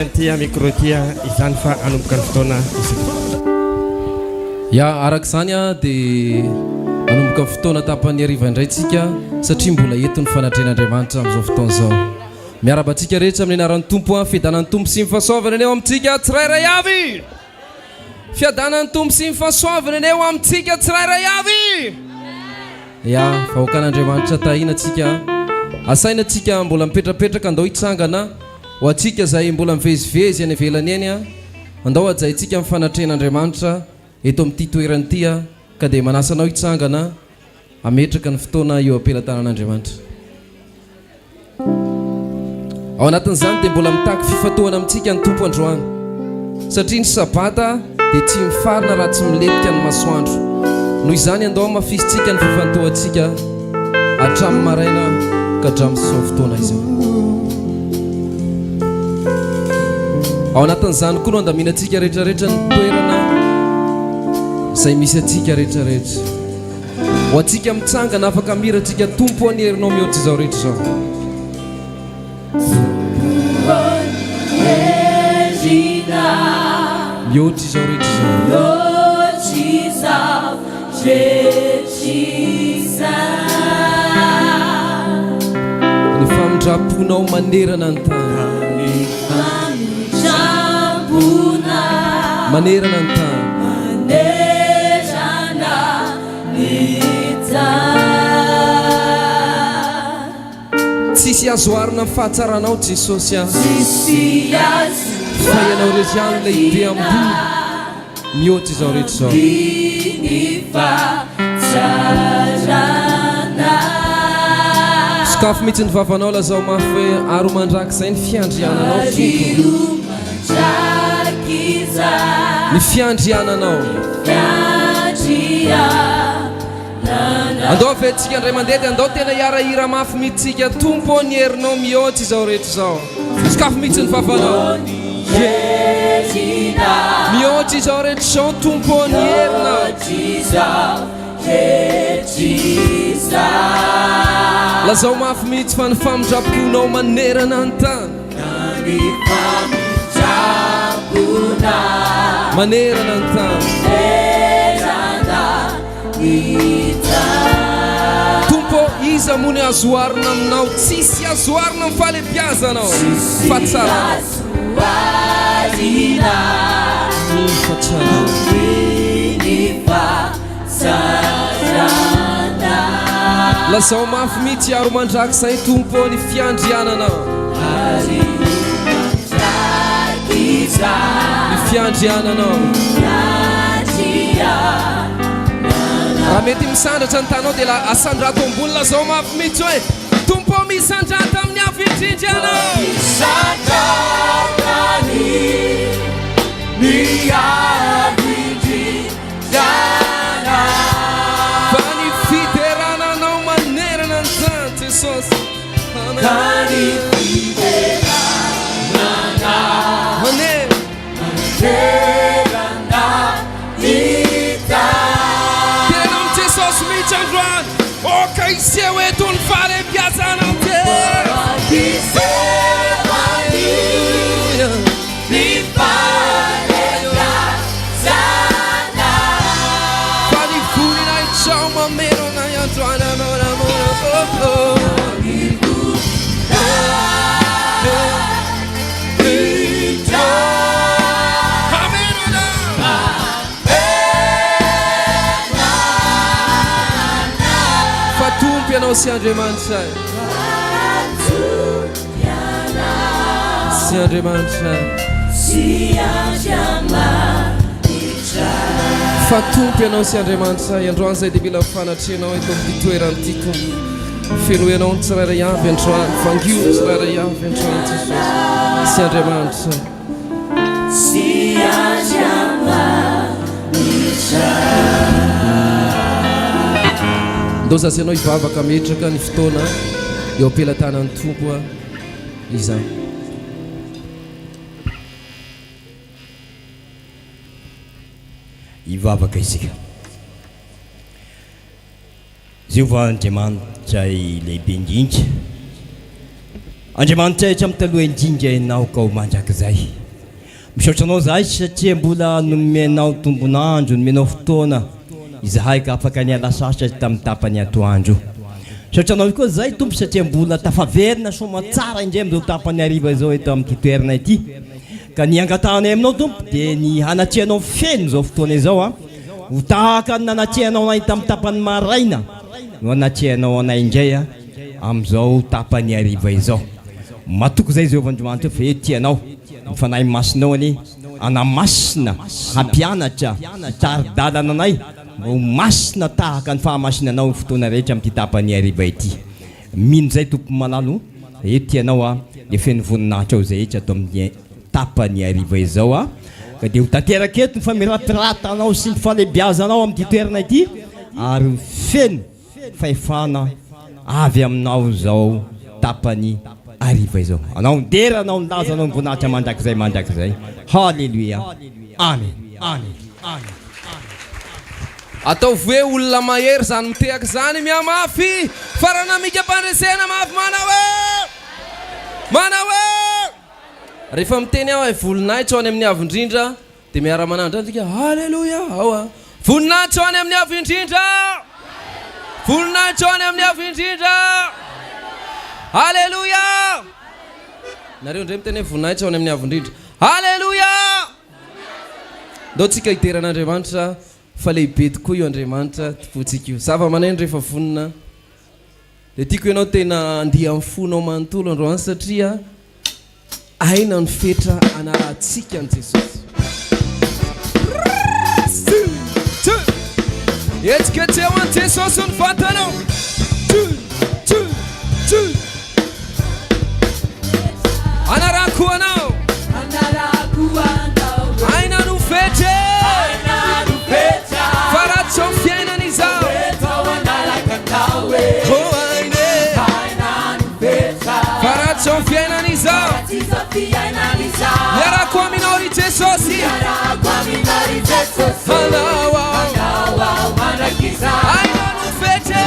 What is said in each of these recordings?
Tia micro tia izany fa anomboka ny fotoana ya araka izany a dia anomboka ny fotoana tapany hariva indraytsika satria mbola eto ny fanatren'Andriamanitra amin'izao fotoana izao. Miarabantsika rehetra amin'ny anaran'ny Tompo a fiadanan'ny Tompo sy ny fahasoavana aneo amintsika tsirairay avy. Fiadanan'ny Tompo sy ny fahasoavana aneo amintsika tsirairay avy. Ya vahoakan'Andriamanitra tahinantsika asainantsika mbola mipetrapetraka andao hitsangana ho atsika izay mbola mivezivezy any ivelany eny a andao ajaintsika amin'ny fanatren'Andriamanitra eto amin'ity toerany ity a ka dia manasanao hitsangana ametraka ny fotoana eo ampelantanan'Andriamanitra. Ao anatin'izany dia mbola mitaky fifatohana amintsika ny Tompo androany satria ny sabata dia tsy mifarina raha tsy miletika ny masoandro. Noho izany andao mafisitsika ny fifantohantsika hatramin'ny maraina ka hatramin'ny sao fotoana izao. Ao anatin'izany koa no andaminantsika rehetrarehetra ny toerana izay misy atsika rehetrarehetra. Ho atsika mitsangana afaka mirantsika Tompo anerinao mihoatra izao rehetra izao. Mihoatra izao rehetra izao. Ny famindraponao manerana ny tany, manerana ny tany, tsisy azo arina amin'ny fahatsaranao Jesosy a, fa ianao rehetra ihany lehibe ambony. Mihoatra izao rehetra izao. Sakafo mihitsy ny vavanao lazao mafy hoe aro mandraka izay ny fiandriananao Tompo. Ny fiandriananao andao avetintsika andray mandeha dia andao tena hiarahira mafy mihitsika Tompo ny herinao mihoatra izao rehetra izao. Sakafo mihitsy ny vavanao mihoatra izao rehetra izao Tompo ny herinao. Lazao mafy mihitsy fa ny famindraponao manerana ny tany, manerana ny tany. Tompo iza moa ny azoarina aminao, tsisy azoarina amin'ny fahalebiazanao fa tsara. Lazao mafy mihitsy aro mandraka izay Tompo ny fiandriananao, ny fiandriananao. Raha mety misandratra ny tanao dia asandrato ambony. Lazao mafy mihitsy hoe Tompo misandrata amin'ny avy-indrindranao. Fa ny fiderananao manerana ny tany Jesosy. Oka iseo eto ny fahalebiazanao fa ny volina itsao mamerona androany ianao sy Andriamanitra, sy Andriamanitra, fa Tompo ianao sy Andriamanitra. Androany izay dia mila fanatrenao eto amin'ny toerany ity Tompo. Feno ianao ny tsirairay avy androany, fangio ny tsirairay avy androany Jesosy, sy Andriamanitra. Ndao zazy ianao hivavaka metraka ny fotoana eo ampelantanan'ny Tompo a izany. Hivavaka isika. Jehovah Andriamanitra lehibe indrindra, Andriamanitra ehitra amin'ny taloha indrindra ianao ka ho mandrakizay. Misaotra anao zahay satria mbola nomenao tombonandro, nomenao fotoana izahay ka afaka niala sasatra tamin'ny tapany atoandro. Misaotra anao koa zahay tompo satria mbola tafaverina soma tsara indray amin'izao tapany hariva izao eto amin'ity toerana ity. Ka ny angatanay aminao tompo dia ny hanatrianao feno izao fotoana izao a. Ho tahaka ny nanatrianao anay tamin'ny tapany maraina no hanatrianao anay indray a amin'izao tapany hariva izao. Matoko zay Jehovah Andriamanitra fa etianao mifanahy masinao ani anamasina hampianatra taridalana anay ho masina tahaka ny fahamasinanao ny fotoana rehetra amin'ity tapany hariva ity. Mino zay tompo malalo etianao a dia feno voninahitra ao zay etra ato amin'ny tapany hariva izao a. Ka dia ho tanteraka eto ny famirapiratanao sy ny falebiazanao amin'ity toerana ity ary feno fahefana avy aminao zao tapany hariva izao. Anao ndera anao nilaza anao voninahitra mandrakizay. Halleluja. Amen. Amen. Amen. Atao hoe olona mahery zany mitehaka zany miamafy farana mikam-pandresena mafy manao e rehefa miteny aho voninahitra ho any amin'ny avindrindra dia miara-manandra antsika halleluja ao voninahitra ho any amin'ny avindrindra voninahitra ho any amin'ny avindrindra halleluja nareo ndray miteny hoe voninahitra ho any amin'ny avindrindra halleluja ndao tsika hiteran'Andriamanitra fa lehibe tokoa io Andriamanitra topotsika io zava-maneno rehefa vonina dia tiako ianao tena andiha amin'ny fonao manontolo androany satria aina ny fetra anarahantsika an' Jesosy etsika ho an' Jesosy ny vantanao anarako anao aina no fetra faratso fiainana izao faratso fiainana izao miarako aminao ry Jesosy aina no fetra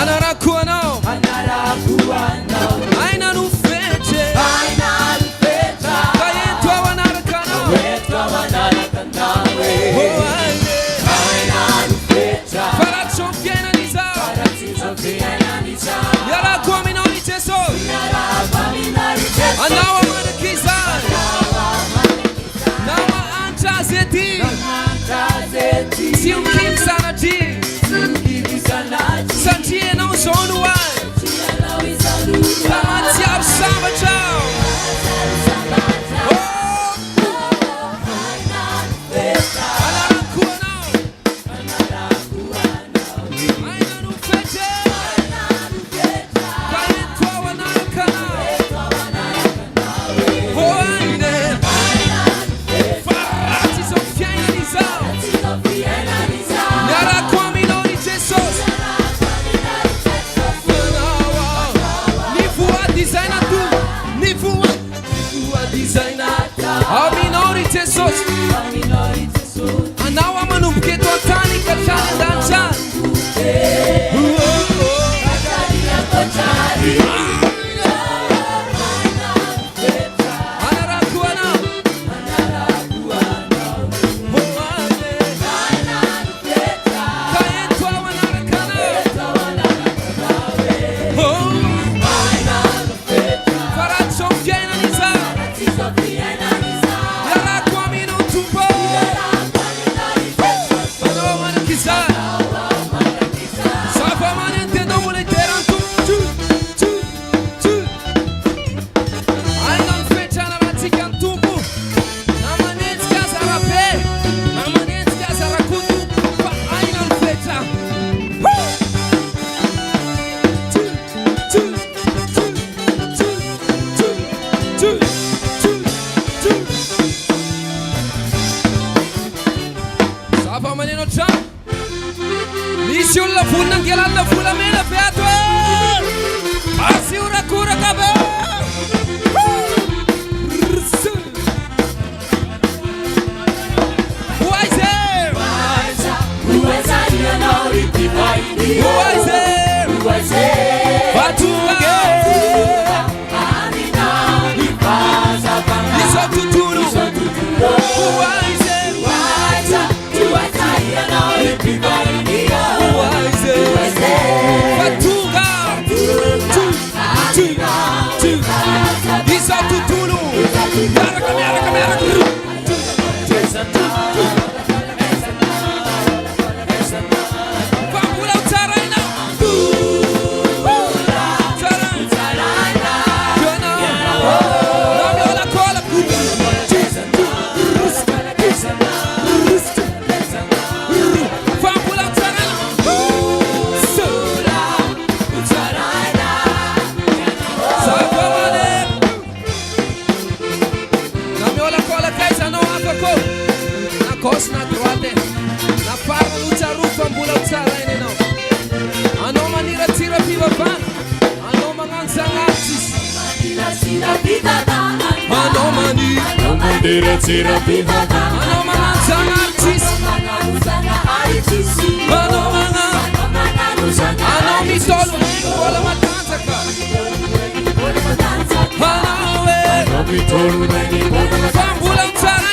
anarako anao aina no fetra kaento ao anaraka anao faratso fiainana izao miarako aminao ry Jesosy anao amanaky izany nama antrazety tsy mikimy sanatry satria ianao zao no ay tamatsiaro sambatra anarako anao aina no fetra kaento ao anaraka anao aine faratsy izao fiainana izao miarako aminao ry Jesosy aminao ry Jesosy anao amanomboka eto an-tany ka trany an-danitsany anarako anao ka eto ao anaraka anao faratso fiainana izao miarako aminao tompo anao manaky izany zava-maneno tenao mbola iterany tompo aina ny fetrana rahantsika ny tompo na manentsika aza rabe na manentsika aza rakoto fa aina ny fetra zava-maneno trano misy olona vonina angelalina volamena beato asy orakoraka be oaize vatunga izao tontolo miaraka fambola ho tsaraina Cosna droite, na farra lucha rufa mbula utsara ine no. Ano manira tira piva van, ano manganza artis. Ano manira tira piva van, ano manganza artis. Ano mitolo bola matanza ka. Ano mitolo bola matanza. Mbula utsara.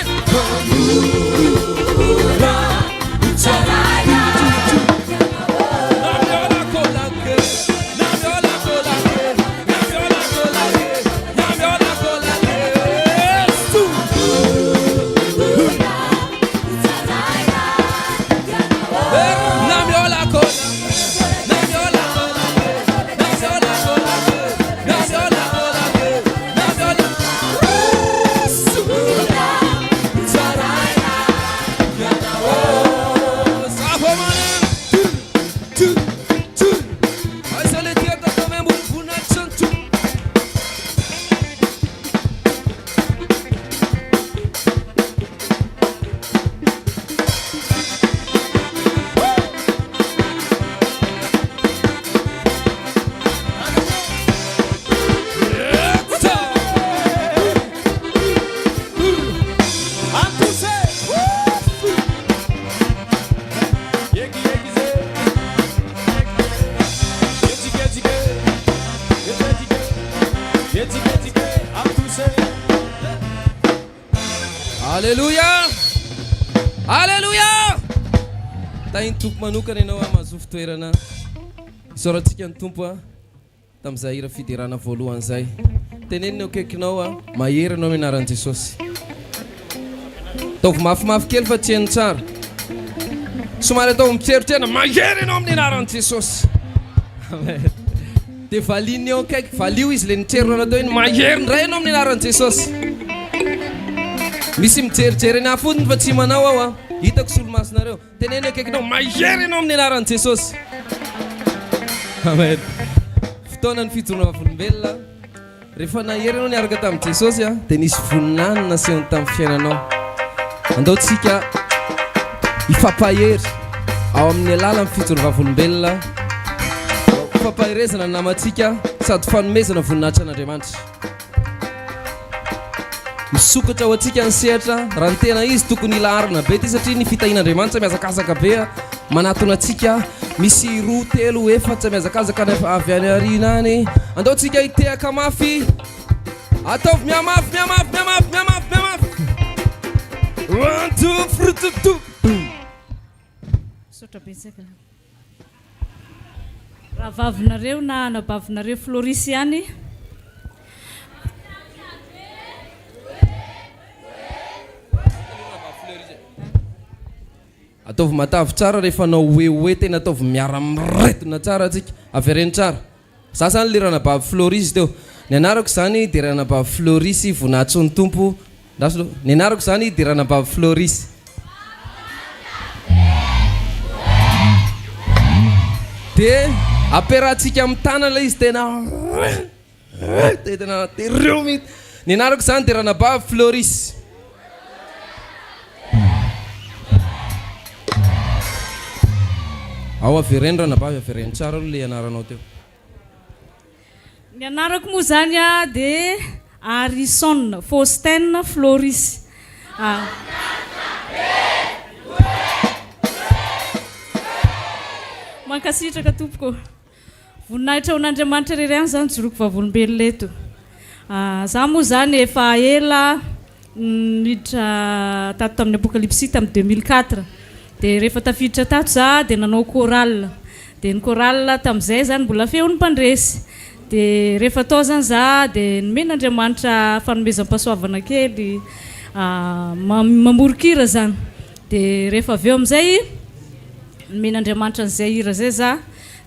Manokana ianao mahazo fitoerana isaorantsika ny tompo a tamin'izay hira fidirana voalohany zay teneniny akaikinao mahery anao amin'ny anaran'i Jesosy ataovy mafimafy kely fa tsy hainy tsara somary ataovy mitseritrerina mahery anao amin'ny anaran'i Jesosy dia valiny eo akaiky valio izy le nitserona atao iny mahery ndray anao amin'ny anaran'i Jesosy misy mijerijery any afotiny fa tsy manao aho a hitako solomasonareo teneny akaikinao mahery anao amin'ny anaran'i Jesosy amen fotoanany fijoroana volombelona rehefa nahery anao niaraka tamin'i Jesosy a dia nisy voninany nasehony tamin'ny fiainanao andaotsika ifampahery ao amin'ny alalan'ny fijoroana volombelona ifampaherezana namantsika sady fanomezana voninahitra an'Andriamanitra misokatra ho antsika ny sehatra raha ny tena izy tokony ilarina be ty satria ny fitahin'Andriamanitra miazakazaka be a manatona antsika misy roa telo efatra miazakazaka avy any arina any andaotsika hitehaka mafy ataovy miamafy one two frututu sotra betsaka raha vavinareo na anabavinareo Florisy ihany ataovy matavy tsara rehefa nao hoe tena ataovy miara miretona tsara atsika avereny tsara za zany le ranabavy Florisy teo ny anarako zany dia ranabavy Florisy voninahitry ny tompo ndasolo ny anarako zany dia ranabavy Florisy dia aperahantsika amin'ny tanana izy tena tereo mihitsy ny anarako zany dia ranabavy Florisy ao avereny ranabavy avereny tsara aloha le anaranao teo ny anarako moa zany a dia Harrison Faustin Florisy mankasitraka tompoko voninahitra ho n'Andriamanitra rery any zany joroko vavolombelona eto za moa zany efa ela miditra tato tamin'ny Apocalypse tamin'ny 2004 dia rehefa tafiditra tato za dia nanao chorale dia ny chorale tamin'izay zany mbola feon'ny mpandresy dia rehefa tao zany za dia nomen'Andriamanitra fanomezam-pahasoavana kely mamorokira zany dia rehefa avy eo amin'izay nomen'Andriamanitra an'izay hira zay za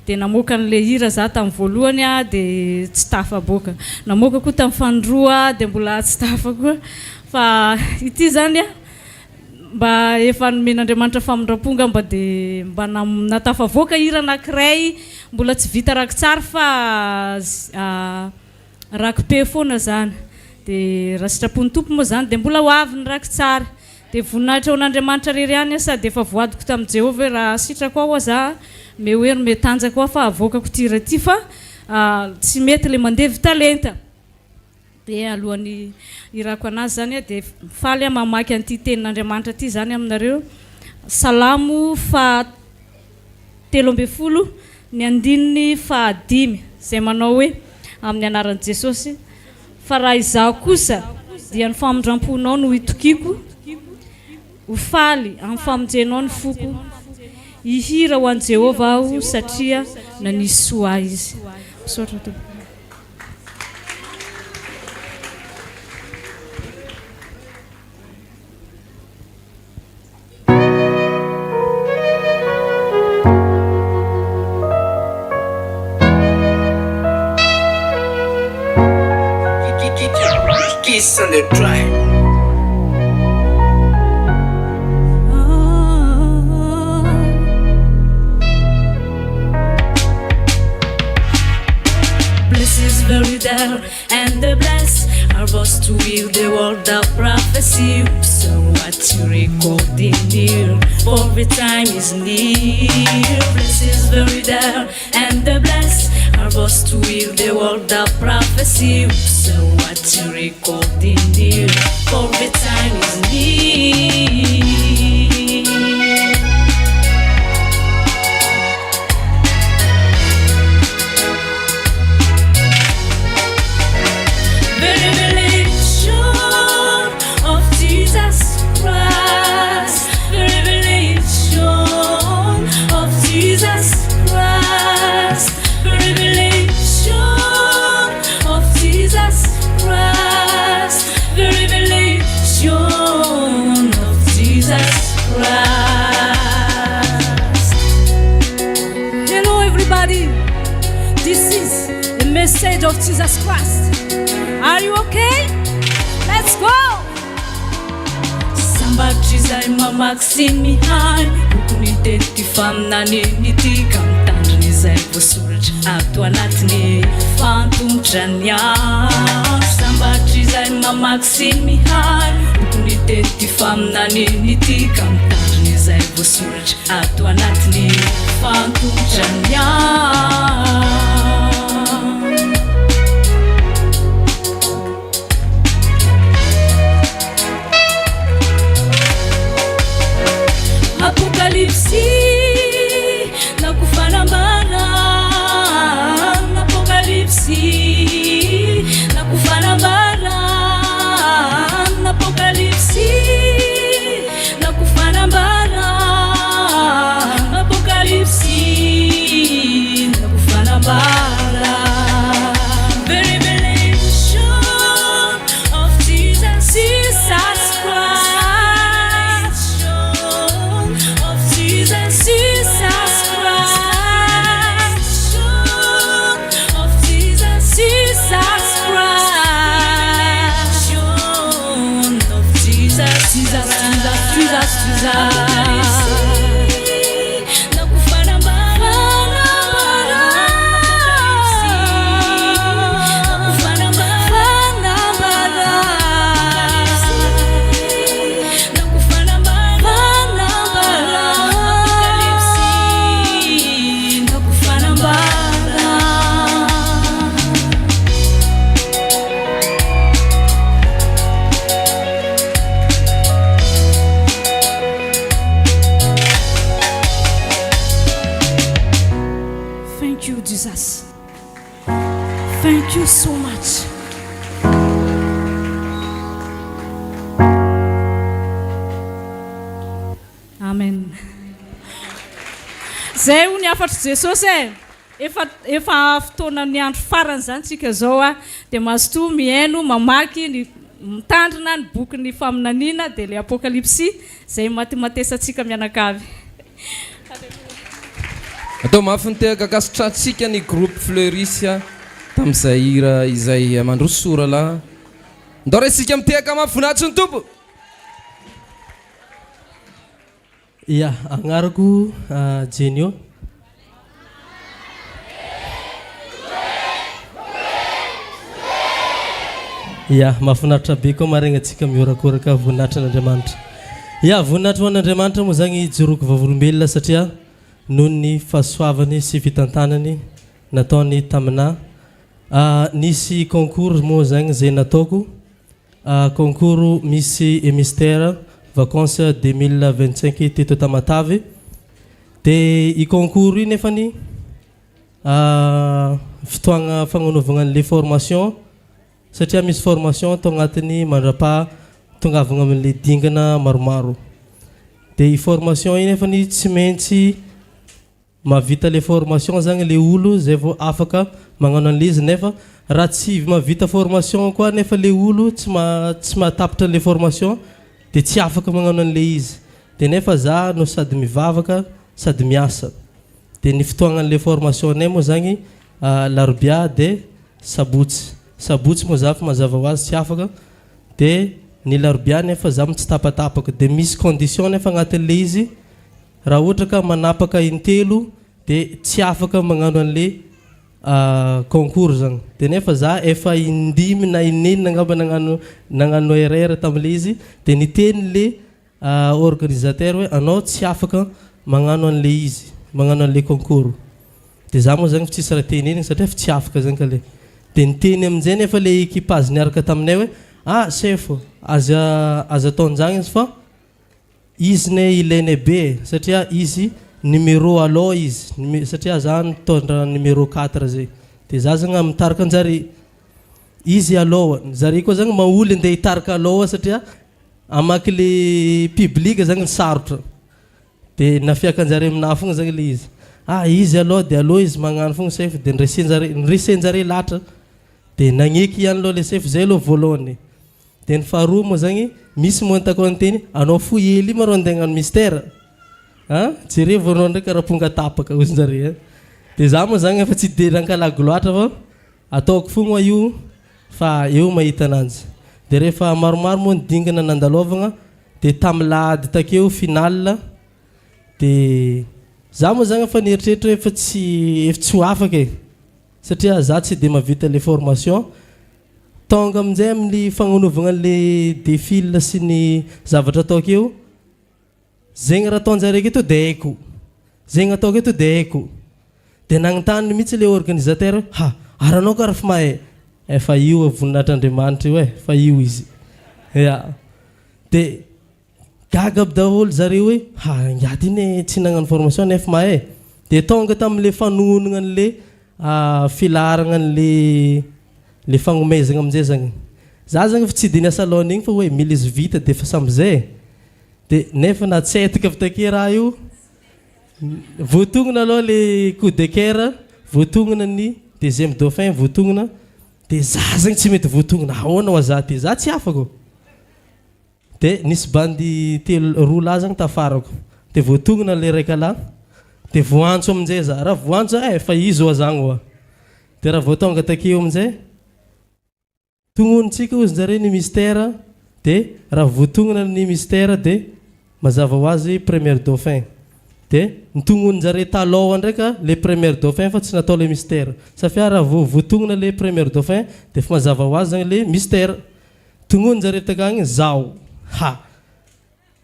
dia namoaka an'le hira za tamin'ny voalohany dia tsy tafaboaka, namoaka koa tamin'ny fandroa dia mbola tsy tafa koa, fa ity zany mba efa nomen'Andriamanitra famindram-ponga mba dia mba natafavoaka hira anankiray mbola tsy vita rako tsara fa rakope foana zany, dia raha sitrapon'ny tompo moa zany dia mbola ho avy ny rako tsara, dia voninahitra ao n'Andriamanitra rery ihany sady efa voadiko tamin'i Jehovah raha sitrako ao za me hoe me tanjaka ao fa avoakako tira ty fa tsy mety le mandevy talenta. Dia alohan'ny irako anazy zany dia faly mamaky an'ity tenin'Andriamanitra ty zany aminareo. Salamo 30 ny andininy 5 zay manao hoe amin'ny anaran'i Jesosy, fa raha izaho kosa dia ny famindram-ponao no itokiko, ho faly amin'ny famonjenao ny foko, ihira ho an'i Jehovah aho satria nanisy soa izy. Misaotra to. Kiss on the drive. Very down and the blessed are supposed to heal the world of prophecy. So what you recording here, for the time is near. Blessed very down and the blessed are supposed to heal the world of prophecy. So what you recording here, for the time is near. Message of Jesus Christ. Are you okay? Let's go. Somebody say mama ksimi han ukuni teti famna ni tika mtandni zai vosurj ato anatni fantum trania. Somebody say mama ksimi han ukuni teti famna ni tika mtandni zai vosurj ato anatni fantum trania. Apocalypse na kufana mbara, Apocalypse na kufana mbara, Apocalypse na kufana mbara, Apocalypse na kufana mbara. The revelation of Jesus Christ. Thank you so much. Amen. Zay hony afatry Jesosy efa fotoana ny andro farany zany tsika zao a dia mazotoa mihaino mamaky ny mitandrina ny boky ny faminaniana dia le apokalypsy zay matesatsika mianakavy. atao mafy ny tegakakasitratsika ny groupe Fleurissia tamin'izay hira izay mandrosora la ndao resika mitehaka mafy voninahitry ny tompo. Ya, agnarako Jenio. Ya, mahafinaritra be koa marigna antsika miorakoraka voninahitra an'Andriamanitra. Ya, voninahitra ho an'Andriamanitra moa zany joroako vavolombelona satria noho ny fahasoavany sy fitantanany nataony tamina. Nisy concours moa zany zay nataoko. Concours misy mystère vacances 2025 teto Tamatavy. Dia i concours io nefany fotoagna fagnanovagna an'le formation satria misy formation atao agnatiny mandrapa tongavagna amin'le dingana maromaro. Dia i formation io nefany tsy maintsy mavita le formation zany le olo zay vao afaka magnano an'le izy nefa raha tsy mavita formation koa nefa le olo tsy matapitra le formation dia tsy afaka magnano an'le izy. Dia nefa za no sady mivavaka sady miasa. Dia ny fotoagnan'le formation nay moa zany larobia dia sabotsy moa za fa mazava ho azy tsy afaka. Dia ny larobia nefa za tsy tapatapaka. Dia misy condition nefa agnatin'le izy raha ohatra ka manapaka intelo dia tsy afaka magnano an'le concours zany. Dia nefa za efa indimy na inenina angamba nagnano erreur tamin'le izy. Dia niten'le organisateur hoe anao tsy afaka magnano an'le izy, magnano an'le concours. Dia za moa zany tsisy raha teneniny satria tsy afaka zany ka le. Dia niteny amin'izay nefa le équipage niaraka taminay hoe chef aza ataon'izany izy fa izy ne ilainy be satria izy numéro aloha izy satria za nitondra numéro 4 zay. Dia za zany mitarika anjare izy aloha zare koa zany maoly andeha hitarika aloha satria amaky le public zany sarotra. Dia nafiaka anjare amina fogna zany le izy izy aloha dia aloha izy magnano fogna chef. Dia nresenjare latra dia nagneky ihany aloha le chef zay aloha voalohany. Dia ny faharoa moa zany misy moa nitako anteny anao fo hely maro andeha hagnano mystère jere voanao ndraika raha-ponga tapaka ozinjare. Dia za moa zany efa tsy dia rankalago loatra fa ataoko fogna io fa eo mahita ananjy. Dia rehefa maromaro moa nidingana nandalovagna dia tamilady takeo final. Dia za moa zany efa nieritreritra efa tsy ho afaka satria za tsy dia mavita le formation. Tonga amin'izay amin'ny fagnanovagna le défile sy ny zavatra ataoko eo zegny raha ataonjare aketo dia haiko, zegny ataoko eto dia haiko. Dia nagnotany mihitsy le organisateur aranao ka raha mahay efa io voninahitr'Andriamanitra io fa io izy. Dia gaga aby daholo zareo hoe ingaty iny tsy nagnano formation nefa mahay. Dia tonga tamin'le fanognona an'le filaragna an'le fagnomezagna amin'izay zany. Za zany fa tsy dia niasa lohany igny fa hoe mila izy vita dia fa sambyzay. Dia nefa natsetaka avy take raha io voatognona aloha le coup de cœur, voatognona ny deuxième dauphin voatognona. Dia za zany tsy mety voatognona ahoana ho za ty za tsy afako. Dia nisy bandy roa lahy zany tafarako. Dia voatognona le raika lahy dia voantso amin'izay za raha voantso fa izy ho zany hoa. Dia raha voatonga takeo amin'izay tongonitsika ozinjare ny mystère. Dia raha voatognona ny mystère dia mazava ho azy premier dauphin. Dia nitongonjare taloha ndraika le premier dauphin fa tsy natao le mystère safia raha voatognona le premier dauphin dia fa mazava ho azy zany le mystère. Tongonjare takagny zao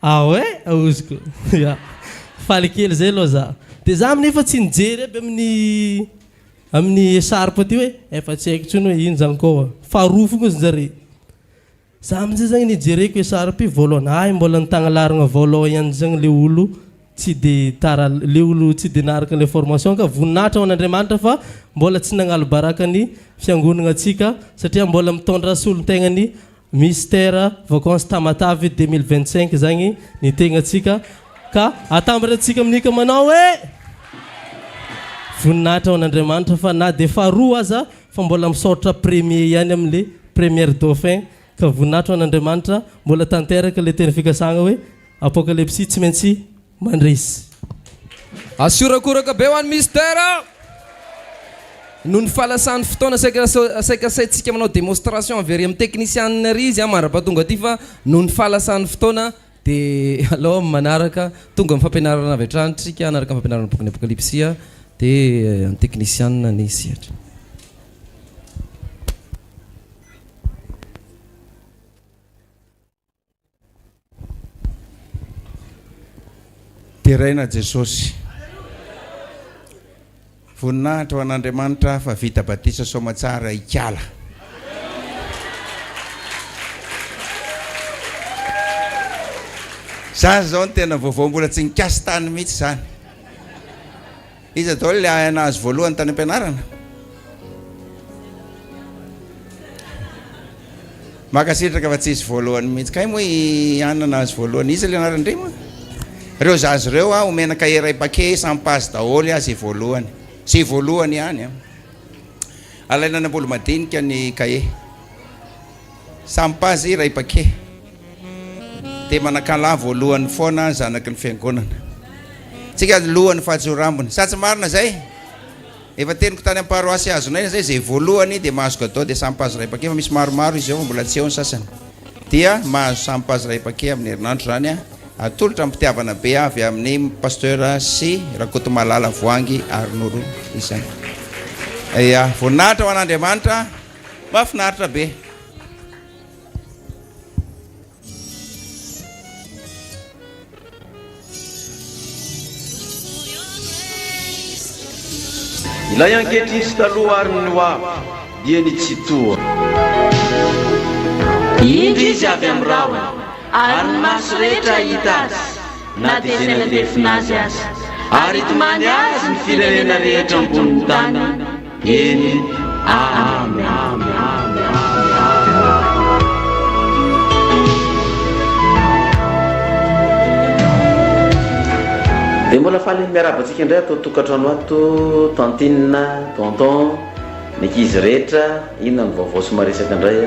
aoziko faly kely zay aloha za. Dia za amin'efa tsy nijery aby amin'ny sarpa ty hoe efa tsy haiko tsony hoe ino zany koa faharoa fogna zinjare. Za amin'izay zany nijereko sarpa io voalohany mbola nitagna larigna voalohany ihany zany le olo tsy dia le olo tsy dia naharaka le formation ka voninahitra ho an'Andriamanitra fa mbola tsy nagnalo baraka ny fiangonana antsika satria mbola mitondra solon-tegna ny mystère vacances Tamatavy 2025 zany ny tegna antsika ka atambatra antsika amin'ika manao hoe voninahitra ho an'Andriamanitra fa na dia faharoa aza fa mbola misaotra premier ihany amin'le première dauphin ka voninahitra ho an'Andriamanitra mbola tanteraka le teny fikasagna hoe apokalypsy tsy maintsy mandresy. Asiorakoraka be ho an'ny mystère noho ny fahalasan'ny fotoana saika saitsika manao démonstration very amin'ny technicien ry izy mandrapahatonga aty fa noho ny fahalasan'ny fotoana dia aloha manaraka tonga amin'ny fampianarana avy hatranytsika anaraka amin'ny fampianarana boky ny apokalypsia dia ny technicien ny sihatra. teraina Jesosy voninahitra ho an'Andriamanitra fa vita batisa somatsara ikala. Za zao ny tena vaovao mbola tsy nikasy tany mihitsy zany. Izy atao le anazy voalohany tany am-pianarana. Makasitraka fa tsisy voalohany mihitsy. Kay moa anana azy voalohany izy le anarandre moa. Reo zazy reo omena kahe ray paquet sampazy daholo azy voalohany. Sy voalohany ihany. Alaina anam-bolo madinika ny kahe. Sampazy ray paquet. Dia manakala voalohany foana zanaky ny fiangonana. Tsika lohany fahatsorambony. Sa tsy marina zay? Efa teniko tany amparoasy azonay zay zay voalohany dia mahazo gadao dia sampazy ray paquet fa misy maromaro izy eo mbola tsy eo ny sasany. Dia mahazo sampazy ray paquet amin'ny herinandro zany atolotra ampitiavana be avy amin'ny pasteur sy Rakoto Malala Voangy Arnoro izany. Ia, voninahitra ho an'Andriamanitra, mahafinaritra be. Ilay ankehitriny sy taloha ary ny hoavy dia ny tsy toa. Indro izy avy amin'ny rahona ary ny maso rehetra hita azy na dia izay nadefina azy azy Ary itomany azy ny firenena rehetra ambonin'ny tany. Eny, amen, amen, amen, amen. Dia mbola faly miarabantsika indray atao tokantrano ato tantinina, tonton, ny ankizy rehetra, inona ny vaovao sy maresaka indray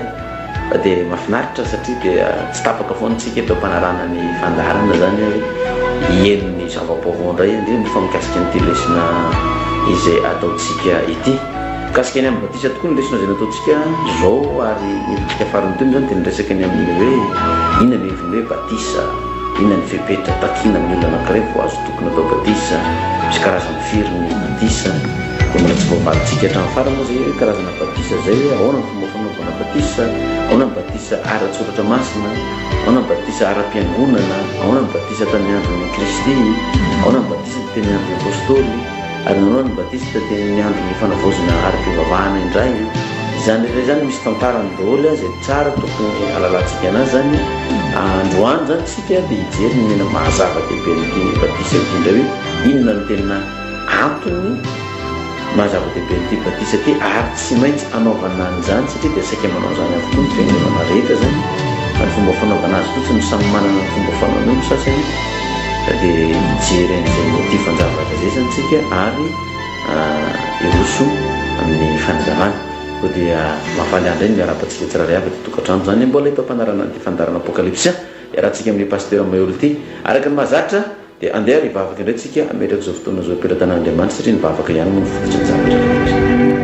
dia mahafinaritra satria dia tsy tapaka foana tsika eto ampanarana ny fandaharana zany eno ny zava-baovao indray indrindra fa mikasika nyity lesona izay ataontsika ity. Mikasika ny amin'ny batisa tokoa ny lesona izay nataontsika zao ary nitsika farany tony zany dia niresaka ny amin'ny hoe inona ny heviny hoe batisa, inona ny fepetra takina amin'ny olona anankiray vao azo tokony atao batisa, misy karazany firy ny batisa. Dia mbola tsy voavalintsika hatramin'ny farany moa zay hoe karazana batisa zay hoe ahoana ny fomba fanaovana batisa, ahoana ny batisa ara-tsoratra masina, ahoana ny batisa ara-piangonana, ahoana ny batisa tamin'ny andron'ny Kristy, ahoana ny batisa tamin'ny andron'ny apôstôly, ary ahoana ny batisa tamin'ny andron'ny fanavaozana ara-pivavahana indray. Izany rehetra zany misy tantarany daholo zay tsara tokony alalantsika anazy zany. Androany zany tsika dia hijery ny mena mahazava-dehibe ny batisa indrindra hoe inona ny tena antony mahazava-dehibe ny batisa ty ary tsy maintsy anaovana an'izany satria dia saika manao zany avokoa ny fiangonana rehetra zany. Fa ny fomba fanaovana azy koa tsy ny samy manana ny fomba fanaon'olo sasany. Dia hijery an'izay motivan-javatra zay zany tsika ary iroso amin'ny fanazavana. Dia mahafaly andray ny miarabantsika tsiraray avy ty tokantrano zany mbola eto ampanarana ty fandarana apokalypsia iarahantsika amin'ny pasteur Maioly ty araka ny mahazatra dia andeha rivavaka indray tsika ametraka zao fotoana zao ampelantanan'Andriamanitra satria nivavaka ihany moa ny fototry ny zavatra.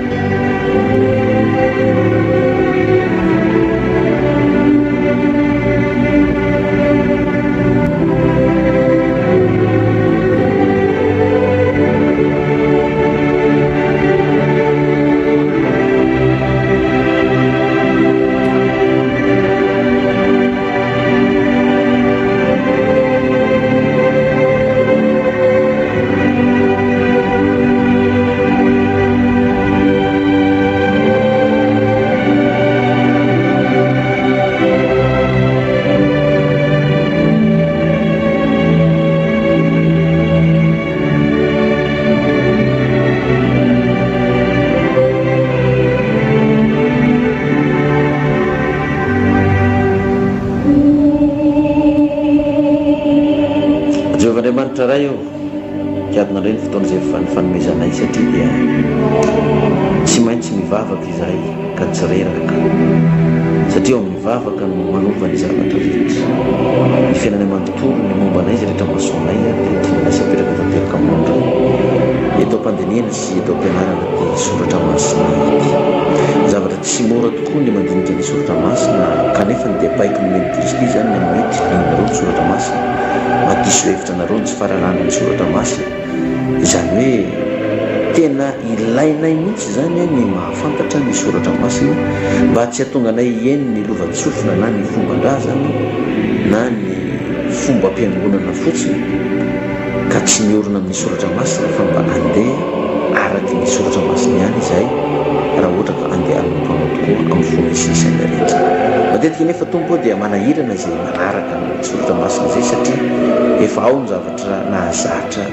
voninkatina indray ny fotoana izay fanomezanay satria dia tsy maintsy mivavaka izahay ka tsy reraka satria eo amin'ny vavaka no manovany zavatra rehetra ny fiainana manontolo ny mombanay izy rehetra masoanay dia tiana sapetraka tanteraka amin'andray eto am-pandiniana sy eto am-pianarana dia soratra masina ity zavatra tsy mora tokoa ny mandinika ny soratra masina kanefa ny dia paiko ny meny kristy zany ny mety inareo ny soratra masina madiso hevitra nareo ny tsy fararana ny soratra masina izany hoe tena ilainay mihitsy zany ny mahafantatra ny soratra masina mba tsy hatonga anay eny ny lova-tsofina na ny fomban-drazana na ny fomba ampiangonana fotsiny ka tsy miorona amin'ny soratra masina fa mba andeha araky ny soratra masina ihany izay raha ohatra ka andeha anompanao tokoa amin'ny fomba isisaina rehetra matetika nefa tompo dia manahirana izay manaraka ny soratra masina izay satria efa ao ny zavatra nahazatra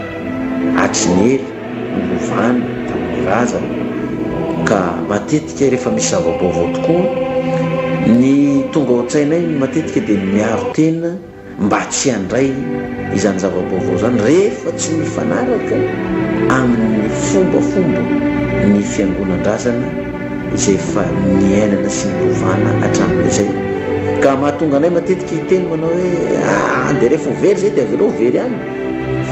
atry ny hery nylovana tamin'ny razana ka matetika rehefa misy zava-baovao tokoa ny tonga ao an-tsainay matetika dia miaro tena mba tsy handray izany zava-baovao zany rehefa tsy mifanaraka amin'ny fombafomba ny fiangonan-drazana izay fa niainana sy nilovana hatramin'izay ka mahatonga anay matetika hiteny manao hoe dia rehefa very zay dia avelao very ihany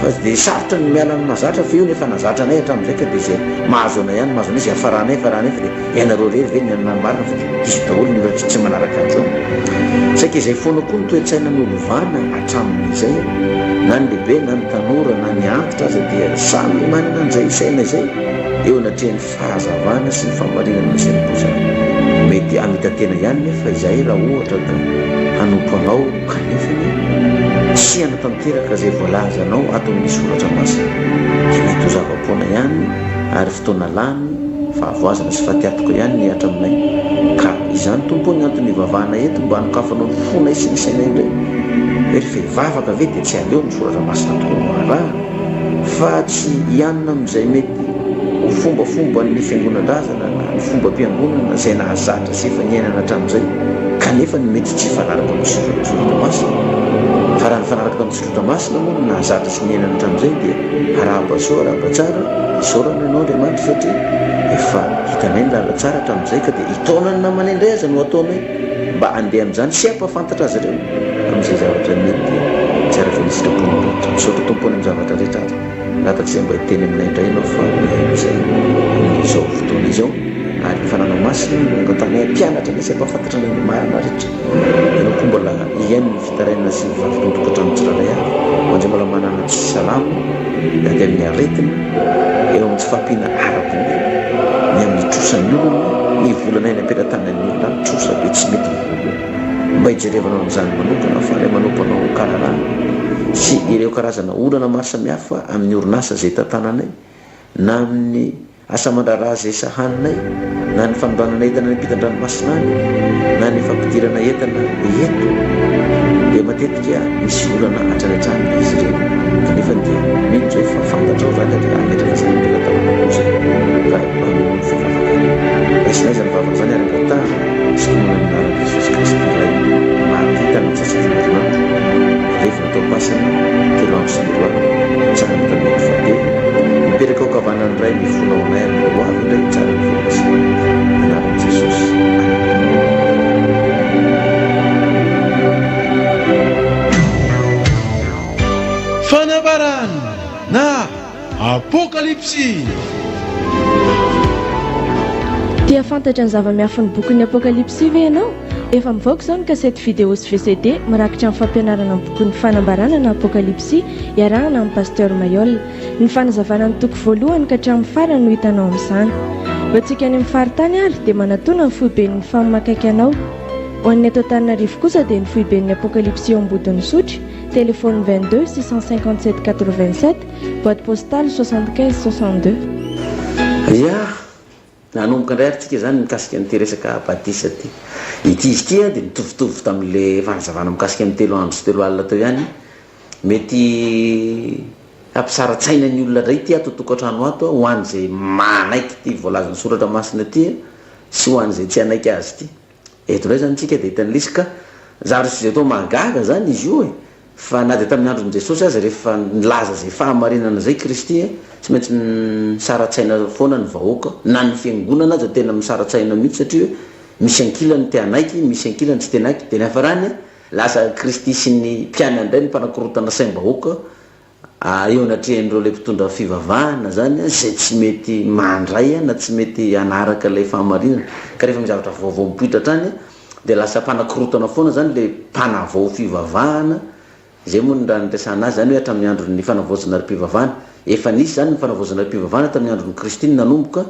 fa dia sarotra ny miala ny mahazatra fa io nefa nazatra anay hatramin'izay ka dia izay mahazo anay ihany mahazo anay izay afaranay fa dia ianareo rery ve ny anana marina fa izy daholo ny olona tsy manaraka an'izao saika izay foana koa ny toe-tsaina nolovana hatramin'izay na ny lehibe na ny tanora na ny antitra aza dia samy manana an'izay saina izay eo anatrehany fahazavana sy ny famarinana izay nibozana mety amita tena ihany nefa izay raha ohatra ka hanompo anao kanefany tsy anatanteraka izay voalazanao ato amin'ny soratra masina dia mety ho zava-poana ihany ary fotoana lany fahavoazana sy fahatiatoko ihany ny hatraminay ka izany tompo ny antony ivavahana eto mba hanokafanao ny fonay sy ny sainay indray hoe rehefa hivavaka ve dia tsy aleo ny soratra masina tokoa raha fa tsy hianina amin'izay mety ho fombafomba ny fiangonan-drazana na ny fomba ampiangonana izay nahazatra sy efa niainana hatramin'izay kanefa ny mety tsy hifanaraka amin'ny soratra masina fa raha nifanaraka amin'ny soratra masina moa no nahazatra sy niainana hatramin'izay dia arahaba-soa arahaba-tsara isaorana ianao andriamanitra satria efa hitanay ny lala tsara hatramin'izay ka dia hitaonany namana indray aza no ataonay mba andeha amin'izany sy ampahafantatra azy ireo amin'izay zavatra mety tsy ara-felisitram-pony loatra misaotra tompony amin'ny zavatra rehetra azy latatsy mba hiteny aminay indray ianao fa izay amin'izao fotoana izao ary ny fananao masina mangatany mpianatra ny sy ampahafantatra ny marina rehetra ianao koa mbola iaino ny fitaraina sy ny vavilondroko hatramin'ny tsirairay avy hoandray mbola manana tsy salamo andeha amin'ny aretina eo amin'ny tsy fampiana araky ny amin'ny trosan'ny olona ny volanay ny amperatany ny olona trosa be tsy mety volo mba hijerevanao amin'izany manokana fa ilay manompanao kararana sy ireo karazana olana maro samihafa amin'ny orinasa izay tantananay na amin'ny asa mandraraha izay sahaninay na ny fanodranana entana ny ampitan-dranomasina any na ny fampidirana entana eto dia matetika misy olana hatranatrany izy ireo kanefa dia mihitsy hoe fa fantatra ao zany dia ametraka zany mpilatavana kosa ka manomony fivavaka isinay zany vavaka zany ara-gatara sy komona minaraka Jesosy Kristy iray mahavitana ny sasafin'Andriamanitra rehefa natao pasana telo andro sy ny roa tsara ny tanety fa dia mipetraka ao kavanany iray ny fonao anay amin'ny roavy indray tsara ny volasina anaran'i Jesosy. Fanavarana na Apokalipsy. Tia fantatra ny zava-miafin'ny bokin'ny Apokalipsy ve ianao? Efa mivoaka izao ny kasety vidéo sy VCD mirakitra amin'ny fampianarana ny bokin'ny fanambarana na Apokalipsy iarahana amin'ny pasteur Mayol. Ny fanazavana ny toko voalohany ka hatramin'ny farany no hitanao amin'izany. Hoantsika any amin'ny faritany ary dia manatona ny foiben'ny famomakaiky anao. Ho an'ny eto Antananarivo kosa dia ny foiben'ny Apokalipsy eo ambodin'ny sotry, téléphone 22 657 87, boîte postale 75 62. Ya, nanomboka indray aritsika zany mikasika an'ity resaka batisa ty. Ity izy ity dia mitovitovy tamin'ilay fanazavana mikasika amin'ny 3 andro sy 3 alina teo ihany. Mety ampisara-tsaina ny olona indray ty ato tokantrano ato ho an'izay manaiky ty voalazan'ny soratra masina ty sy ho an'izay tsy anaiky azy ty. Eto indray zany tsika dia hitany lisika zavatra tsy izay atao mahagaga zany izy io fa na dia tamin'ny andron' jesosy azy rehefa nilaza zay fahamarinana zay kristy tsy maintsy misaratsaina foana ny vahoaka na ny fiangonana azy tena misaratsaina mihitsy satria hoe misy ankilany teanaiky misy ankilany tsy tenaiky dia ny hafarany lasa kristy sy ny mpiany andray ny mpanakorotana saim-bahoaka eo anatrehanyireo le mpitondra fivavahana zany zay tsy mety mandray na tsy mety anaraka ilay fahamarinana ka rehefa mizavatra vaovao mipoitra trany dia lasa mpanakorotana foana zany le mpanavao fivavahana zay moa ny raha nitresana azy zany hoe hatramin'ny andron'ny fanavaozana ry-pivavahana efa nisy zany ny fanavaozana ry-pivavahana tamin'ny andron'ny kristiny nanomboka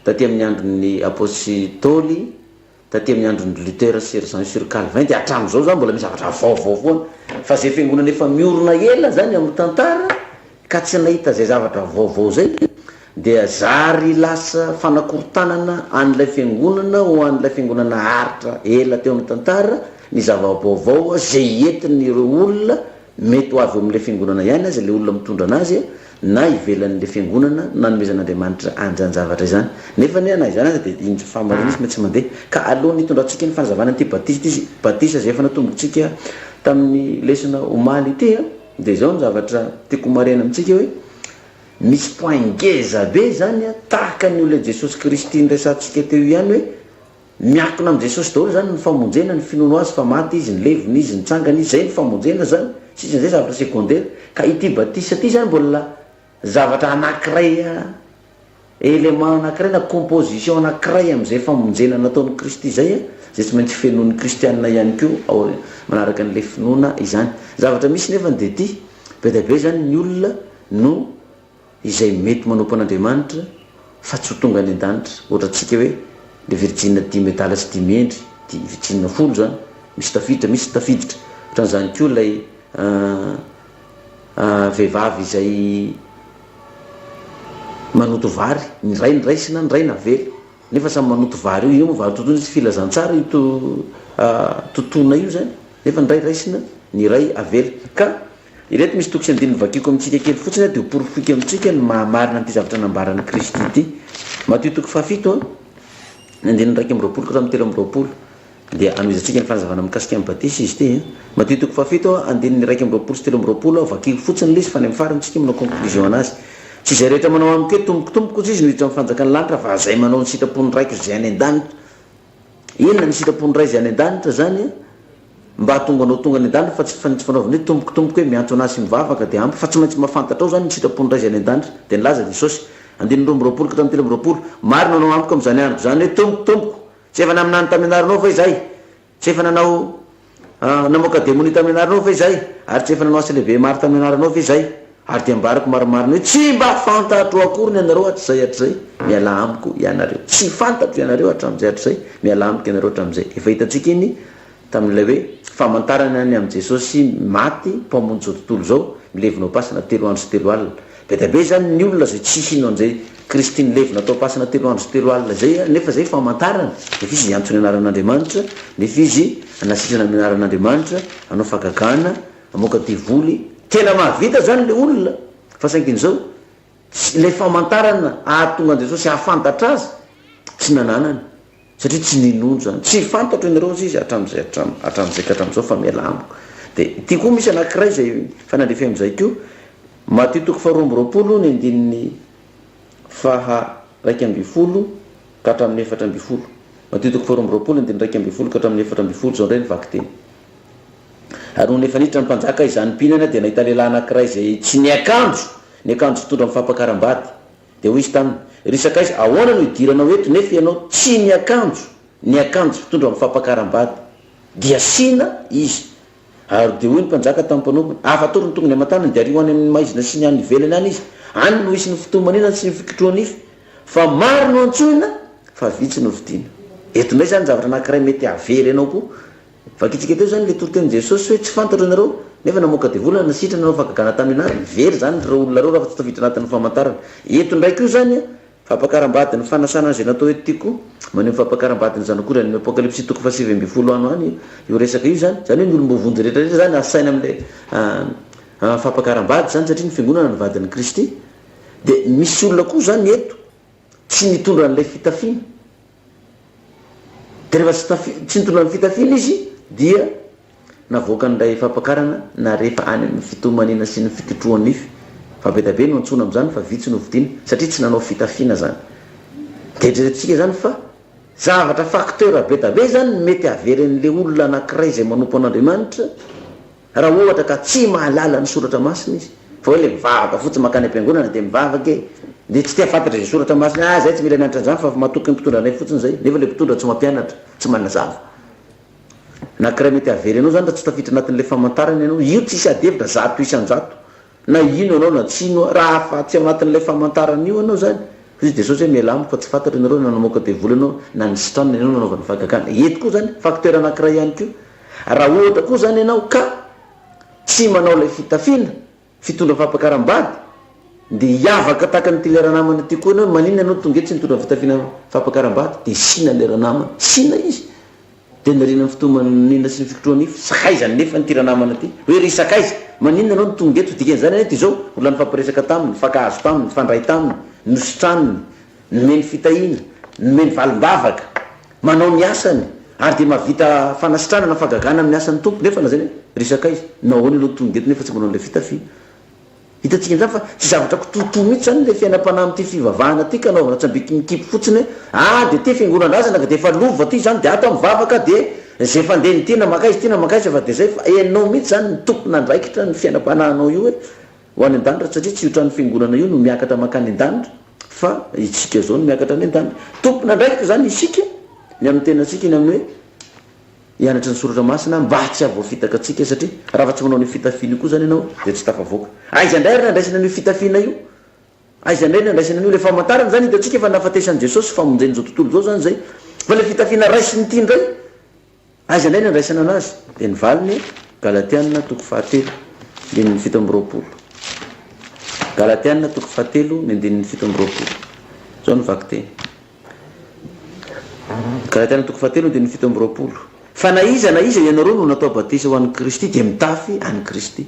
taty amin'ny andron'ny apôstôly taty amin'ny andron'ny Luther sy Jean sur Calvin dia hatramin'izao zany mbola mizavatra vaovao foana fa zay fiangonana efa miorona ela zany amin'ny tantara ka tsy nahita zay zavatra vaovao zay dia zary lasa fanakorotanana an'ilay fiangonana ho an'ilay fiangonana haritra ela teo amin'ny tantara ny zava-baovao zay entin'ireo olona mety ho avy eo amin'ilay fiangonana ihany azy le olona mitondra anazy na ivelan'le fiangonana nanomezan'Andriamanitra anjany zavatra izany nefa ny anazy zany dia indro fahamarinana izy tsy mandeha ka aloha nitondratsika ny fanazavana ty batista izy batista zay efa natombotsika tamin'ny lesona omaly ity dia zao ny zavatra tiako marena amintsika hoe misy point ngeza be zany tahaka ny olona Jesosy Kristy nresantsika teo ihany hoe miakina amin'ny Jesosy daholo zany ny famonjena ny finono azy fa maty izy ny leviny izy nitsangana izy zay ny famonjena zany sisan'izay zavatra secondaire ka ity batista ty zany mbola zavatra anankiray élément anankiray na composition anankiray amin'izay famonjena nataon'ny Kristy zay zay tsy maintsy fenon'ny kristianina ihany koa manaraka an'ilay finoana izany zavatra misy nefa dia ty be dia be zany ny olona no izay mety manompo an'Andriamanitra fa tsy ho tonga any an-danitra ohatra tsika hoe le virgine 10 médala sy 10 miendry ty virgine 10 zany misy tafiditra misy tafiditra ohatran'izany koa ilay vehivavy izay manoto vary ny ray ny raisina ny ray navely nefa samy manoto vary io moa vary totoina tsy filazantsara io tontona io zany nefa ny ray raisina ny ray avely ka ireto misy tokosy andininy vakiko amintsika kely fotsiny dia porofiko amintsika ny mahamarina n'ity zavatra nambaran'ny Kristy ity Matthieu toko fafito andininy 1:20 ka hatramin'ny 3:20 dia anoizatsika ny fanazavana mikasika amin'ny batisa izy ty Matthieu toko fafito andininy 1:20 sy 3:20 vakiko fotsiny le izy fa ny farantsika manao conclusion anazy tsy zay rehetra manao amiko hoe tombokotomboka izy miditra amin'ny fanjakany lanitra fa zay manao ny sitrapony raiky zay any an-danitra inona ny sitrapony ray zay any an-danitra zany mba hatonga anao tonga any an-danitra fa tsy fanaovana hoe tombokotomboka hoe miantso anazy sy mivavaka dia ampy fa tsy maintsy mahafantatra ao zany ny sitrapony ray zay any an-danitra dia nilaza Jesosy andininy 2:20 ka hatramin'ny 3:20 marina anao amiko amin'izany andro zany hoe tombokotomboko tsy efa naminany tamin'ny anaranao fa izay tsy efa nanao namoaka démonie tamin'ny anaranao fa izay ary tsy efa nanao asa lehibe maro tamin'ny anaranao fa izay ary dia ambarako maromarina hoe tsy mba fantatro akory ny anareo hatrizay hatrizay miala amiko ianareo tsy fantatro ianareo hatramin'izay hatrizay miala amiko ianareo hatramin'izay efa hitantsika iny tamin'ilay hoe famantarana any amin'ny Jesosy maty mpamonjy zao tontolo zao milevinao pasina 3 andro sy 3 alina be dia be zany ny olona zay tsy hino an'izay Kristy nilevina atao pasina 3 andro sy 3 alina zay nefa zay famantarana nefa izy hiantso ny anaran'Andriamanitra nefa izy anasitrana amin'ny anaran'Andriamanitra anao fagagana amoaka divoly tena mahavita zany le olona fa sainkin'izao le famantarana ahatonga an Jesosy hafantatra azy tsy nananany satria tsy ninonjo zany tsy fantatro ianareo izy hatramin'izay hatramin'izay ka hatramin'izao fa miala amiko dia ity koa misy anankiray zay fanandrefa amin'izay koa Matthieu toko 2:20 ny andininy 2:20 ka hatramin'ny 4:20 Matthieu toko 2:20 andininy 2:20 ka hatramin'ny 4:20 zao indray ny vaky teny ary noho nefa niditra ny mpanjaka izany mpinana dia nahita lehilahy anankiray zay tsy niakanjo fitondra amin'ny fampakaram-bady dia hoy izy taminy risaka izy ahoana no hidiranao eto nefa ianao tsy niakanjo fitondra amin'ny fampakaram-bady dia sina izy ary dia hoy ny mpanjaka tamin'ny mpanompony afatory ny tongony aman-tanany dia ario any amin'ny maizina sy ny any ivelany any izy any no isy ny fitomanina sy ny fikitroan'ify fa maro no antsoina fa vitsy no vidiana eto indray zany zavatra anankiray mety avery ianao koa vakitsika teo zany le toroteny Jesosy hoe tsy fantatro ianareo nefa namoaka divolana nasitrana anao fagagana tamin'ny anary very zany reo olona reo raha fa tsy tafiditra anatin'ny famantarana eto ndraiky io zany fampakaram-badiny fanasana zay natao etiko maneho fampakaram-badiny zany akory any apokalypsy toko 7:20 ano any io resaka io zany hoe ny olombovonjy rehetrarehetra zany asaina amin'le fampakaram-bady zany satria ny fiangonana ny vadin'ny Kristy dia misy olona koa zany eto tsy nitondra n'ilay fitafiana dia rehefa tsy nitondra ny fitafiana izy dia navoaka nray fampakarana na rehefa any amin'ny fitomanina sy ny fitotroanify fa be tabe no antsona am'zany fa vitsy no vidiana satria tsy nanao fitafiana zany de dretrentsika zany fa zavatra facteur be tabe zany mety averin'le olona anankiray zay manompo an'Andriamanitra raha ohatra ka tsy mahalala ny soratra masina izy fa hoe le mivavaka fotsy makany am-piangonana de mivavaka de tsy tia fantatra zay soratra masina zay tsy mila mianatra zany fa matoky mpitondra anay fotsiny zay nefa le mpitondra tsy mampianatra tsy manazava nakiray mety avery anao zany raha tsy tafiditra anatin'le famantarana ianao io tsisy adevitra zato isan-jato na ino anao na tsino raha afa tsy anatin'le famantarana io anao zany izy de sosy hoe mialamo fa tsy fantatra nareo nanamoaka devoly anao na ny sitranina ianao nanaovany fagakana eto koa zany facteur anakiray ihany ko raha ohatra koa zany ianao ka tsy manao le fitafiana fitondra fampakaram-bady de hiavaka tahaka ny ty leranamana ty koa anao maninona anao tonga tsy mitondra fitafiana fampakaram-bady de sina leranamana sina izy de narina ny fitomanina sy ny fikotroanify sakaizany nefa ny tiranamana ty hoe ry sakaiza maninona anao tonga eto dikan'izany anety zao olona ny fampiresaka taminy fankahazo taminy fandray taminy nositraniny nomeny fitahina nomeny valim-bavaka manao miasany ary de mahavita fanasitranana fagagana amin'ny asan'ny tompo nefa na zany ry sakaiza nahoany anao tonga eto nefa tsy manao le fitafina hitantsika zany fa tsy zavatra kototo mihitsy zany le fiainam-panahy am'ty fivavahana ty ka anaovana tsy mikipo fotsiny hoe de ty fiangonan'razana ka de fa lova ty zany de ato mivavaka de zay fandehny ty na makaizy ty na makaizy fa de zay fa enao mihitsy zany ny tompona andraikitra ny fiainam-panahinao io hoe ho any an-danitra satria tsy otrany fiangonana io no miakatra makany an-danitra fa itsika zao no miakatra any an-danitra tompona andraikitra zany isika ny amin'ny tenasika iny amin'ny hoe hianatra ny soratra masina mba tsy avoafitaka atsika satria raha fa tsy manao ny fitafiana koa zany ianao de tsy tafavoaka aiza indray ry nandraisana an'io fitafiana io aiza indray nandraisana an'io le famantarana zany hitantsika fa nafatesan'i Jesosy famonjeny zao tontolo zao zany zay fa le fitafiana raisiny ty indray aiza indray nandraisana anazy de nivaliny Galatiana toko 7 ny 7 Galatiana toko 7 ny 7 zao ny vaky teny Galatiana toko 7 ny 7 fa na iza ianareo no natao batisa ho an'i Kristy de mitafy an'i Kristy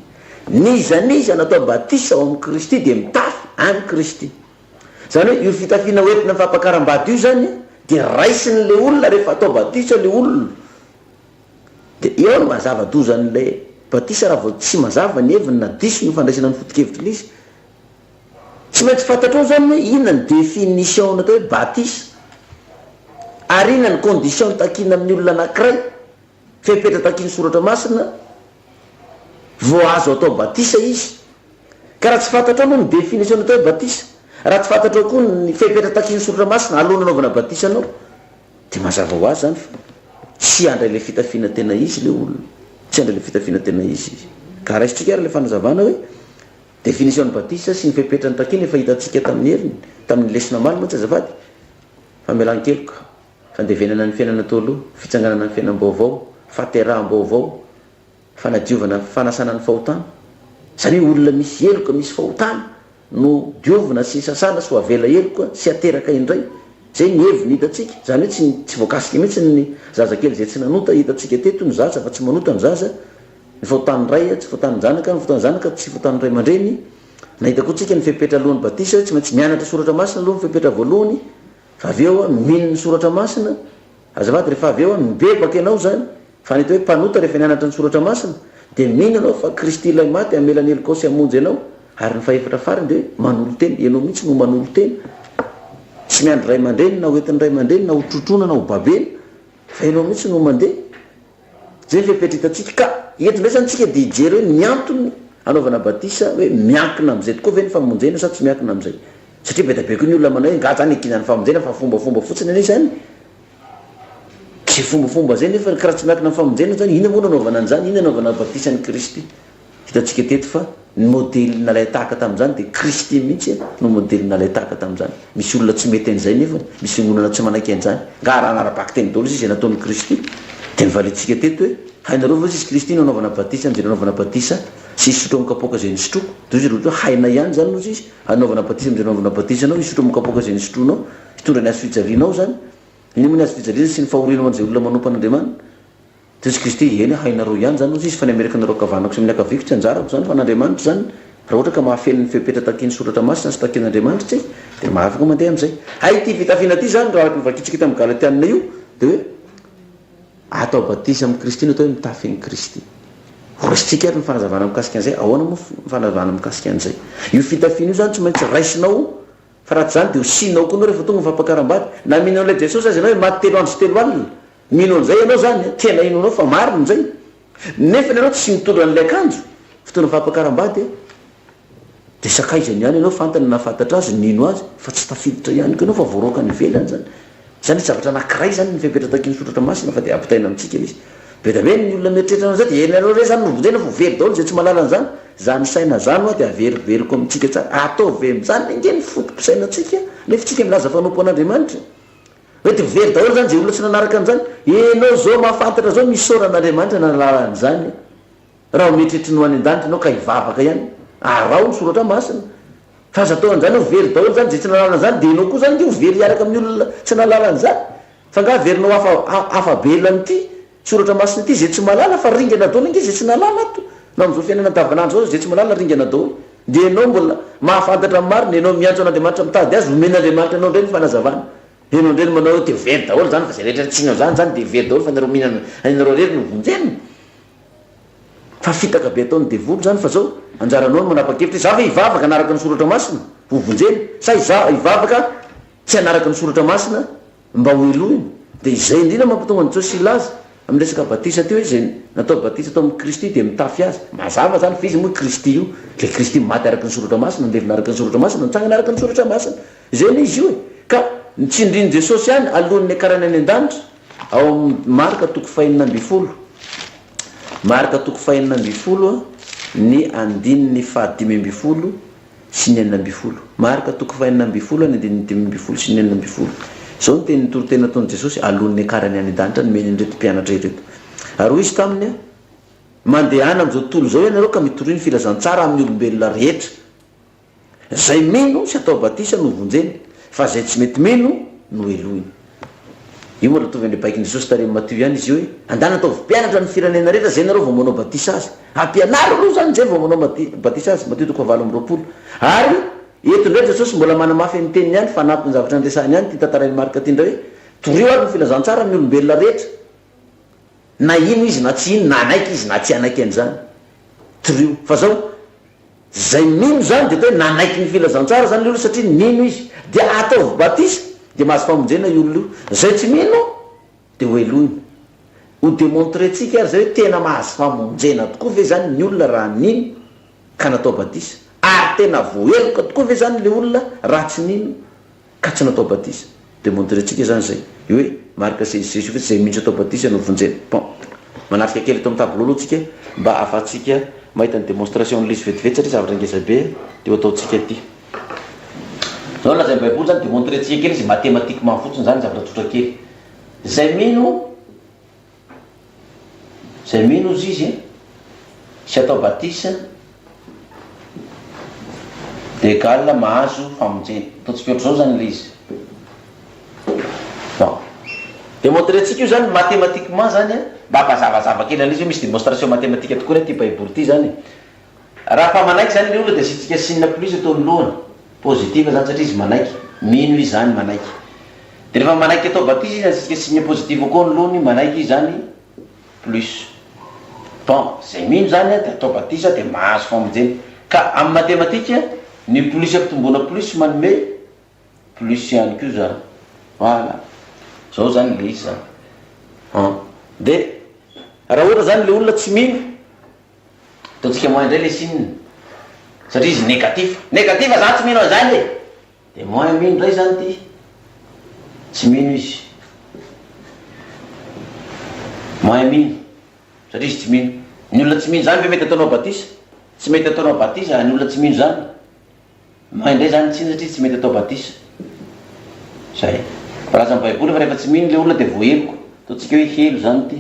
niza natao batisa ho an'i Kristy de mitafy an'i Kristy zany hoe io fitafiana hoentina fampakaram-bady io zany de raisin'le olona rehefa atao batisa le olona de eo no mazava-dozan'le batisa raha vao tsy mazava ny heviny na diso ny fandraisana ny foto-kevitra izy tsy maintsy fantatrao zany hoe inona ny définition natao hoe batisa ary inona ny condition takina amin'ny olona anankiray fepetra takiny soratra masina vao azo atao batisa izy ka raha tsy fantatrao aloha ny définition natao hoe batisa raha tsy fantatrao koa ny fepetra takiny soratra masina alohana anaovana batisa anao de mazava ho azy zany fa tsy andray le fitafiana tena izy le olona tsy andray le fitafiana tena izy ka raisitsika ary le fanazavana hoe définition ny batisa sy ny fepetrany takiny efa hitantsika tamin'ny heriny tamin'ny lesona maly moa tsy azavady fa mialan-keloka fandevenana ny fiainana tao aloha fitsanganana ny fiainam-baovao fateraham-baovao fanadiovana fanasana ny fahotana zany hoe olona misy heloka misy fahotana no diovina sy sasana sy ho avela heloka sy ateraka indray zay ny heviny hitatsika zany hoe tsy voakasika mihitsy ny zazakely zay tsy nanota hitatsika teto ny zaza fa tsy manota ny zaza ny fahotany ray tsy fahotany zanaka ny fahotany zanaka tsy fahotany ray aman-dreny na hitako tsika ny fepetra alohan'ny batisa tsy maintsy mianatra soratra masina aloha ny fepetra voalohany fa avy eo mino ny soratra masina azavady rehefa avy eo mibebaka ianao zany fa nito hoe mpanota rehefa nianatra ny soratra masina de mino anao fa Kristy ilay maty amelany heloka sy amonjy ianao ary ny fahefatra fariny de manolo teny ianao mihitsy no manolo teny tsy miandry ray aman-dreny na hoentin'ny ray aman-dreny na ho trotrona na ho babena fa ianao mihitsy no mandeha zay fepetra hitatsika ka eto ndray zany tsika de hijery hoe miantony anaovana batisa hoe miankina am'izay tokoa ve ny famonjena sa tsy miankina am'izay satria be tabeko ny olona manao hoe nga zany ekinany famonjena fa fombafomba fotsiny ane zany sy fombafomba zay nefa karaha tsy miankina amin'ny famonjena zany ina moa nanaovana an'izany ina anaovana batisa ny Kristy hitantsika teto fa ny modely nalay tahaka tamin'izany de Kristy mihitsy no modely nalay tahaka tamin'izany misy olona tsy mety an'izay nefa misy fiangonana tsy manaiky an'izany nga raha narabaky teny daholo izy nataon'ny Kristy de nivalintsika teto hoe hainareo va izy Kristy no anaovana batisa am'zay nanaovana batisa sy isotro amikapoaka zay nisotroko de izy roa haina ihany zany nozy izy anaovana batisa am'zay nanaovana batisa anao isotro amikapoaka zay nisotronao hitondra ny azo fijalianao zany iny moa ny azo fijaliana sy ny fahoriana an'izay olona manompo an'Andriamanitra de izy Kristy eny hainareo ihany zany nozy izy fa ny amerika nareo kavanako sy amin'ny akaviko tsy anjarako zany fa n'Andriamanitra zany raha ohatra ka mahafeno ny fepetra takiny soratra masina sy takin'Andriamanitra tsy de mahafaka mandeha am'izay hay ty fitafiana ty zany raha nivakitsika tamin'ny Galatiana io de hoe atao batisa amin'ny Kristy no atao hoe mitafy ny Kristy rosytsika ary ny fanazavana mikasika an'izay ahoana moa fanazavana mikasika an'izay io fitafiana io zany tsy maintsy raisinao fa raha tsy zany de ho sinao koa anao rehefa tonga mifampakaram-bady na mino an'ilay jesosy azy ianao hoe maty 3 andro sy 3 alina mino an'izay ianao zany tena ino anao fa marina zay nefa ianao tsy mitondra an'ilay akanjo fotoana mifampakaram-bady de sakaizany ihany ianao fantany nafantatra azy nino azy fa tsy tafiditra ihany ko ianao fa voaroaka ny velany zany zany zavatra anankiray zany ny fipetrataky ny soratra masina fa de ampitaina amitsika izy be da be ny olona mieritreritra an'izay de enareo re zany novonjena fo very daholo zay tsy mahalala an'izany zany saina zany oa de averiveriko amitsika tsara atao very zany nge ny fotom-pisainatsika nefa tsika milaza fanompo an'andriamanitra hoe de very daholo zany zay olona tsy nanaraka an'izany enao zao mahafantatra zao misy soran'andriamanitra nanala an'izany raha mieritreritra no any an-danitra anao ka hivavaka ihany arao ny soratra masina fa aza atao an'izany ho very daholo zany zay tsy nalala an'izany de enao koa zany de ho very iaraka amin'ny olona tsy nalala an'izany fa nga verinao afabelany ity soratra masina ity zay tsy malala fa ringana daholo nge zay tsy nalala ato na am'izao fiainana andavanandro zao zay tsy malala ringana daholo de enao mbola mahafantatra marina enao miantso an'andriamanitra mitady azy omen'andriamanitra anao ndray ny fanazavana enao ndray ny manao hoe de very daholo zany fa zay rehetra tsinao zany de very daholo fa nareo mihinana anareo rery no vonjena fa fitaka be ataony devolo zany fa zao anjaranao no manapa-kevitra za fa hivavaka anaraka ny soratra masina ho vonjena sa hivavaka tsy anaraka ny soratra masina mba ho elohiny de izay indrindra mampitonga ny Josila azy amin'ny resaka batisa ty hoe zay natao batisa atao amin'ny Kristy de mitafy azy mazava zany fa izy moa Kristy io le Kristy maty araka ny soratra masina ndelona araka ny soratra masina nitsangana araka ny soratra masina zay le izy io e ka nitsindriny Jesosy ihany alohan'ny akarany any an-danitra ao amin'ny marika toko 5 marika toko 5 ny andininy 5 sy ny 9 marika toko 5 ny andininy 5 sy ny 9 zao ny teny torotena ataony Jesosy alohan'ny akarany any an-danitra nomeny an'ireto mpianatra ireto ary hoy izy taminy mandehana am'izao tontolo zao ianareo ka mitoriny filazantsara amin'ny olombelona rehetra zay mino sy atao batisa no vonjeny fa zay tsy mety mino no elohiny io moa ratovy an'le baikin'i Jesosy tary amin'ny Matio ihany izy io hoe andana ataovy mpianatra ny firenena rehetra zay nareo vao manao batisa azy ampianaro aloha zany zay vao manao batisa azy Matio toko 7 ary eto ndray Jesosy mbola manamafy amin'ny teniny ihany fa anampy ny zavatra andresahany ihany ty tantarany marika ty ndray hoe torio ary ny filazantsara amin'ny olombelona rehetra na ino izy na tsy ino na anaiky izy na tsy anaiky an'izany torio fa zao zay mino zany de hoe nanaiky ny filazantsara zany le olo satria nino izy de ataovy batisa de mahazo famonjena io olo io zay tsy mino de ho elohiny ho demontretsika ary zay hoe tena mahazo famonjena tokoa ve zany ny olona raha nino ka natao batisa ary tena voheloka tokoa ve zany le olona raha tsy nino ka tsy natao batisa demontretsika zany zay io hoe marika sesy fe zay mihitsy atao batisa no vonjena bon manafika kely eto amin'ny tableau tsika mba ahafahantsika mahita ny démonstration n'izy vetivety satria zavatra ngeza be de ho ataotsika ty zao lazay baiboly zany démontretsika kely izy mathématiquement fotsiny zany zavatra tsotra kely zay mino izy izy sy atao batisa de égal mahazo famonjena ataotsika ohatra zao zany le izy bon démontretsika io zany mathématiquement zany mba ampazavazava kely an'izy io misy démonstration mathématique tokoa re ty baiboly ty zany raha fa manaiky zany le olona de asitsika signe plus atao ny lohany positive zany satria izy manaiky mino izy zany manaiky de rehefa manaiky atao batisa izy asitsika signe positive koa ny lohany manaiky izy zany plus bon zay mino zany de atao batisa de mahazo famonjena ka amin'ny mathématique ny plus ampitombona plus manome plus ihany koa zany voilà zao zany le izy zany de raha ohatra zany le olona tsy mino ataotsika moins indray le signe satria izy négatif zany tsy mino an'izany e de moins mino ndray zany ty tsy mino izy moins mino satria izy tsy mino ny olona tsy mino zany ve mety ataonao batisa tsy mety ataonao batisa ny olona tsy mino zany moins indray zany tsiny satria tsy mety atao batisa zay raha ny baiboly fa rehefa tsy mino le olona de voheloko ataotsika hoe helo zany ty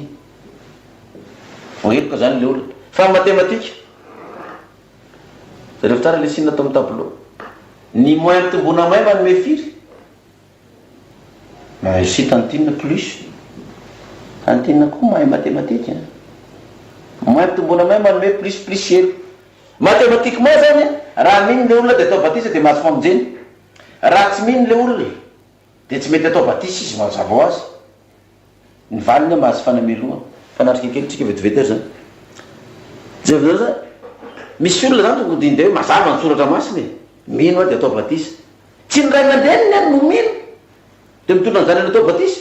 voheloka zany le olona fa mathématique zareo tsara le signe atao amin'ny tableau ny moins mitombona moins manome firy sy tantine plus tantine koa moins mathématique moins mitombona moins manome plus helo mathématiquement zany raha mino le olona de atao batisa de mahazo famonjena raha tsy mino le olona de tsy mety atao batisa izy mazava ho azy ny valiny mahazo fanameloana fanatrika kely tsika vetivety ary zany zay vao zany misy olona zany tonga dinde hoe mazava ny soratra masiny mino a de atao batisa tsy ny ray aman-dreniny any no mino de mitondra an'izany any atao batisa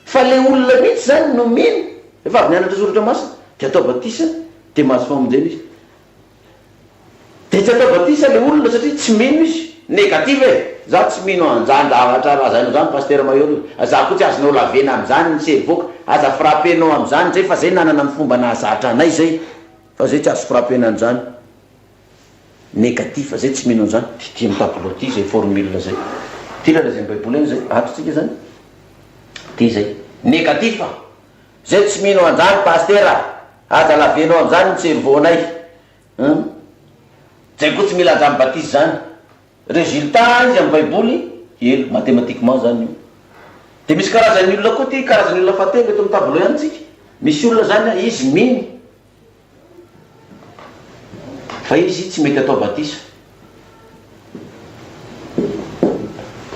fa le olona mihitsy zany no mino efa avy nianatra soratra masina de atao batisa de mahazo famonjena izy de tsy atao batisa le olona satria tsy mino izy négative za tsy mino an'izany zavatra lazainao zany paster Mayolo za koa tsy azonao lavena am'izany ny serivoka aza frappenao am'izany zay fa zay nanana ny fomba nahazatra anay zay fa zay tsy azo frappena an'izany négatif zay tsy mino an'izany ty mitablo ty zay formule zay ty lalazay baiboly eny zay atotsika zany ty zay négatif zay tsy mino an'izany paster aza lavenao am'izany ny cerveau-nay zay koa tsy mila anjamy batise zany résultat izy amin'ny baiboly elo mathématiquement zany io de misy karazany olona koa ty karazany olona fatelo eto mitablo ihany tsika misy olona zany izy mino fa izy tsy mety atao batisa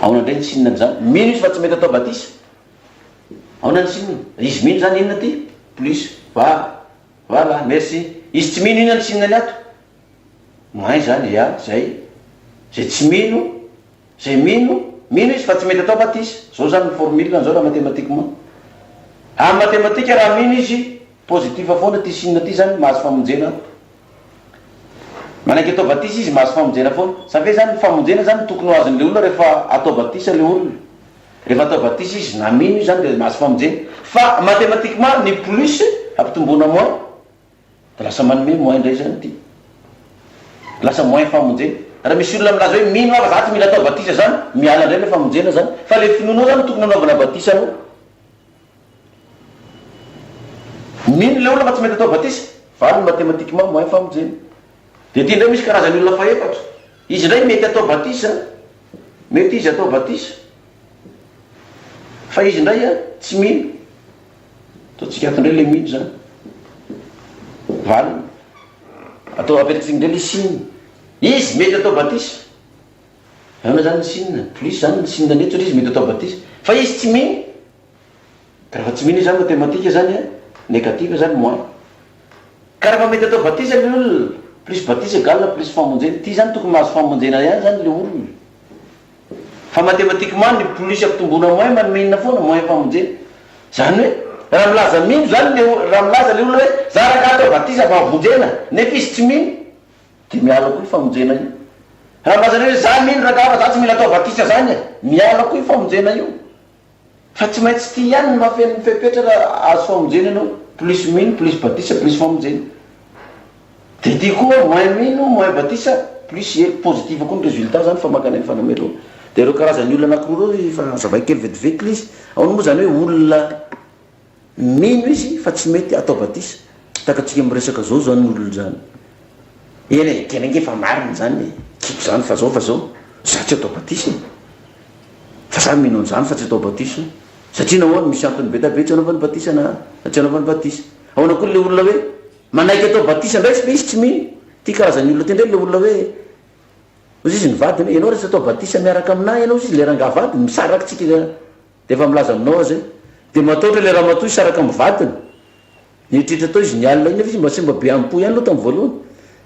aona ndray ny sinina an'izany mino izy fa tsy mety atao batisa aona ny sinina izy mino zany inona ty plus voilà merci izy tsy mino inona ny sinina ny ato may zany ya zay tsy mino zay mino izy fa tsy mety atao batisa zao zany ny formule zao raha mathématiquement amin'ny mathématique raha mino izy positif foana ty sinina ty zany mahazo famonjena manaiky atao batisa izy mahazo famonjena foana safe zany ny famonjena zany tokony ho azon'le olona rehefa atao batisa le olona rehefa atao batisa izy na mino izy zany de mahazo famonjena fa mathématiquement ny plus ampitombona moins de lasa manome moins ndray zany ty lasa moins famonjena raha misy olona milaza hoe mino fa za tsy mila atao batisa zany miala ndray le famonjena zany fa le finoanao zany tokony anaovana batisa anao mino le olona fa tsy mety atao batisa fa mathématiquement moins famonjena de ty ndray misy karazany olona fa efatra izy ndray mety atao batisa mety izy atao batisa fa izy ndray a tsy mino ataotsika ato ndray le mino zany valina atao apetritsika ndray le sinina izy mety atao batisa aona zany ny sinina plus zany ny sinina nety satria izy mety atao batisa fa izy tsy mino ka rehefa tsy mino izy zany mathématique zany a négative zany moins ka rehefa mety atao batisa le olona plus batisa égal plus famonjena ty zany tokony mahazo famonjena ihany zany le olona fa mathématiquement ny plus ampitombona moins manome inona foana moins famonjena zany hoe raha milaza mino zany raha milaza le olona hoe za raka atao batisa mahavonjena nefa izy tsy mino de miala koa i famonjena io raha milaza hoe za mino raka za tsy mila atao batisa zany miala koa i famonjena io fa tsy maintsy ty ihany ny mahafeny fepetra raha azo famonjena ianao plus mino plus batisa plus famonjena de ty koa moins mino moins batisa plus elo positive koa ny résultat zany fa makana ny fanamelo de reo karazany olona anakiroa reo fa zavaikely vetivekily izy aony moa zany hoe olona mino izy fa tsy mety atao batisa takatsika miresaka zao zany ny olona zany eny kenange fa mariny zany kiko zany fa zao za tsy atao batisa fa za mino an'izany fa tsy atao batisa satria nahoany misy antony be tabe tsy anaovany batisa na tsy anaovany batisa aona koa le olona hoe manaiky atao batisa ndray fa izy tsy mino ty karazany olona ty ndray le olona hoe ozy izy nivadiny ianao resy atao batisa miaraka aminay ianao izy le rangavadiny misaraky tsika de efa milaza aminao zay de mataotra le raha matoa isaraka mivadiny nitritra tao izy nialina iny nefa izy mba tsy mba be ampo ihany loha tamin'ny voalohany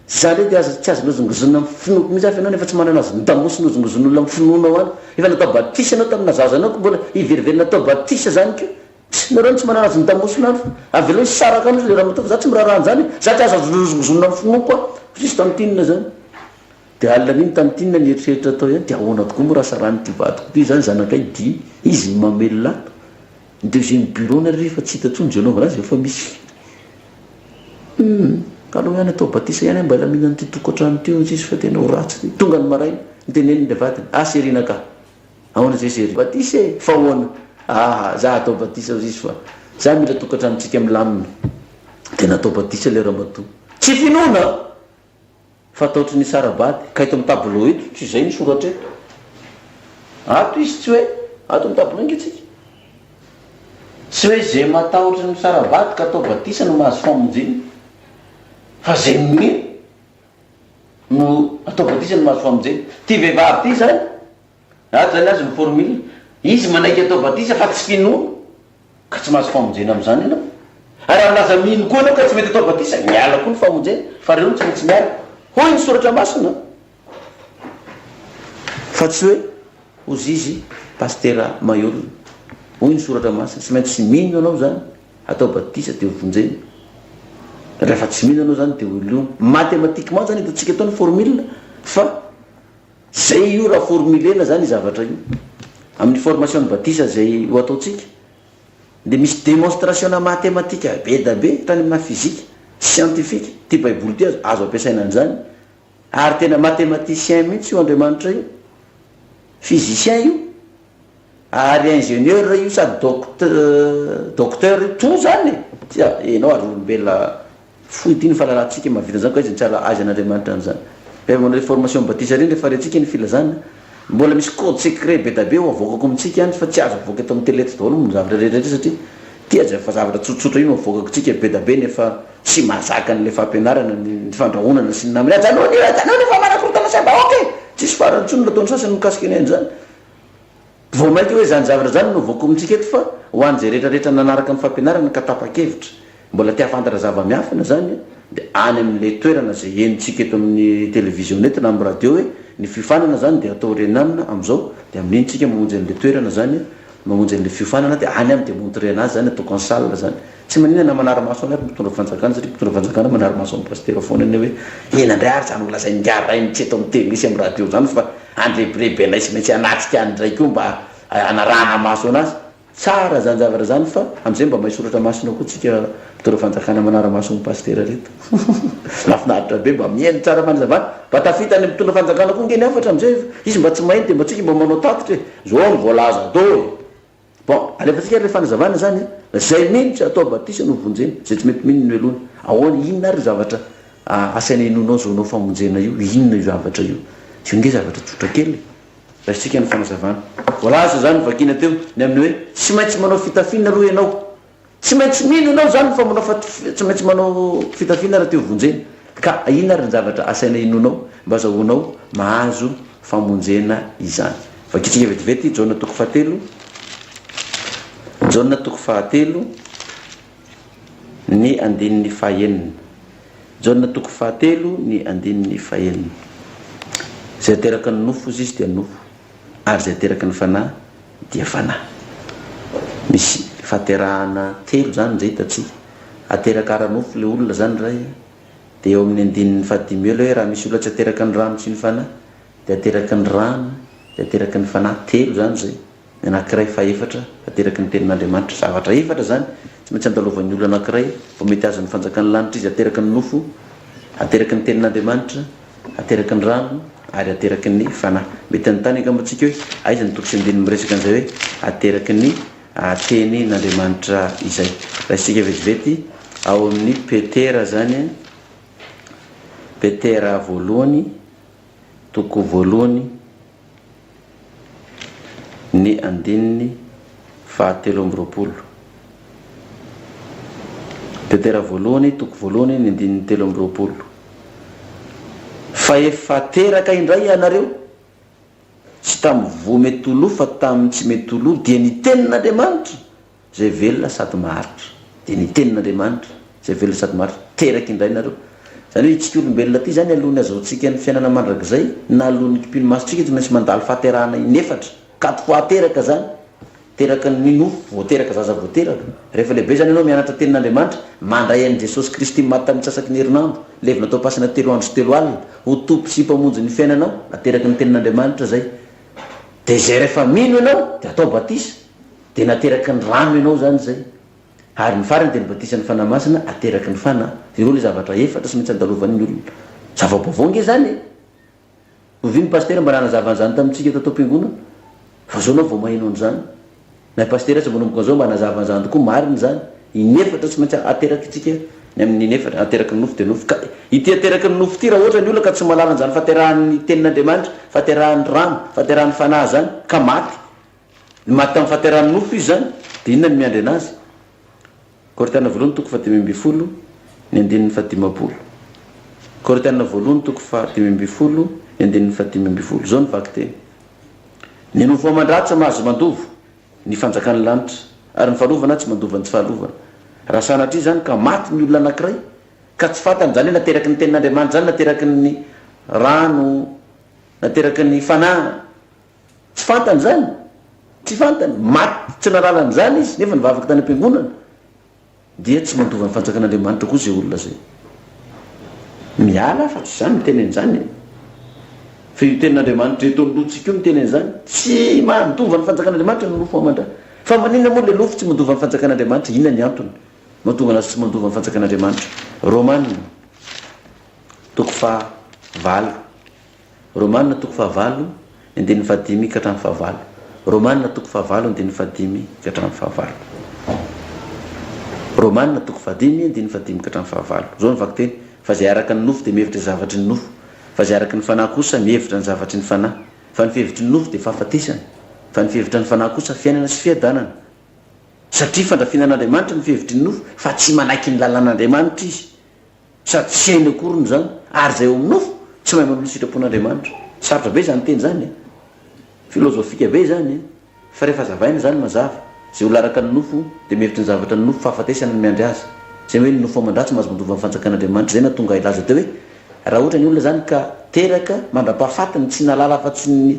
zany de aza tsy azo nozongozona amin'ny finoko mihitsy afy anao nefa tsy manana azy nitamosi nozongozon'olona amin'ny finonao any efa natao batisa anao tamin'ny nazazanao ko mbola iveriverina atao batisa zany ke nareo tsy manana azy nitamosina any avy aloha isaraka ano izy le raha matao fa za tsy miraharahan zany za tsy azo azo nozongozonona amin'ny finoko a sisy tamitinina zany de alina n'iny tamitinina nieritreritra atao ihany de ahoana tokoa moa raha sarany ty vadiko ty zany zanakay dimy izy mamelo lato ny deuxième bureau na rehefa tsy hita tsony jenaovana azy efa misy aloha ihany atao batisa ihany mba lamina n'ity tokantrano ty tsisy fa tena ho ratsy tonga ny maraina nyteneniny le vatiny serina ka ahoana zay sery batisa fa ahoana za atao batisa izy fa za mila tokantranontsika milamina tena atao batisa le raha matoa tsy finoana fa ataotry ny sarabady ka eto amin'ny tableau eto tsy zay ny soratra eto ato izy tsy hoe ato amin'ny tableau ingatsika tsy hoe zay matahotra ny sarabady ka atao batisa no mahazo famonjena fa zay mino no atao batisa no mahazo famonjena ty vehivavy ty zany ato zany azy ny formule izy manaiky atao batisa fa tsy finoana ka tsy mahazo famonjena am'izany ianao ary amlaza mino koa anao ka tsy mety atao batisa miala koa ny famonjena fa reo tsy mety miala hoy ny soratra masina fa tsy hoe ozy izy pastera Mayolina hoy ny soratra masina tsy maintsy mino anao zany atao batisa de vonjena rehefa tsy mino anao zany de olo mathématiquement zany hitantsika atao ny formule fa zay io raha formulena zany zavatra io amin'ny formation batisa zay ho ataotsika de misy démonstration na mathématique be da be tany amina physique scientifique ty baiboly ty azo ampiasaina an'izany ary tena mathématicien mihitsy io Andriamanitra io physicien io ary ingénieur io sady docteur io to zany enao ary olombelona foy ty ny fahalalantsika mahavita zany koa izy tsara azy an'Andriamanitra an'izany manao formation batisa reny rehefa retsika ny filazana mbola misy code secret be da be ho avoakako amitsika any fa tsy azo avoaka eto amin'ny telety daholo ny zavatra rehetrarehetra satria tia fa zavatra tsotsotra io no avoakako tsika be da be nefa tsy mahazaka n'le fampianarana ny fandrahonana sy ny namany ajanony efa manakorotana sy bahoaka tsisy farany tsony nataony sasany mikasika ny zany vao mainky hoe zany zavatra zany no avoakako amitsika eto fa ho an'zay rehetrarehetra nanaraka ny fampianarana ka tapa-kevitra mbola tia fantatra zava-miafina zany de any amin'le toerana zay enitsika eto amin'ny televizion eto na amin'ny radio hoe ny fifanana zany de atao renanina am'izao de amin'iny tsika mamonjy an'le toerana zany mamonjy an'le fifanana de any am de montrer anazy zany ataoko en salle zany tsy maninana manara-maso any ary mitondra fanjakana satria mitondra fanjakana manara-maso amin'ny pastera foana any hoe ena ndray ary zany olazay ngarainy tsy eto amin'ny tele sy amin'ny radio zany fa andrebirebi anay sy maintsy anatsika any ndraiky io mba anarahana maso anazy tsara zany zavatra zany fa am'izay mba mahay soratra masina koa tsika mitondra fanjakana manara-maso amin'ny pastera reto lafinaritra be mba mihaino tsara fanazavana mba tafita any mitondra fanjakana koa ngeny afatra am'izay izy mba tsy mahiny de mba tsika mba manao tatitra zao ny voalaza do bon alefatsika le fanazavana zany zay minitsy atao batisa no vonjena zay tsy mety mino ny elony ahoany inona ary zavatra asaina inonao zao nao famonjena io inona io zavatra io io nge zavatra tsotra kely raha sika ny fanazavana voalaza zany vakina teo ny amin'ny hoe tsy maintsy manao fitafina aloha ianao tsy maintsy mino anao zany fa manao tsy maintsy manao fitafina raha teo vonjena ka inona ary ny zavatra asaina inonao mba zahoanao mahazo famonjena izany vakitsika vetivety jaona toko fahatelo jaona toko fahatelo ny andinin'ny fahaenina jaona toko fahatelo ny andinin'ny fahaenina zay ateraka ny nofo izy dia nofo ary zay ateraka ny fanahy dia fanahy misy fahaterahana telo zany zay hitatsika ateraka ara-nofo le olona zany ray dia eo amin'ny andinin'ny fahadimy eo hoe raha misy olona tsy ateraka ny rano sy ny fanahy dia ateraka ny rano dia ateraka ny fanahy telo zany zay ny anankiray faefatra ateraka ny tenin'Andriamanitra zavatra efatra zany tsy maintsy andalovan'ny olona anankiray vao mety azo ny fanjakany lanitra izy ateraka ny nofo ateraka ny tenin'Andriamanitra ateraka ny rano ary ateraka ny fanahy mety anytany ankamatsika hoe aiza ny toko sy andininy miresaka an'izay hoe ateraka ny tenin'Andriamanitra izay raha isika vetivety ao amin'ny petera zany petera voalohany toko voalohany ny andininy fahatelo amby roapolo petera voalohany toko voalohany ny andininy telo amby roapolo fa efa teraka indray ianareo tsy tamin'ny vo mety toloha fa tamin'ny tsy mety toloha dia ny tenin'Andriamanitra zay velona sady maharitra dia ny tenin'Andriamanitra zay velona sady maharitra teraka indray nareo zany hoe itsika olombelona ty zany alohany azahoantsika ny fiainana mandrakizay na alohany kipino masotsika tsy maintsy mandalo fahaterahana inefatra 4 fois teraka zany teraka ny nofo voateraka zaza voateraka rehefa lehibe zany ianao mianatra tenin'Andriamanitra mandray an'i Jesosy Kristy maty tamin'ny tsasaky ny herinandro levina atao pasina 3 andro sy 3 alina ho tompo sy mpamonjy ny fiainanao ateraka ny tenin'Andriamanitra zay de zay rehefa mino ianao de atao batisa de nateraka ny rano ianao zany zay ary ny farany de ny batisa ny fanahy masina ateraka ny fanahy zero le zavatra efatra sy maintsy andalovan'ny olona zava-baovao nge zany oviny pastera mba nanazavany zany tamitsika tatao am-piangonana fa zao anao vao maheno an'izany na pastera tsy manomboka zao mba nazavany zany tokoa mariny zany inefatra tsy maintsy ateraka itsika ny amin'ny inefatra ateraka ny nofo de nofo ka ity ateraka ny nofo ty raha ohatra ny olona ka tsy mahalala an'izany faterahan'ny tenin'Andriamanitra faterahan'ny rano faterahan'ny fanahy zany ka maty maty tamin'ny faterahan'ny nofo izy zany de inona ny miandry anazy Korintana voalohany toko 10:20 ny andinin'ny 10 Korintana voalohany toko 10:20 ny andinin'ny 10 zao ny vaky teny ny nofo mandratra mahazo mandovo ny fanjakan'ny lanitra ary ny fahalovana tsy mandova ny tsy fahalovana raha sanatria zany ka maty ny olona anankiray ka tsy fantany zany hoe nateraky ny tenin'andriamanitra zany nateraky ny rano nateraky ny fanahy tsy fantany zany tsy fantany maty tsy naralany zany izy nefa nivavaka tany am-piangonana dia tsy mandova ny fanjakan'andriamanitra koa zay olona zay miala fa tsy zany mitenen'zany fa io tenin'andriamanitra eto alotsika io mitenen'zany tsy mandova ny fanjakan'andriamanitra ny lofo amandra fa maninona moa le lofo tsy mandova ny fanjakan'andriamanitra inona ny antony mahatonga anazy tsy mandova ny fanjakan'andriamanitra romanina toko fahavalo romanina toko fahavalo andin'ny fahadimy ka hatramin'ny fahavalo romanina toko fahavalo andin'ny fahadimy ka hatramin'ny fahavalo romanina toko fahadimy andin'ny fahadimy ka hatramin'ny fahavalo zao ny vaky teny fa zay araka ny nofo dia mihevitra ny zavatry ny nofo fa zay araka ny fanahy kosa mihevitra ny zavatry ny fanahy fa ny fihevitry ny nofo dia fahafatesana fa ny fihevitra ny fanahy kosa fiainana sy fiadanana satria fandrafinan'andriamanitra ny fihevitry ny nofo fa tsy manaiky ny lalàn'andriamanitra izy sady tsy hainy akoriny zany ary zay eo amin'ny nofo tsy mahay manolo sitrapon'andriamanitra sarotra be zany teny zany filozofika be zany fa rehefa zavaina zany mazava zay olo araka ny nofo dia mihevitry ny zavatra ny nofo fahafatesana ny miandry azy zay hoe ny nofo amandratsy mahazo mandova ny fanjakan'andriamanitra zay natonga ilaza teo hoe raha ohatra ny olona zany ka teraka mandra-pahafatiny tsy nalala afa-tsy ny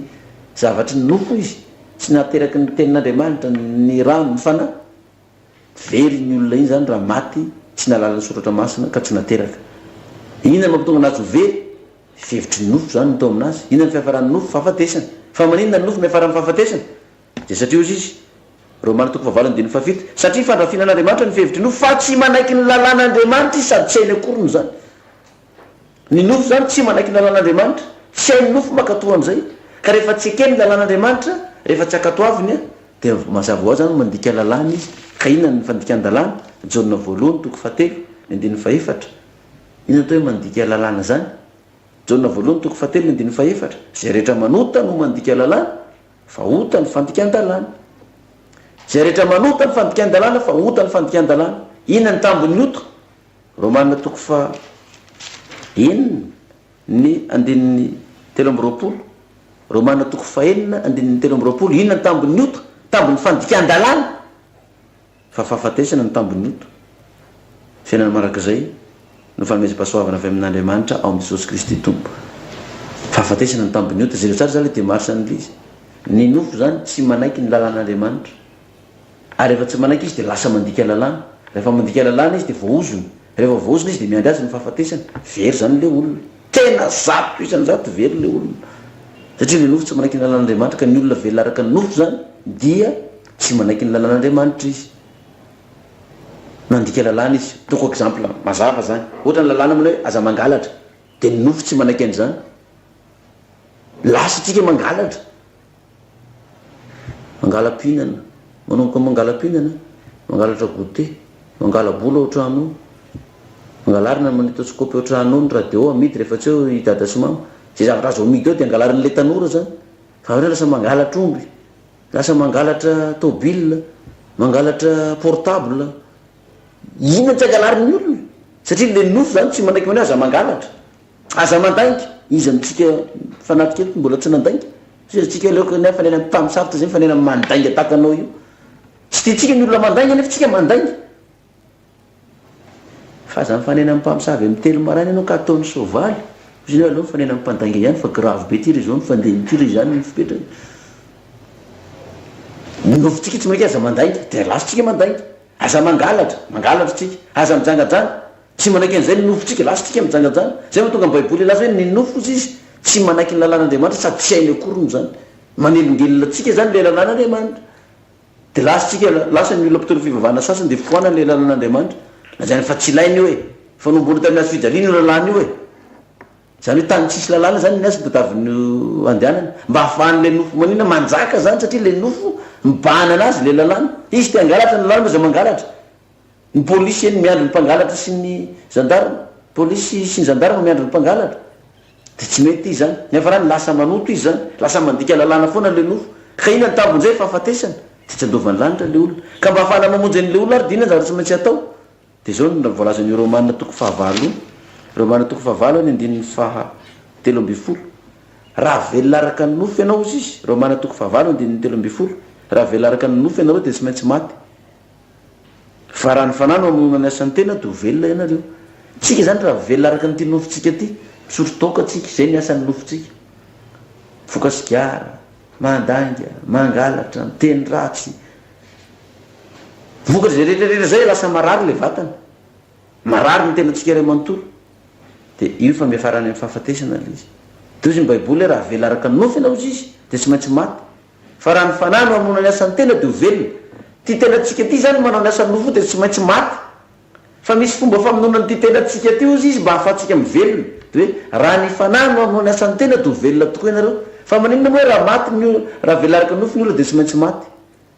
zavatry ny nofo izy tsy nateraky ny tenin'andriamanitra ny rano ny fanahy very ny olona iny zany raha maty tsy nalala ny soratra masina ka tsy nateraka inona mampitonga anazy ho very fihevitry ny nofo zany no tao aminazy inona ny fihafaran'ny nofo fahafatesana fa maninona ny nofo mihafaran'ny fahafatesana dia satria ozy izy romana toko fahavalo andin'ny fahafito satria fandrafinan'andriamanitra ny fihevitry ny nofo fa tsy manaiky ny lalàn'andriamanitra izy sady tsy hainy akoriny zany ny nofo zany tsy manaiky ny lalàn'andriamanitra tsy hainy nofo makatohan'izay ka rehefa tsy ekeny ny lalàn'andriamanitra rehefa tsy akatoaviny dia mazava ho azy zany mandika lalàna izy ka inona ny fandikany lalàna jaona voalohany toko fahatelo ny andin'ny faefatra inona atao hoe mandika lalàna zany jaona voalohany toko fahatelo ny andin'ny faefatra zay rehetra manota no mandika lalàna fa ota ny fandikany-dalàna zay rehetra manota ny fandikany-dalàna fa ota ny fandikany-dalàna inona ny tambony ota romanina toko fa enina ny andin'ny telo amby roapolo romanina toko fahenina andin'ny telo amby roapolo inona ny tambony ota tambony fandikany-dalàna fa fahafatesana ny tambony ota fiainana marak'izay no fanomezam-pahasoavana avy amin'andriamanitra ao amin'ny jesosy kristy tompo fahafatesana ny tambony ota zay reo tsara zany dia marsan'lizy ny nofo zany tsy manaiky ny lalàn'andriamanitra ary rehefa tsy manaiky izy dia lasa mandika lalàna rehefa mandika lalàna izy dia voaozony rehefa voaozona izy dia miandry azy ny fahafatesana very zany le olona tena zato isan'ny zato very le olona satria le nofo tsy manaiky ny lalàn'andriamanitra ka ny olona velona araka ny nofo zany dia tsy manaiky ny lalàn'andriamanitra izy mandika lalàna izy toko exemple mazava zany ohatra ny lalàna mana hoe aza mangalatra dia ny nofo tsy manaiky an'izany lasa tsika mangalatra mangala-pihinana manomboka mangala-pihinana mangalatra goûté mangala-bola ao trano mangalarina manitoscopy ao trano ny radio amidy rehefa tsy eo idada sy mama zay zavatra azo amidy eo dia angalarin'le tanora zany fa hoe lasa mangalatra omby lasa mangalatra tobile mangalatra portable inona tsy angalarin'ny olona satria le nofo zany tsy manaiky many aza mangalatra aza mandaingy izy amitsika fanaty kely mbola tsy nandaingy tsika leoko nefa fanena mpamosavitra zay fanena mandaingy atakanao io tsy tiatsika ny olona mandaingy nefa tsika mandaingy fa zany fanena mpamosavy amin'ny telo maraina ianao ka ataon'ny sovaly izy aloha fanena mpandaingy ihany fa grave be ty ry zao ny fandeha ty ry zany ny fipetrany nofotsika tsy mainky aza mandaingy dia lasotsika mandaingy aza mangalatra tsika aza mijangajanga tsy manaiky an'izay ny nofotsika lasotsika mijangajanga zay mahatonga ny baiboly laza hoe ny nofo izy tsy manaiky ny lalàn'andriamanitra sady tsy hainy akoriny zany manelongelona tsika zany le lalàn'andriamanitra dia lasotsika lasa ny olona mpitolo fivavahana sasany dia foana le lalàn'andriamanitra na zany fa tsy ilainy io hoe fanombony tamin'ny azy fijaliana io lalàna io hoe zany hoe tany tsisy lalàna zany ny azy dotaviny andehanana mba hahafahan'le nofo manina manjaka zany satria le nofo mibahana anazy le lalàna izy te angalatra ny lalàna za mangalatra ny polisy eny miandro ny mpangalatra sy ny gendarme polisy sy ny gendarme miandro ny mpangalatra dia tsy mety izy zany nefa rany lasa manoto izy zany lasa mandika lalàna foana le nofo ka ina ny tambon'izay fahafatesana dia tsy andovan'ny lanitra le olona ka mba hafahana mamonjy an'le olona ary dia ina zavatra tsy maintsy atao dia zao ny voalazan'io romanina toko fahavalo romanina toko fahavalo ny andin'ny fahatelo amby folo raha velona araka ny nofo ianao izy izy romanina toko fahavalo andin'ny telo amby folo raha velona araka ny nofo ianareo dia tsy maintsy maty fa raha ny fanano amonona ny asan'ny tena dia ho velona ianareo tsika zany raha velona araka nyity nofotsika ty misotro toka tsika zay ny asan'ny nofotsika fokasigara mandanga mangalatra miteny ratsy vokatra zay rehetrarehetra zay lasa marary le vatana marary ny tena tsika ray manontolo dia io fa miafarany amin'ny fahafatesana l izy de ozy ny baiboly raha vela araka ny nofy ianao izy izy dia tsy maintsy maty fa raha ny fanano amonona ny asan'ny tena dia ho velona ty tenatsika ty zany manao ny asan'ny nofo dia tsy maintsy maty fa misy fomba famonona ty tenatsika ty ozy izy mba hahafatsika mivelona de hoe raha ny fanano amonona ny asan'ny tena dia ho velona tokoa ianareo fa maninona moa raha maty raha vela araka ny nofo ny olona dia tsy maintsy maty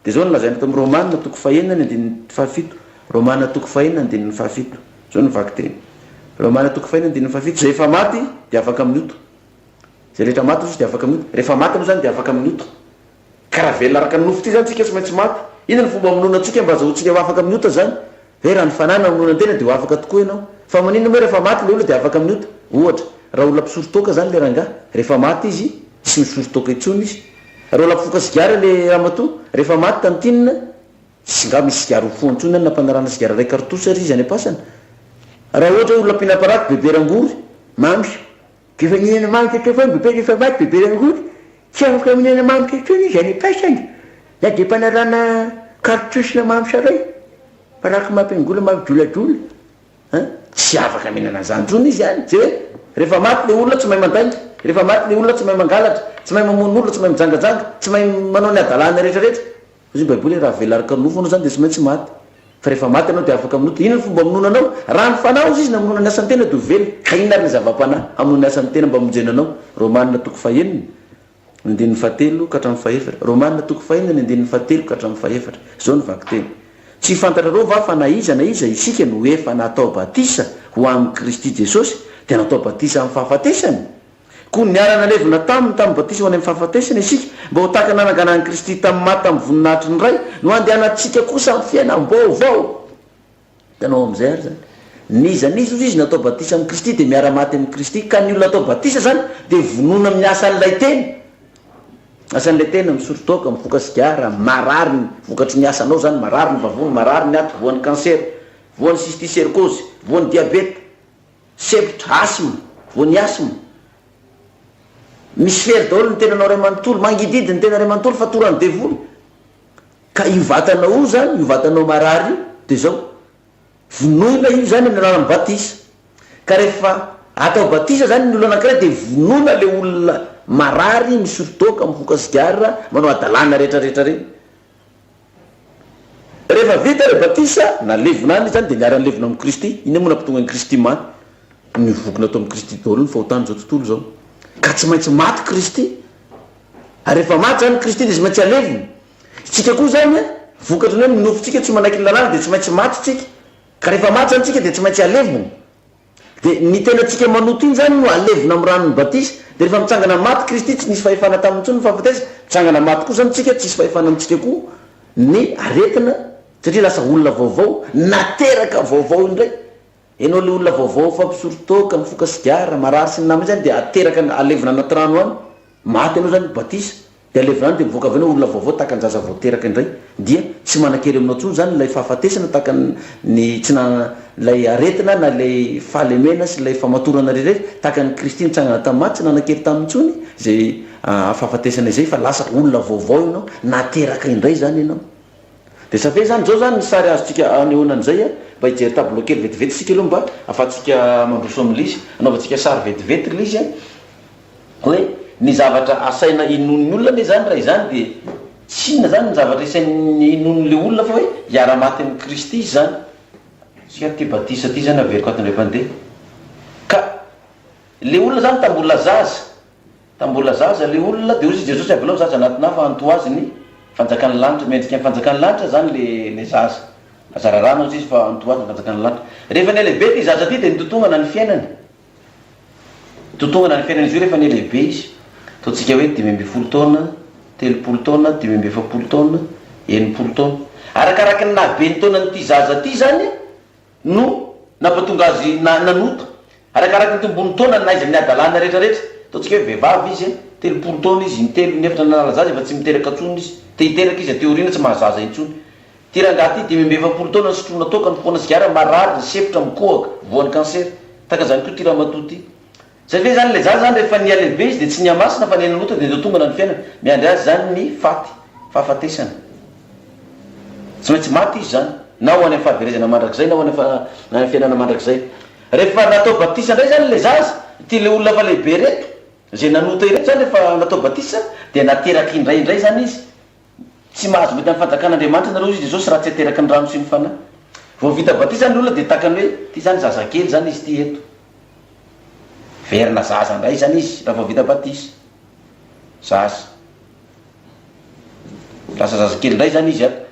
dia zao nolazaina tamin'ny romanina toko fahenina ny andininy fahafito romanina toko fahenina andininy fahafito zao ny vaky teny romanina toko fahenina andininy fahafito zay efa maty dia afaka minioto zay rehetra maty ozy dia afaka minioto rehefa maty aloha zany dia afaka minioto ka raha velona araka ny nofo ty zany tsika tsy maintsy maty ina ny fomba amonona antsika mba azahoantsika ho afaka minota zany hoe raha ny fanana amonona antena dia ho afaka tokoa ianao fa maninona moa rehefa maty le olona dia afaka minota ohatra raha olona mpisotro toka zany le rangahy rehefa maty izy tsy misotro toka intsony izy raha olona mpifoka sigara le ramatoa rehefa maty tantinina tsy nga misy sigara ho foantsony na mpanarana sigara ray kartosa ry izy any apasana raha ohatra olona mpinaparaty bebe rangory mamy kefa minena mamy kekefa bebe rehefa maty bebe rangory tsy afaka minena mamy kekeny izy any apasana na dia mpanarana kartosina mamy saray paraky mampingola mampidoladola tsy afaka minana zany tsony izy any zay hoe rehefa maty le olona tsy mahay mandainga rehefa maty le olona tsy mahay mangalatra tsy mahay mamono olona tsy mahay mijangajanga tsy mahay manao ny adalana rehetrarehetra izy baiboly raha vela araka nofo anao zany dia tsy maintsy maty fa rehefa maty anao dia afaka minota ina ny fomba amonona anao raha ny fanao izy izy na amonona ny asan'ny tena dia ho velona ka ina ary ny zava-panahy amonona ny asan'ny tena mba amonjenanao romanina toko fahenina andininy fahatelo ka hatramin'ny fahefatra romanina toko fahenina ny andininy fahatelo ka hatramin'ny fahefatra zao ny vaky teny tsy fantatrareo va fa na iza isika no efa natao batisa ho amin'ny Kristy Jesosy dia natao batisa amin'ny fahafatesany koa niarana levina tamin'ny batisa ho any amin'ny fahafatesany isika mba ho tahaka nananganan'i Kristy tamin'ny maty tamin'ny voninahitry ny ray no andehanantsika kosa amin'ny fiainam-baovao tanao amin'izay ary zany niza ozy izy natao batisa amin'ny Kristy dia miara-maty amin'ny Kristy ka ny olona natao batisa zany dia vonona amin'ny asan'ilay teny asan'ilay tena misotro toka mifoka sigara marary ny vokatry ny asanao zany marary ny vavony marary ny aty voan'ny cancer voan'ny cysticercose voan'ny diabeta septra asma voan'ny asma misy fery daholo ny tenanao ray manontolo mangididy ny tena ray manontolo fa torany devoly ka io vatanao io zany io vatanao marary io dia zao vonoina io zany amin'ny alalan'ny batisa ka rehefa atao batisa zany ny olona anankiray dia vonoina le olona marary misotro toka mifoka sigara manao adalana rehetrarehetra reny rehefa vita le batisa na levona any zany dia niarany levona amin'ny Kristy iny moa nampitonga ny Kristy maty nivokona atao amin'ny Kristy daholo ny fahotany zao tontolo zao ka tsy maintsy maty Kristy ary rehefa maty zany Kristy dia tsy maintsy alevina tsika koa zany vokatry ny hoe minofotsika tsy manaiky ny lalàna dia tsy maintsy maty tsika ka rehefa maty zany tsika dia tsy maintsy alevina dia ny tenatsika manoto iny zany no alevina amin'ny ranony batisa dia rehefa mitsangana maty Kristy tsy nisy fahefana tamin'ny ntsony fahafatesa mitsangana maty koa zany tsika tsy nisy fahefana amintsika koa ny aretina satria lasa olona vaovao nateraka vaovao indray ianao le olona vaovao fampisotro toka mifoka sigara marary sy ny namany zany dia ateraka alevina anaty rano any maty anao zany batisa dia alevina any dia mivoaka avy anao olona vaovao tahaka ny zaza voateraka indray dia tsy manan-kery aminao tsony zany lay fahafatesana tahaka ny tsy lay aretina na lay fahalemena sy lay famatorana rehetrarehetra tahaka ny Kristy nitsangana tamin'ny maty tsy nanan-kery tamin'ny tsony zay fahafatesana izay fa lasa olona vaovao ianao nateraka indray zany ianao dia safe zany zao zany ny sary azotsika anehoanan'izay mba hijery tableau kely vetivety sika aloha mba ahafahantsika mandroso amin'lizy anaovantsika sary vetivety lizy hoe ny zavatra asaina inon'ny olona ane zany raha izany dia tsy inona zany ny zavatra isainy inon'le olona fa hoe hiara-maty amin'ny Kristy izy zany sika ty batisa ty zany averiko atindray mpandeha ka le olona zany tambola zaza le olona dia ozy Jesosy avy aloha zaza anatina fa anto azy ny fanjakan'ny lanitra mendrika ny fanjakan'ny lanitra zany le zaza azararana ozy izy fa anto azy ny fanjakan'ny lanitra rehefa ny lehibe ty zaza ty dia nitotongana ny fiainany izy io rehefa ny lehibe izy ataontsika hoe 5 taona 3 taona 5 taona 9 taona arakaraky ny nabe ny taona nyty zaza ty zany no nampatonga azy nanota arakaraky ny tombony taona na izy amin'ny adalana rehetrarehetra ataontsika hoe vehivavy izy 3 taona izy ny 3 ny efatra nanala zaza efa tsy miteraka tsony izy te hiteraka izy teoriana tsy mahazaza intsony Tirangaty 5 taona sotrona tokany foana sigara marary sepotra mikohaka voan'ny cancer taka zany koa tiramatoty satria zany le zaza zany rehefa nia lehibe izy dia tsy niamasina fa nenanota dia tongana ny fiainana miandry azy zany ny faty fahafatesana tsy maintsy maty izy zany na ho any amin'ny fahaverezana mandrakizay na ho any amin'ny fiainana mandrakizay rehefa natao batisa indray zany le zaza ty le olona fa lehibe reto zay nanota ireto zany rehefa natao batisa dia nateraky indraindray zany izy tsy mahazo mety amin'ny fanjakan'Andriamanitra nareo izy Jesosy raha tsy ateraky ny rano sy ny fanahy vao vita batisa ny olona dia takany hoe ty zany zazakely zany izy ty eto verina zaza indray zany izy raha vao vita batisa zaza lasa zazakely indray zany izy ato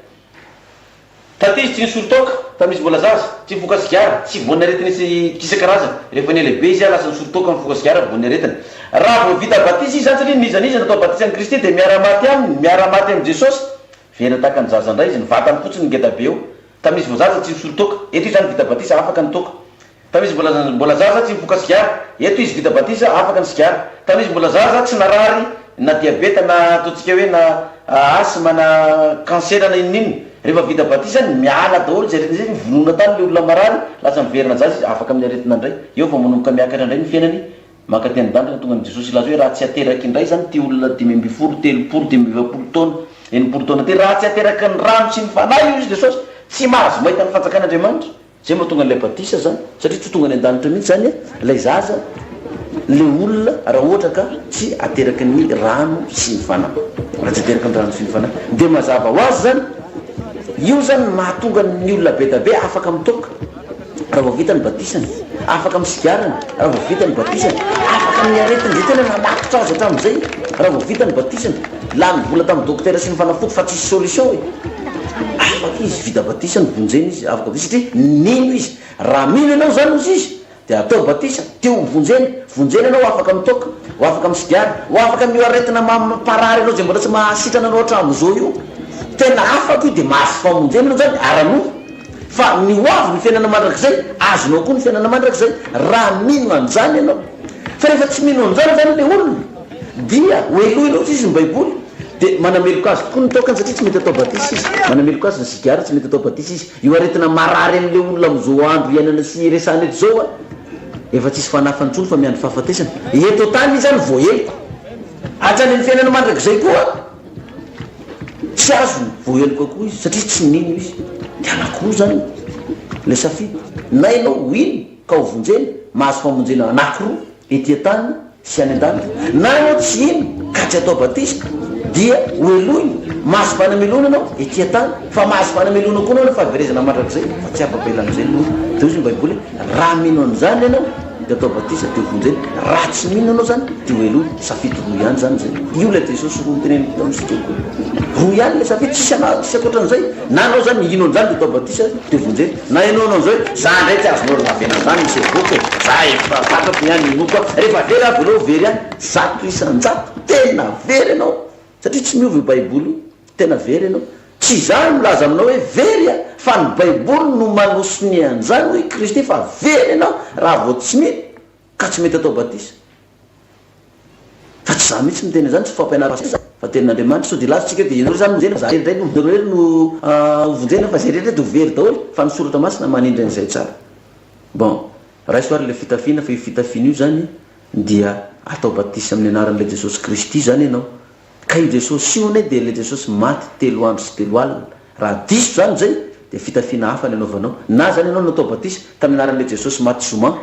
taty izy tsy nisolo toka tamin'izy mbola zaza tsy mifoka sigara tsy voany aretina izy kisa-karazana rehefa ny lehibe izy lasa nisolo toka mifoka sigara voany aretina raha vao vita batisa izy zany satria nizanizy natao batisa ny Kristy dia miara-maty aminy miara-maty amin'ny Jesosy verina tahaka ny zaza indray izy ny vatany fotsiny ngeda be eo tamin'izy vao zaza tsy nisolo toka eto izy zany vita batisa afaka ny toka tamin'izy mbola zaza tsy mifoka sigara eto izy vita batisa afaka ny sigara tamin'izy mbola zaza tsy narary na diabeta na ataontsika hoe na asma na cancer na inonino rehefa vita batisa miala daholo zay retina zay vonona tany le olona marary lasa miverina zaza izy afaka amin'ny aretina indray eo fa manomboka miakatra indray ny fiainany mankaty any-dandrina tonga ny Jesosy ilazy hoe raha tsy ateraky indray zany ty olona 5 telopolo 20 taona 80 taona ty raha tsy ateraky ny rano sy ny fanahy io izy Jesosy tsy mahazo mahita ny fanjakan'Andriamanitra zay mahatonga n'ilay batisa zany satria tsy tonga ny an-danitra mihitsy zany ilay zaza le olona raha ohatra ka tsy ateraky ny rano sy ny fanahy raha tsy ateraky ny rano sy ny fanahy dia mazava ho azy zany io zany mahatonga ny olona be da be afaka mitoka raha vao vita ny batisany afaka misigarany raha vao vita ny batisany afaka amin'ny aretiny zay tena nanakotra azy hatramin'izay raha vao vita ny batisany la mivola tamin'ny dokotera sy ny fanafoty fa tsisy solution hoe afaka izy vita batisany vonjeny izy afaka batisa satria nino izy raha mino ianao zany izy izy dia atao batisa teo vonjeny anao afaka mitoka ho afaka misigara ho afaka mioaretina mamparary anao zay mbola tsy mahasitrana anao hatramin'izao io tena afaka io dia mahazo famonjeny anao zany arano fa ny hoavy ny fiainana mandrakizay azonao koa ny fiainana mandrakizay raha mino an'izany ianao fa rehefa tsy mino an'izany zany le olona dia hoelohinao izy ny baiboly dia manameloka azy tokoa ny tokany satria tsy mety atao batisa izy manameloka azy ny sigara tsy mety atao batisa izy io aretina marary amin'le olona amin'izao andro iainana sy resany eto zao a efa tsisy fanafany tsony fa miandry fahafatesana eto tany izy zany voaheliko atsany ny fiainana mandrakizay koa tsy azo voaheliko akoa izy satria tsy nino izy dia anakoho zany le safidy na ianao ino ka ho vonjeny mahazo famonjena anakiroa etỳ tany sy any an-danitra na ianao tsy ino ka tsy atao batisa dia hoelohiny mahazo fanamelona anao etỳ tany fa mahazo fanamelona koa anao ny fahaverezana mandrakizay fa tsy apapela am'izay loha dia izy ny baiboly raha mino an'izany ianao dia atao batisa dia vonjeny raha tsy mino anao zany dia hoelohy safidy roa ihany zany zay io la Jesosy roa nyteneniko tamin'isika koa roa ihany le safidy tsisy akoatran'izay na anao zany ino an'izany dia atao batisa dia vonjeny na ianao anao an'izao hoe za ndray tsy azonao ravena an'izany misy boky za efa fatako ihany inokoa rehefa very avy anao very ihany zato isan-jato tena very ianao satria tsy miovy baiboly io tena very ianao tsy zany milaza aminao hoe very a fa ny baiboly no manosony an'izany hoe Kristy fa very ianao raha vao tsy mino ka tsy mety atao batisa fa tsy za mihitsy miteny zany tsy fampianara fa tenin'Andriamanitra sao dia lazatsika dia ianao zany vonjena za indray no vonjena fa zay rehetra dia ho very daholo fa nisoratra masina manindra an'izay tsara bon raha isoary le fitafiana fa io fitafiana io zany dia atao batisa amin'ny anaran'ilay Jesosy Kristy zany ianao ka io Jesosy io ane dia le Jesosy maty 3 andro sy 3 alina raha diso zany zay dia fitafiana hafa ny anaovanao na zany ianao natao batisa tamin'ny anaran'ilay Jesosy maty zoma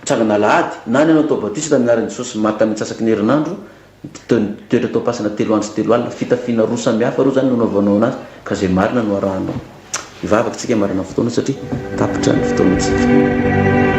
tsangana lahady na ny anao atao batisa tamin'ny anaran'i Jesosy maty tamin'ny tsasaky ny herinandro toetra atao pasina 3 andro sy 3 alina fitafiana roa samihafa reo zany no anaovanao anazy ka zay marina no arahanao ivavaka tsika marina fotoana satria tapitra ny fotoanatsika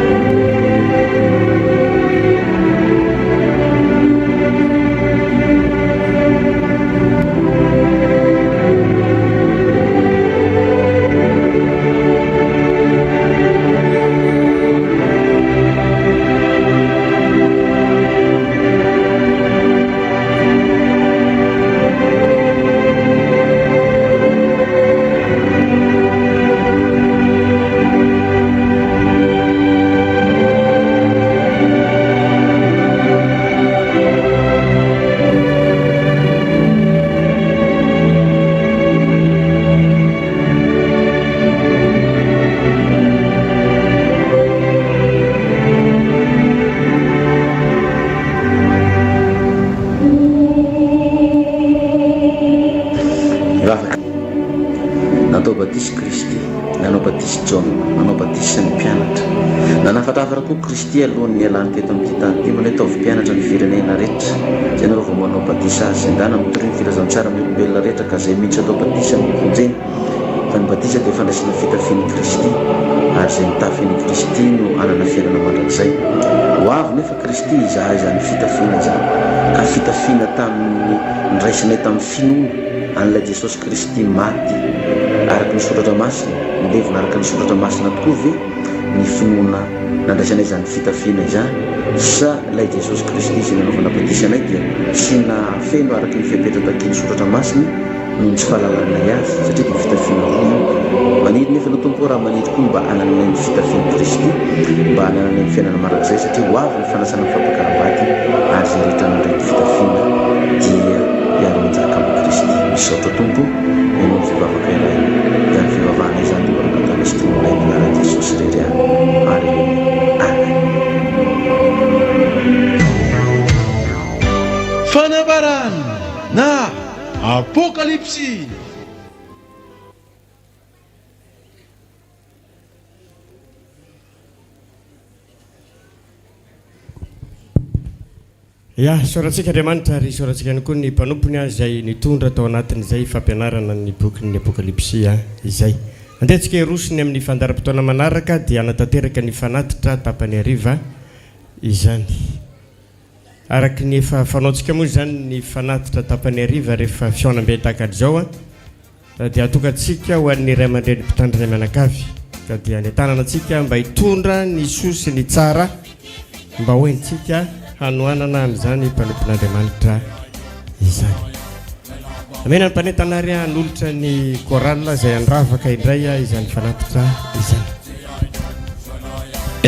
koa Kristy alohan'ny ialany teto amin'ny tany mbola ataovy mpianatra ny firenena rehetra zay nareo vao manao batisa azy zendana mitoriny filazantsara amin'ny olombelona rehetra ka zay miditra atao batisa mikonjeny fa ny batisa dia fandraisana fitafian'i Kristy ary zay mitafy ny Kristy no anana fiainana mandrakizay ho avy nefa Kristy izahay izany fitafiana izany ka fitafiana tamin'ny niraisinay tamin'ny finoana an'ilay Jesosy Kristy maty araka ny soratra masina milevona araka ny soratra masina tokoa ve ny finoana nandraisanay izany fitafiana izany sa ilay Jesosy Kristy izay nanaovana batisanay dia sy nafeno araka ny fipetratakiny soratra masina no tsy fahalalànay azy satria dia fitafiana roa io maniry nefa no tompo raha maniry koa mba anananay ny fitafian'i Kristy mba anananay ny fiainana marak'izay satria ho avy ny fanasana ny fampakaram-bady ary zay rehetra nirety fitafiana dia hiara-manjaka amin'ny Kristy misaotra tompo ianao ny fivavaka iray dia ny fivavahana izany dia marakatana sy tomonay minara Jesosy rery any ary amen. Fanabarana na Apokalipsy. Ya, soratsika Andriamanitra ary soratsika ihany koa ny mpanompony izay nitondra tao anatin'izay fampianarana ny bokin'ny Apokalipsy izay. Andehantsika hirosony amin'ny fandaharam-potoana manaraka dia hanatanteraka ny fanatitra tapany hariva izany. Araka ny efa fanaontsika moa izany ny fanatitra tapany hariva rehefa fihaonam-be tahaka izao dia atokantsika ho an'ny ray aman-dreny mpitandrina mianakavy ka dia ny tananantsika mba hitondra ny soa sy ny tsara mba hoentsika hanoanana amin'izany mpanompon'Andriamanitra izany. Amena ny mpanentanary hanolotra ny korala izay andravaka indray izany fanatitra izany.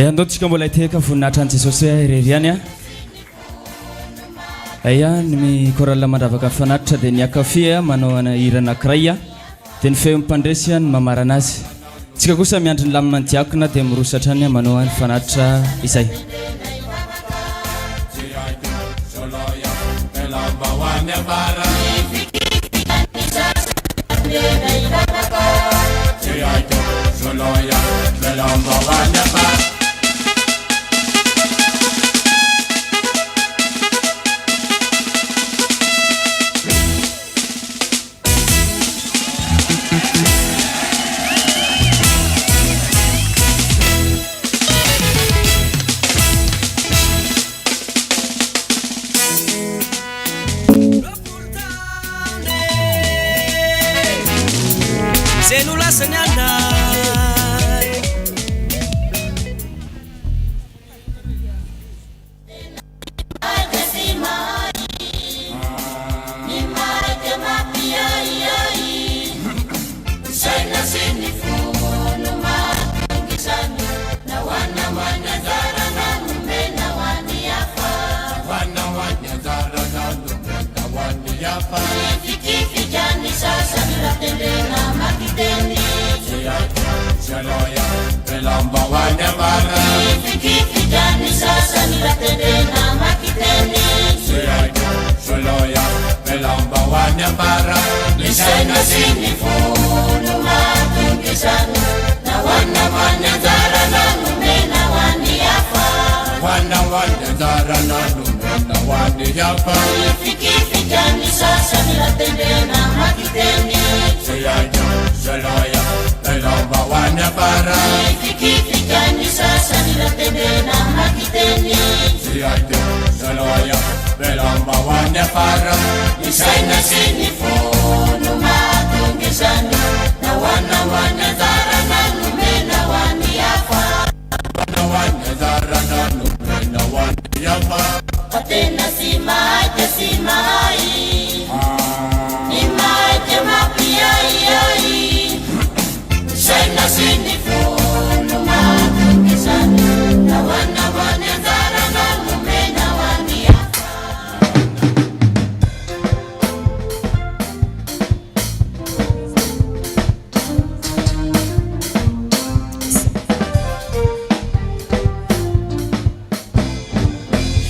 Andaontsika mbola hiteka voninahitra an'i Jesosy rery any aya ny korala mandravaka fanatitra dia ny akafia manao hira anankiray dia ny feo mpandresy ny mamarana azy. Tsika kosa miandry ny lamina ny diakona dia mirosatra any manao ny fanatitra izay.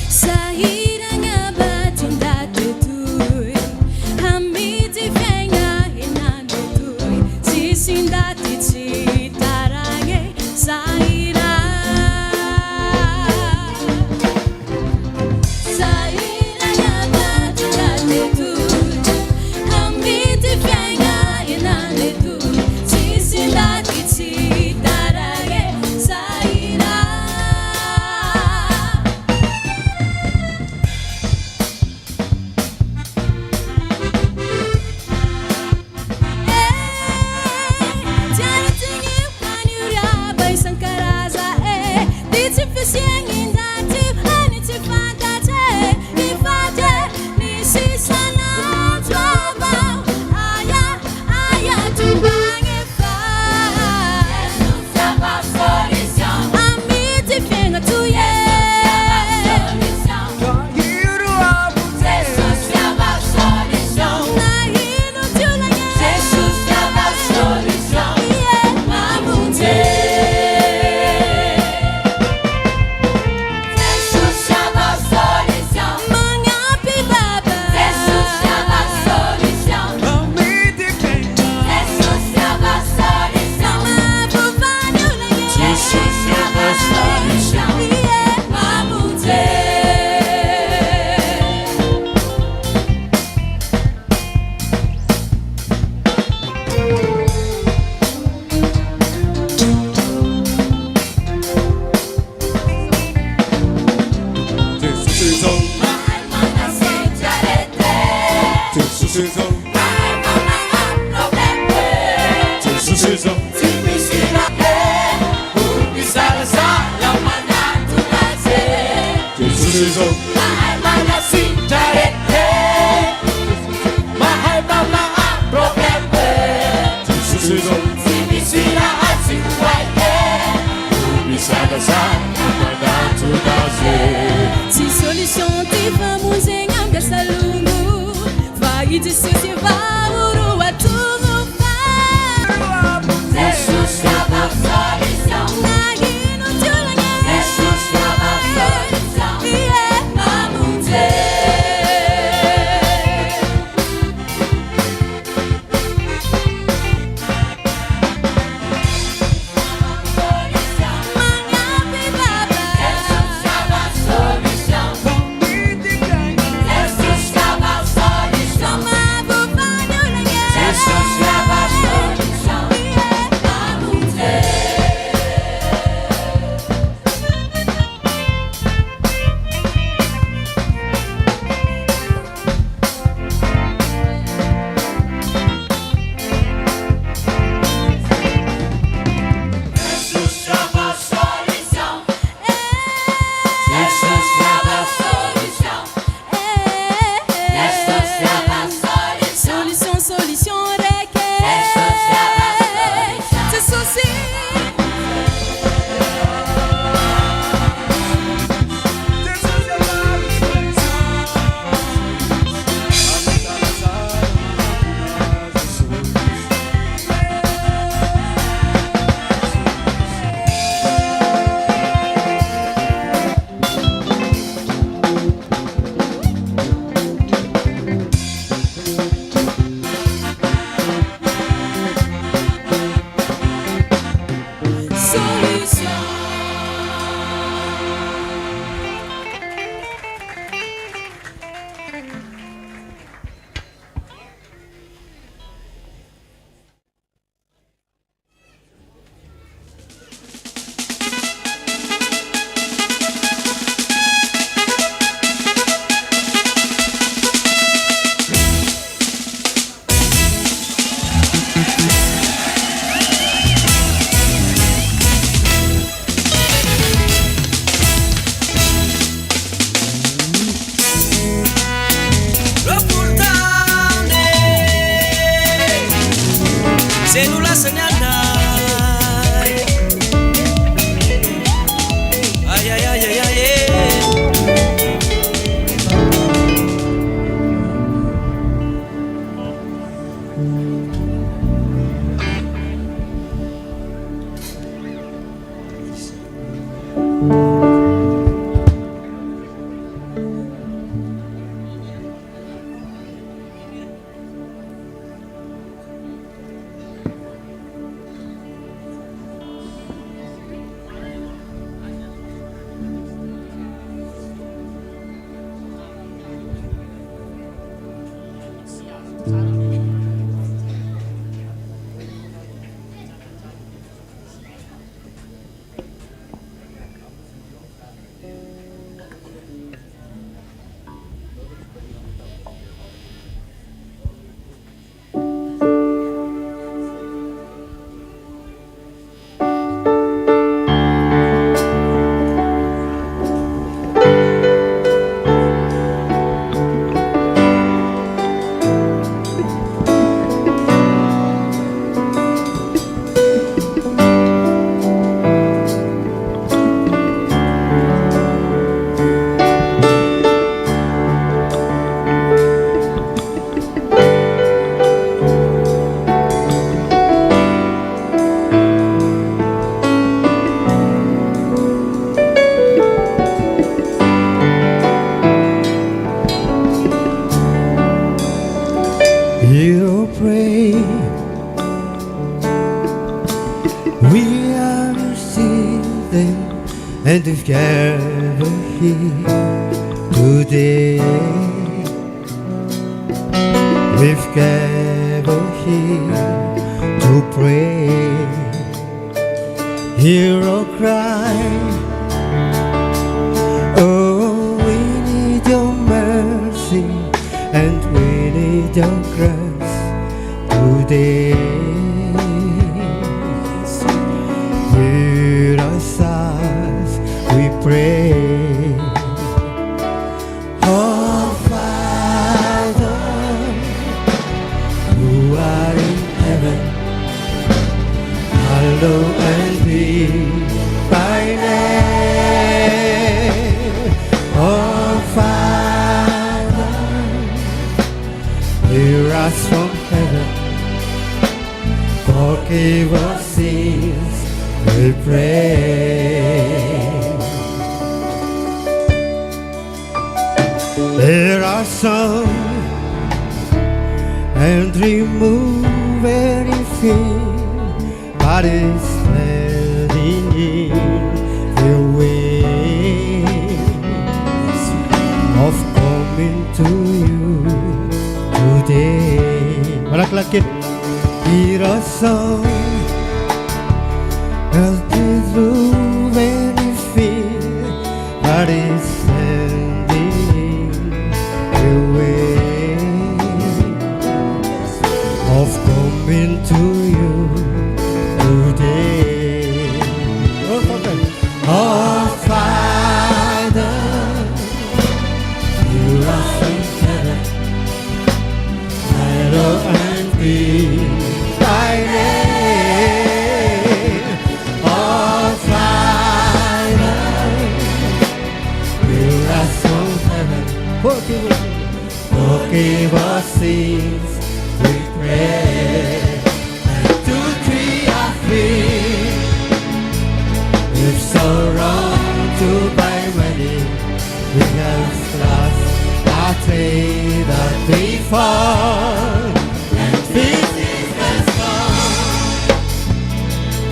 Sahiranga batin Mahal malasin tarik mahal mama problem si bisila at si huwai bisa dasar pada tudase si solution ti famuzeng am gasalungu vai de se vai uru atumu fa Jesus lava solution nagino tulanga Jesus lava solution yeah amute and if gather here today, we've gathered here to pray, hear our cry. Oh, we need your mercy and we need your grace today. Hear us as we pray. Forgive our sins, we pray. There are some and remove anything that is standing in the way of coming to you today. Malaki-laki. Here are some and remove anything that is standing in the way of coming to you today. Our Father, you are in heaven, hallowed and be thy name. Our Father, you are in heaven, forgive our sins, we pray. 1, 2, 3 are free. If so wrong to by many, we have lost our day that we fall. And this is the song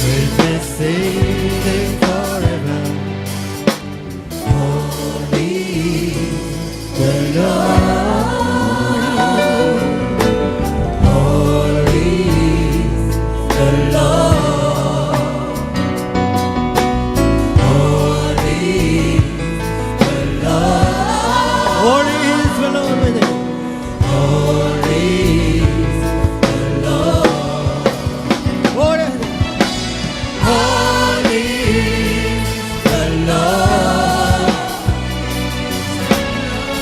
we'll be singing forever. Holy is the Lord. Holy is the Lord. Holy is the Lord. Holy is the Lord. Holy is the Lord. Holy is the Lord.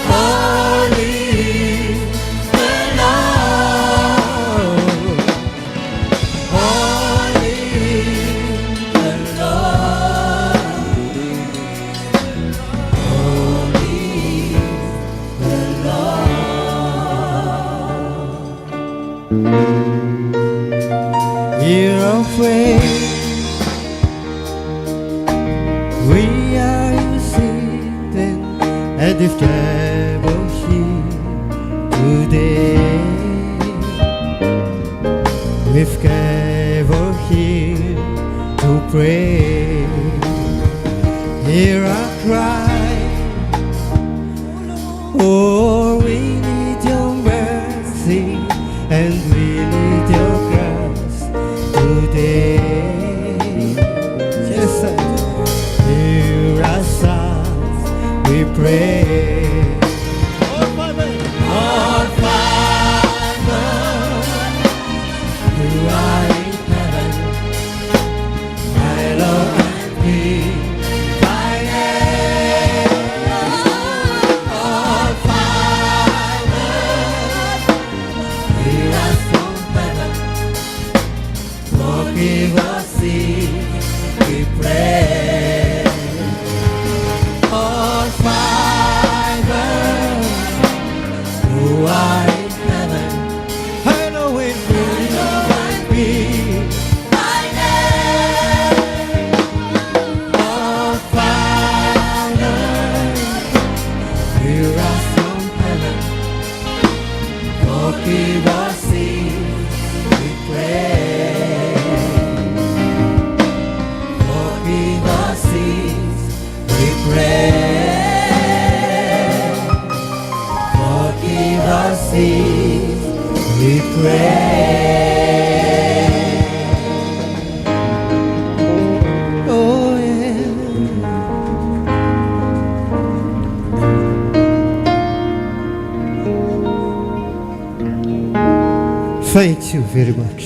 Holy is the Lord. Holy is the Lord. We're afraid, we are sitting at the table here today. We've gathered here to pray. Hear our cry, oh, we need your mercy and we need your grace today. Yes, sir. Hear us as we pray. Our Father, who art in heaven, hallowed be thy name. Our Father, hear us from heaven, forgive us sins, we pray. Our Father, who art in heaven, hallowed be thy name. Our Father, hear us from heaven, forgive us sins, we pray. Forgive us sins, we pray. Forgive us sins, we pray. Oh yeah. Thank you very much.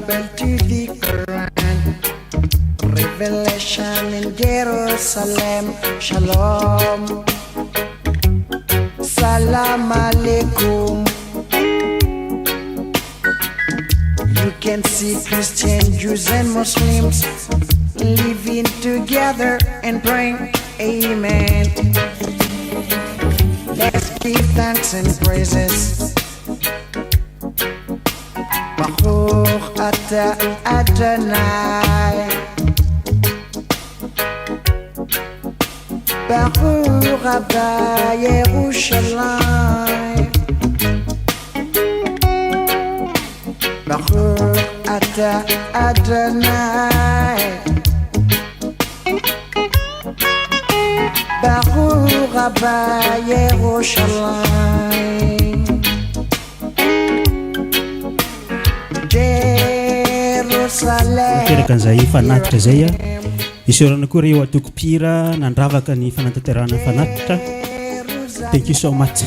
Bible to the Quran, Revelation in Jerusalem. Shalom, Salam Alaikum. You can see Christians, Jews and Muslims living together and praying. Amen. Let's give thanks and praises. Baruch Ata Adonai, Baruch Abba Yerushalayim, Baruch Ata Adonai, Baruch Abba Yerushalayim. Teraka zay fanatitra zay a isorana koa reo atoko pira nandravaka ny fanantanterahana fanatitra. Thank you so much.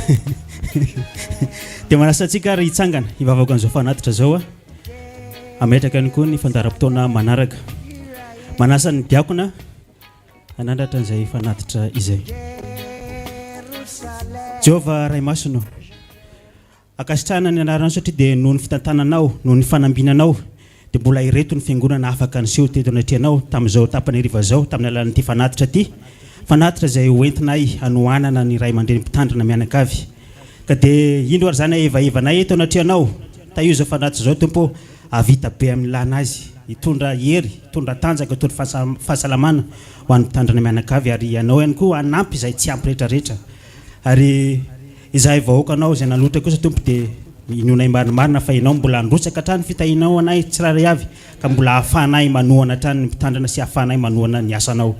Dia manasa antsika ary hitsangana hivavaka an'izao fanatitra zao a ametraka ihany koa ny fandaram-potoana manaraka. Manasa ny diakona anandratra an'izay fanatitra izay. Jehovah ray masonao, akasitrahana ny anarana satria dia noho ny fitantananao, noho ny fanambinanao, dia mbola ireto ny fiangonana afaka nyseho teto anatrianao tamin'izao tapany hariva zao tamin'ny alalan'ity fanatitra ity. Fanatitra izay hoentinay hanohanana ny ray aman-dreny mpitandrina mianakavy. Ka dia ino ary zany evaevanay eto anatrianao. Ta io zao fanatitra zao tompo avita be amin'ny lanazy, hitondra hery, hitondra tanjaka, hitondra fahasalamana ho an'ny mpitandrina mianakavy, ary ianao ihany koa anampy izay tsy ampy rehetrarehetra. Ary izahay vahoaka anao izay naloatra kosa tompo dia inonay marimarina fa ianao mbola androtsaka hatrany fitahinao anay tsiraray avy, ka mbola ahafahanay manohana hatrany ny mpitandrana sy ahafahanay manohana ny asanao.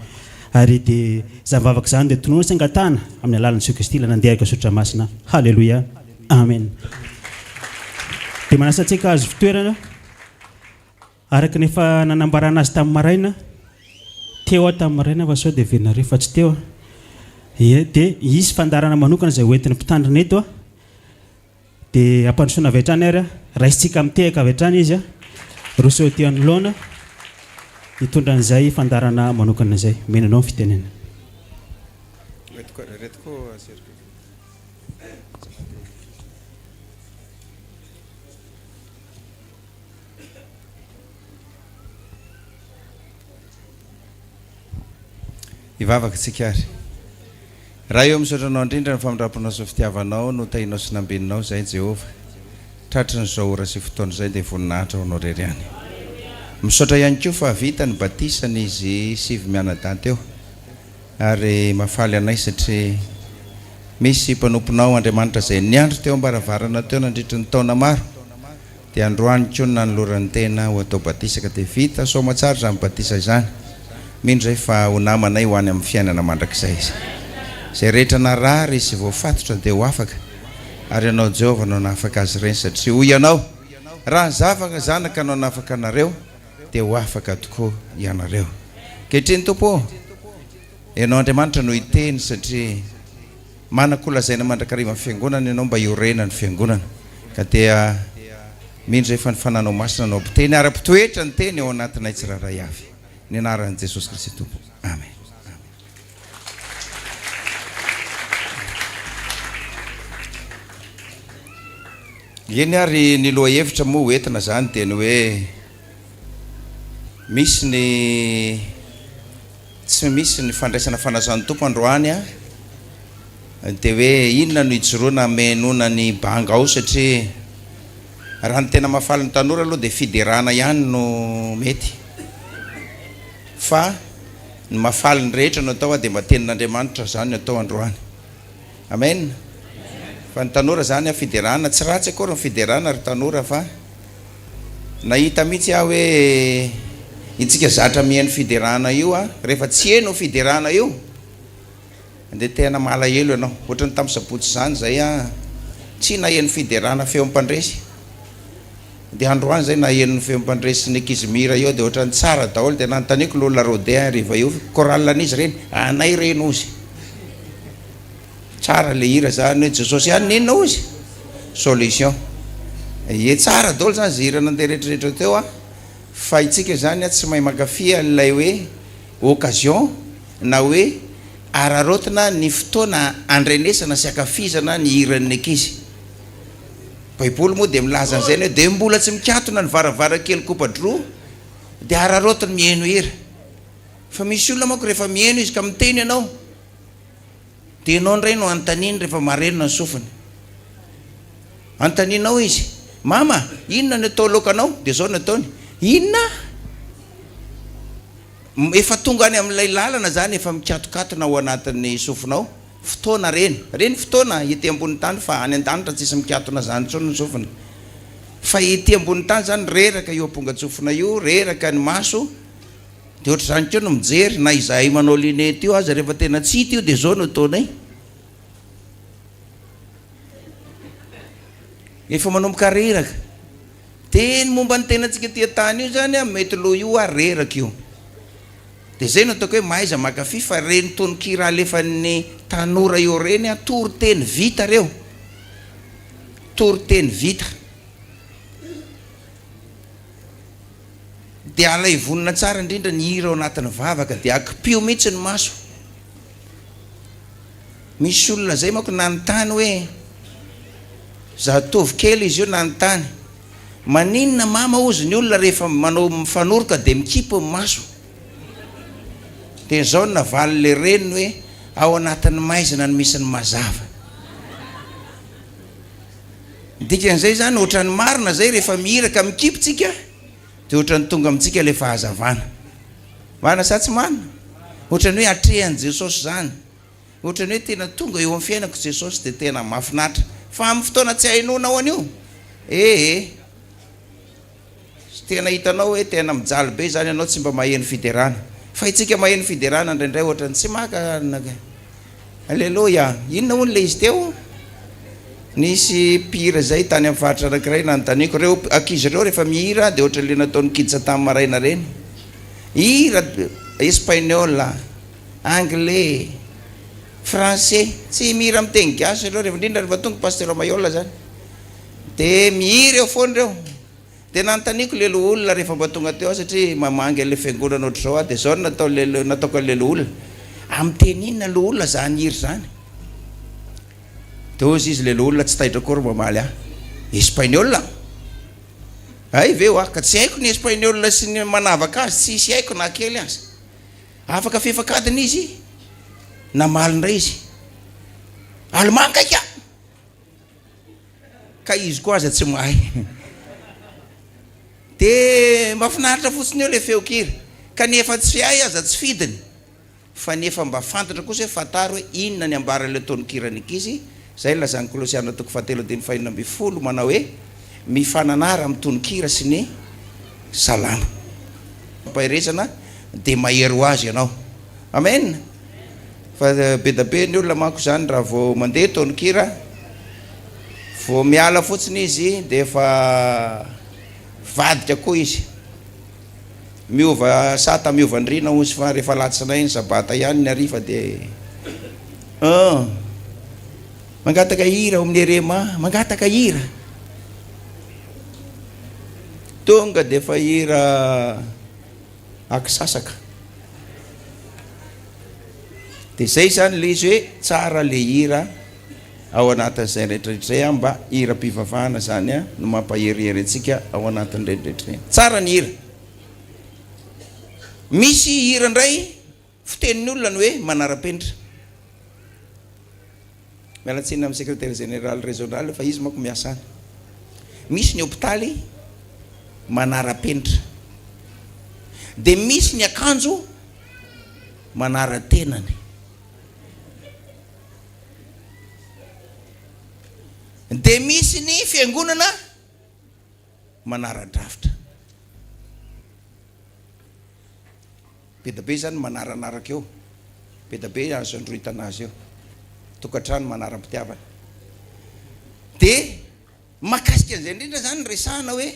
Ary dia zavavaka zany dia tonoana sy angatana amin'ny alalan'i Jesu Kristy nandeharaka sotra masina. Halleluia, amen. Dia manasa antsika azo fitoerana araka ny efa nanambarana azy tamin'ny maraina teo aho tamin'ny maraina fa sao dia venareo fa tsy teo. Dia isy fandarana manokana izay hoentin'ny mpitandrina eto a, dia ampandrosoana avy hatrany ary a, raisitsika mitehaka avy hatrany izy a, rousseau ty anoloana hitondra an'izay fandarana manokana izay. Menanao ny fitenena. Ivavaka tsika ary. Raha eo misotranao indrindra ny famindramponao sy fitiavanao no tahinao sy nambeninao zay Jehova. Tratrany zao ora sy fotoana zay dia voninahitra ho anao rery any. Misaotra ihany koa fa vita ny batisana izy sivy mianadahy teo. Ary mafaly anay satria misy mpanomponao Andriamanitra izay niandry teo ambaravarana teo nandritra ny taona maro. Dia androany koa nanoloran'ny tena ho atao batisaka dia vita soma tsara izany batisa izany. Mindray fa ho namanay ho any amin'ny fiainana mandrakizay izy. Izay rehetra narary izy voafatotra dia ho afaka. Ary ianao Jehova anao nafaka azy ireny satria hoy ianao raha zavaka zanaka anao nafaka anareo dia ho afaka tokoa ianareo. Kehitriny tompo, ianao Andriamanitra no hiteny satria manakolazaina mandrakariva ny fiangonana ianao mba hiorena ny fiangonana. Ka dia mindray fa ny fananao masina anao mpiteny ara-pitoetra ny teny ao anatinay tsiraray avy. Ny anaran'i Jesosy Kristy tompo. Amen. Eny ary ny loha hevitra moa hoentina zany dia ny hoe misy ny tsy misy ny fandraisana fanasan'ny tompo androany a, dia hoe inona no hijoroana menona ny banga ao satria raha ny tena mahafaly ny tanora aloha dia fiderana ihany no mety. Fa ny mahafaly ny rehetra no atao dia mba tenin'Andriamanitra zany no atao androany. Amen. Fa ny tanora zany a fiderana tsy ratsy akory ny fiderana ary tanora, fa nahita mihitsy aho hoe itsika zatra mihaino fiderana io a, rehefa tsy heno fiderana io dia tena malahelo ianao. Ohatrany tamin'ny sabotsy zany zay a, tsy naheno fiderana feo mpandresy. Dia androany zay naheno ny feo mpandresy ny Kizimira io dia ohatrany tsara daholo. Dia nanontaniako l'olona Rodin rehefa io koraln'izy reny, anay reny ozy. Tsara le hira zany hoe Jesosy ihany ninona ozy solution. Tsara daholo zany zay hira nandeha rehetrarehetra teo a. fa itsika zany tsy mahay makafia lay hoe occasion na hoe ararotina ny fotoana andrenesana sy akafizana ny hiran'ny ankizy. Baiboly moa dia milaza an'izay ny hoe dia mbola tsy mikatona ny varavarakely kopadroa dia ararotiny mihaino hira. Fa misy olona manko rehefa mihaino izy ka miteny ianao dia ianao ndray no antaniny rehefa marenona ny sofiny. Antaninao izy, mama inona ny atao lokanao? Dia zao ny ataony, inona? Efa tonga any amin'ilay lalana zany efa mikatokatona ao anatin'ny sofinao. Fotoana reny fotoana ety ambony tany fa any an-danitra tsisy mikatona zany intsony ny sofina. Fa ety ambony tany zany reraka io ampongatsofina io, reraka ny maso. Dia ohatra zany keo no mijery na izahay manao linety io aza rehefa tena tsy hita io dia zao no ataonay. Efa manomboka reraka. Teny momba ny tenantsika tia tany io zany mety loha io reraka io. Dia zay no ataoko hoe mahaiza makafy fa reny tononkira alefan'ny tanora io reny tory teny vita reo. Tory teny vita. Dia alay vonina tsara indrindra ny hira ao anatin'ny vavaka dia akipio mihitsy ny maso. Misy olona zay manko nanontany hoe zatovy kely izy io nanontany, maninona mama ozy ny olona rehefa manao mifanoroka dia mikipo ny maso? Dia zao no navaly le reniny hoe ao anatin'ny maizina no misy ny mazava. Dikan'izay zany ohatran'ny marina zay rehefa mihiraka mikipitsika dia ohatran'ny tonga amintsika le fahazavana. Marina sa tsy marina? Ohatran'ny hoe atrehan'i Jesosy zany. Ohatran'ny hoe tena tonga eo amin'ny fiainako Jesosy dia tena mahafinaritra. Fa amin'ny fotoana tsy hainonao an'io. Tena hitanao hoe tena mijaly be zany ianao tsy mba maheno fiderana. Fa itsika maheno fiderana indraindray ohatrany tsy maka. Alleluia. Inona hono le izy teo? Nisy mpihira zay tany amin'ny faritra anankiray nanontaniako reo ankizy reo rehefa mihira dia ohatra le nataony kidsa tamin'ny maraina reny. Hira espagnol, anglais, français, tsy mihira amin'ny teny gasy reo rehefa indrindra rehefa tonga pasteur Mayola zany. Dia mihira eo foana reo. Dia nanontaniako le loha olona rehefa mba tonga teo satria mamangy le fiangonana ohatr'izao dia zao nataoko le loha olona. Amin'ny teny inona loha olona zany hira zany? Dia ozy izy le loha olona tsy taitra kory mamaly espagnol. Ay ve ho ka tsy haiko ny espagnol sy ny manavaka azy, tsy haiko na kely azy. Afaka fefakadiny izy na malindray izy. Allemand kaika. Ka izy koa aza tsy mahay. Dia mahafinaritra fotsiny eo le feokira. Kanefa tsy hay aza tsy fidiny. Fa nefa mba fantatra kosa hoe fataro hoe inona ny ambaran'ilay tononkirany ankizy. Zay lazan'ny Kolosiana 4:12 manao hoe mifananara amin'ny tononkira sy ny salama. Pahiresana dia mahery ho azy ianao. Amen. Fa be da be ny olona manko zany raha vao mandeha tononkira, vao miala fotsiny izy dia efa vadika koa izy. Miova sata miova andrina ozy fa rehefa latsinay ny sabata ihany ny hariva dia mangataka hira ao amin'ny erema, mangataka hira. Tonga dia efa hira akisasaka. Dia zay zany le izy hoe tsara le hira ao anatin'izay rehetrarehetra mba hira-pivavahana zany no mampaherihery antsika ao anatin'ny rehetrarehetra. Tsara ny hira. Misy hira indray fitenin'ny olona ny hoe manara-penitra. Mialatsiny amin'ny secrétaire général régional fa izy manko miasa any. Misy ny hôpitaly manara-penitra. Dia misy ny akanjo manara-tenany. Dia misy ny fiangonana manara-drafitra. Be da be zany manaranaraka eo. Be da be azo androhitana azy eo. Tokantrano manara-pitiavana. Dia mahakasika an'izay indrindra zany resahana hoe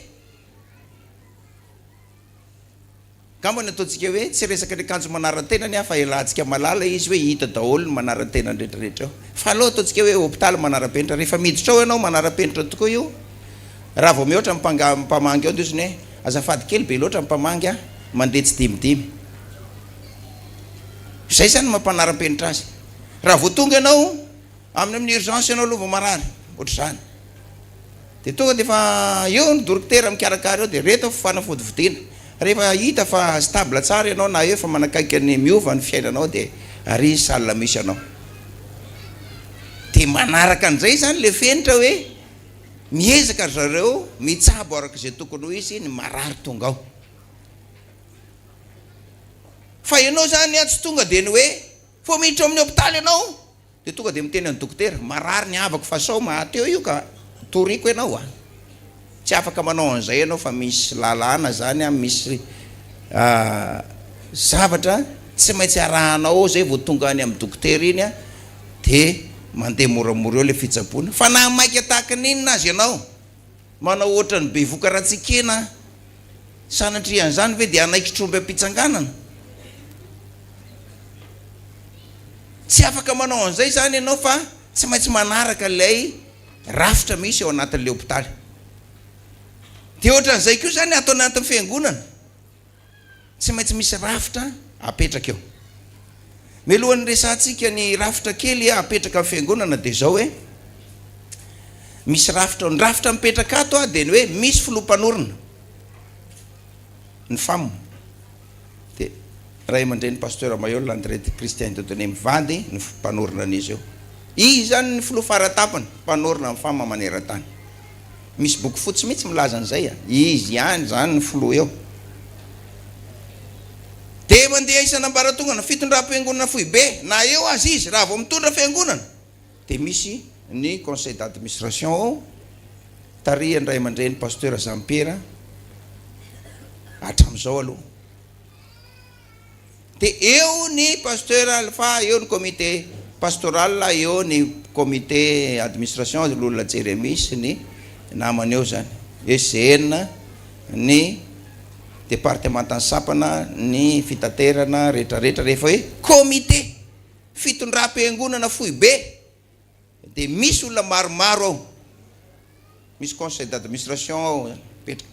gambany ataontsika hoe tsy resaka ny akanjo manara-tenany fa elantsika malala izy hoe hita daholo ny manara-tenany rehetrarehetra eo. Fa aloha ataontsika hoe hôpitaly manara-penitra. Rehefa miditra ao ianao manara-penitra tokoa io. Raha vao mihoatra mpamangy ao dia izy ny hoe azafady kely be loatra mpamangy mandeha tsy dimidimy zay zany mampanaram-penitra azy raha vao tonga ianao amin'ny urgence ianao aloha vao marary ohatr' zany de tonga de fa eo ny dorokotera mikarakara eo de reto fanafody vidiana rehefa hita fa stable tsara ianao na eo fa manakaiky ny miova ny fiainanao de ary salina misy anao de manaraka an'izay zany le fenitra hoe miezaka zareo mitsabo araka izay tokony ho izy ny marary tonga ao fa ianao zany tsy tonga de ny hoe fo miditra amin'ny hôpitaly ianao de tonga de miteny any dokotera marary ny avako fa sao mahateo io ka toriko ianao tsy afaka manao an'izay ianao fa misy lalàna zany misy zavatra tsy maintsy arahanao zay vao tonga any amin'ny dokotera iny de mandeha moramora eo le fitsaboana fa na maika tahaka n'inona azy ianao manao ohatra ny be voka ratsikena sanatrian'izany ve de anaikitromby am-pitsanganana tsy afaka manao an'izay zany ianao fa tsy maintsy manaraka lay rafitra misy eo anatin'le hôpitaly de ohatran'izay koa zany atao anatin'ny fiangonana tsy maintsy misy rafitra apetraka eo melohan'ny resantsika ny rafitra kely apetraka amin'ny fiangonana de zao hoe misy rafitra ny rafitra mipetraka ato de ny hoe misy filompanorona ny famo de ray aman-dreny pasteur Mayol André Christian Dodone mivady ny mpanorona an'izy eo izy zany ny filoha faratapany mpanorona amin'ny famo maneran-tany misy boky fotsy mihitsy milaza an'izay izy ihany zany ny filoha eo de mandeha isan'ambaratongana fitondram-piangonana fohy be na eo azy izy raha vao mitondra fiangonana de misy ny conseil d'administration ao tarihan'ny ray aman-dreny pasteur Jean-Pierre hatramin'izao aloha de eo ny pasteur Alpha eo ny comité pastoral eo ny comité administration l'olona Jérémie sy ny namany eo zany ECN ny départementan sapana ny fitaterana rehetrarehetra rehefa hoe comité fitondram-piangonana fohy be de misy olona maromaro ao misy conseil d'administration ao petraka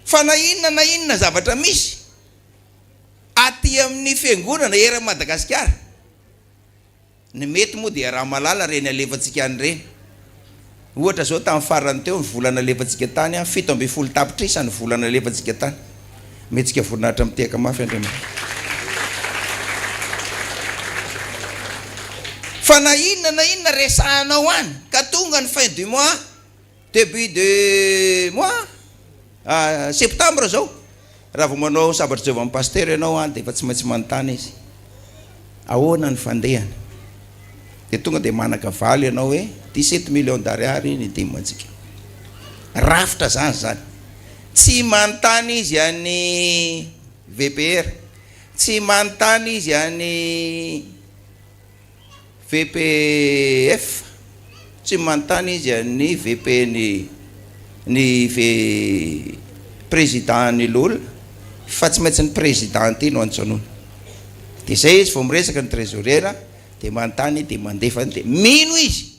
fa na inona zavatra misy aty amin'ny fiangonana era Madagasikara ny mety moa de raha malala reny alevantsika any reny ohatra zao tamin'ny farany teo ny volana alevantsika tany 17 tapitrisa ny volana alevantsika tany metsika voninahitra miteka mafy Andriamanitra fa na inona resahanao any ka tonga ny fin du mois début de mois septembre zao raha vao manao sabatry Jehova amin'ny pasteur ianao any de efa tsy maintsy manontany izy ahoana ny fandehana de tonga de manaka valy ianao hoe 17 millions d'ariary ny dimantsika rafitra zany tsy manontany izy any VPR tsy manontany izy any VPF tsy manontany izy any VP ny président ny lol fa tsy maintsy ny présidente no antsonoana de zay izy vao miresaka ny trésoriera de manontany de mandefany de mino izy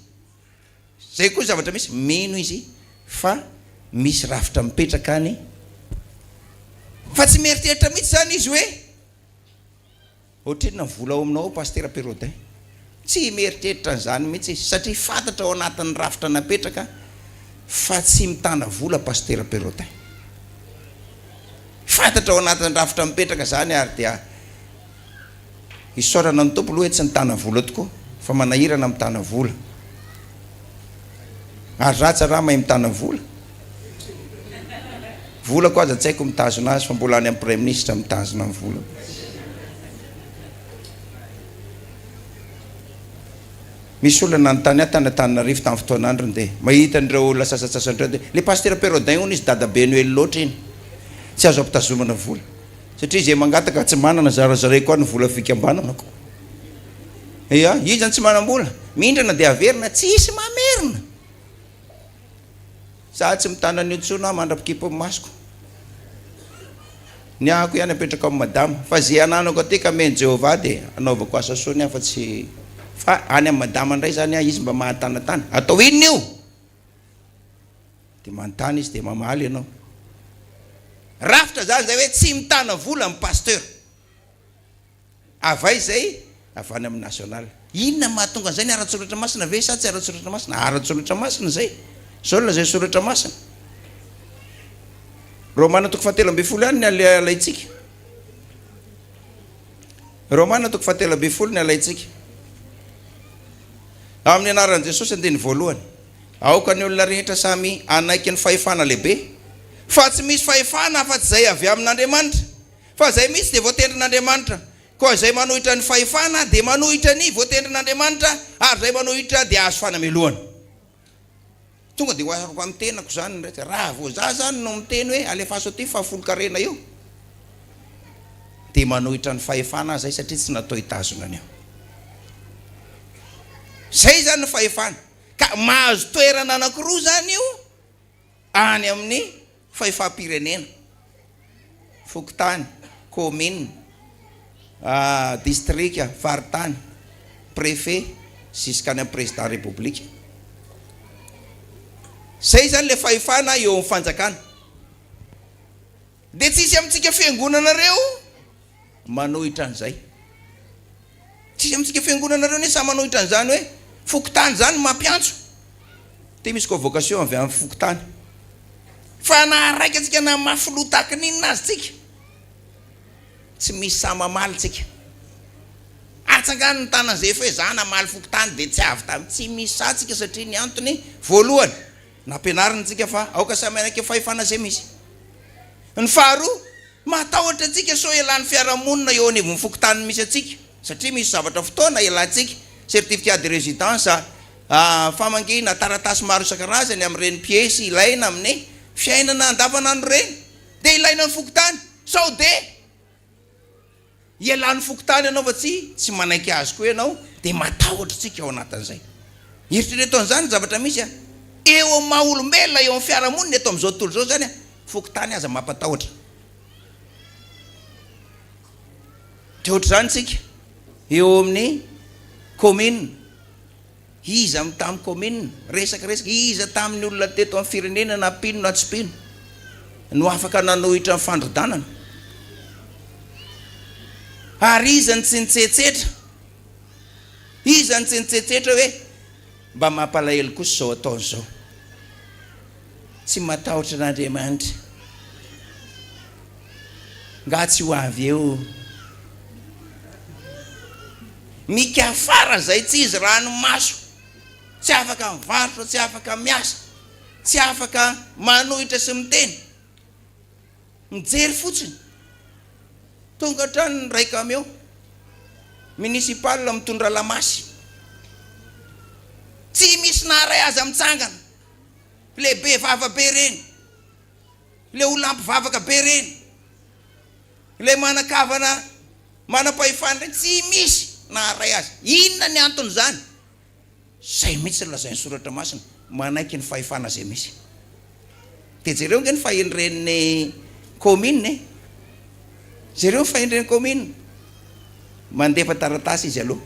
zay koa zavatra misy mino izy fa misy rafitra mipetraka any fa tsy mieritreritra mihitsy zany izy hoe ohatriny vola ao aminao pasteur Perrodin tsy mieritreritra an'izany mihitsy izy satria fantatra ao anatin'ny rafitra napetraka fa tsy mitana vola pasteur Perrodin fantatra ao anatin'ny rafitra mipetraka zany ary dia isaorana ny tompo aloha hoe tsy nitana vola tokoa fa manahirana mitana vola ary ratsy raha mahay mitana vola koa aza tsy haiko mitazona azy fa mbola any amin'ny premier ministre mitazona ny vola misy olona nanontany Antananarivo tamin'ny fotoanandrony de mahita an'ireo olona sasatsasandreo de le pasteur Perrodin ony izy dada Benuel loatra iny tsy azo ampitazomana vola satria izay mangataka tsy manana zarazare koa ny vola fikambanana ko ia izy zany tsy manam-bola mindrana de averina tsisy mamerina za tsy mitana ny ontsona mandrapikipo masoko ny ahako ihany apetraka amin'ny madama fa zay ananako aty ka meny Jehova de anaovako asa sony fa tsy fa any amin'ny madama ndray zany izy mba mahatanatany atao inona io de manontany izy de mamaly ianao rafitra zany zay hoe tsy mitana vola amin'ny pasteur avay zay avany amin'ny national. Inona mahatonga an'izay ny ara-tsoratra masina ve sa tsy ara-tsoratra masina? Ara-tsoratra masina zay. Saola zay soratra masina. Romana 7:10 any ny alaitsika. Romana 7:10 ny alaitsika. Amin'ny anaran'i Jesosy andiny voalohany. Aoka ny olona rehetra samy anaiky ny fahefana lehibe. Fa tsy misy fahefana afa-tsy zay avy amin'Andriamanitra. Fa zay misy dia voatendrin'Andriamanitra. Koa zay manohitra ny fahefana dia manohitra ny voatendrin'Andriamanitra, ary zay manohitra dia azo fanamelohana. Tonga dia hoarako amin'ny tenako zany ndraiky. Raha vao za zany no miteny hoe alefaso aty fa folo karena io, dia manohitra ny fahefana zay satria tsy natao hitazona anio. Zay zany ny fahefana. Ka mahazo toerana anankiroa zany io any amin'ny fahefam-pirenena. Fokontany, commune, district, faritany, préfet, juskany amin'ny président république. Zay zany le fahefana eo amin'ny fanjakana. Dia tsisy amintsika fiangonana reo manohitra an'izay. Tsisy amintsika fiangonana reo sa manohitra an'izany hoe fokontany zany mampiantso. Dia misy convocation avy amin'ny fokontany. Fa na raika antsika na mafilo tahaka n'inona azy tsika, tsy misy sa mamaly tsika. Atsangany ny tanana zay fa hoe za namaly fokontany dia tsy avy tamy. Tsy misy sa tsika satria ny antony voalohany nampianarina tsika fa aoka samy anaiky fahefana zay misy. Ny faharoa, matahotra atsika so ialany fiarahamonina eo anivon'ny fokontany misy atsika, satria misy zavatra fotoana ialantsika, certificat de résidence, famangina taratasy maro isan-karazany amin'ireny piesy ilaina amin'ny fiainana andavanandro reny, dia ilaina ny fokontany. Sao dia ialany fokontany ianao fa tsy manaiky azy koa ianao, dia matahotra tsika ao anatin'izay. Eritrereto an'izany zavatra misy eo amin'ny maha-olombelona eo amin'ny fiarahamonina eto amin'izao tontolo izao zany fokontany aza mampatahotra. Dia ohatr'izany tsika eo amin'ny commune, iza tamin'ny commune resaka iza tamin'ny olona teto amin'ny firenena na pino na tsy pino no afaka nanohitra ny fandrodanana. Ary iza ny tsy nitsetsetra, iza ny tsy nitsetsetra hoe mba mampalahelo kosa zao ataon'izao. Tsy matahotra n'Andriamanitra, nga tsy ho avy eo. Mika fara zay tsy izy ranomaso, tsy afaka mivarotra, tsy afaka miasa, tsy afaka manohitra sy miteny, mijery fotsiny. Tonga hatrany raika ameo municipal mitondra lamasy, tsy misy naray azy mitsangana. Le be vava be reny, le olampy vavaka be reny, le manakavana manapahefana reny, tsy misy naray azy. Inona ny antony zany? Zay mihitsy lazay ny soratra masina, manaiky ny fahefana zay misy. Dia jereo nge ny fahendren'ny commune, jereo fahendren'ny commune mandefa taratasy izy aloha.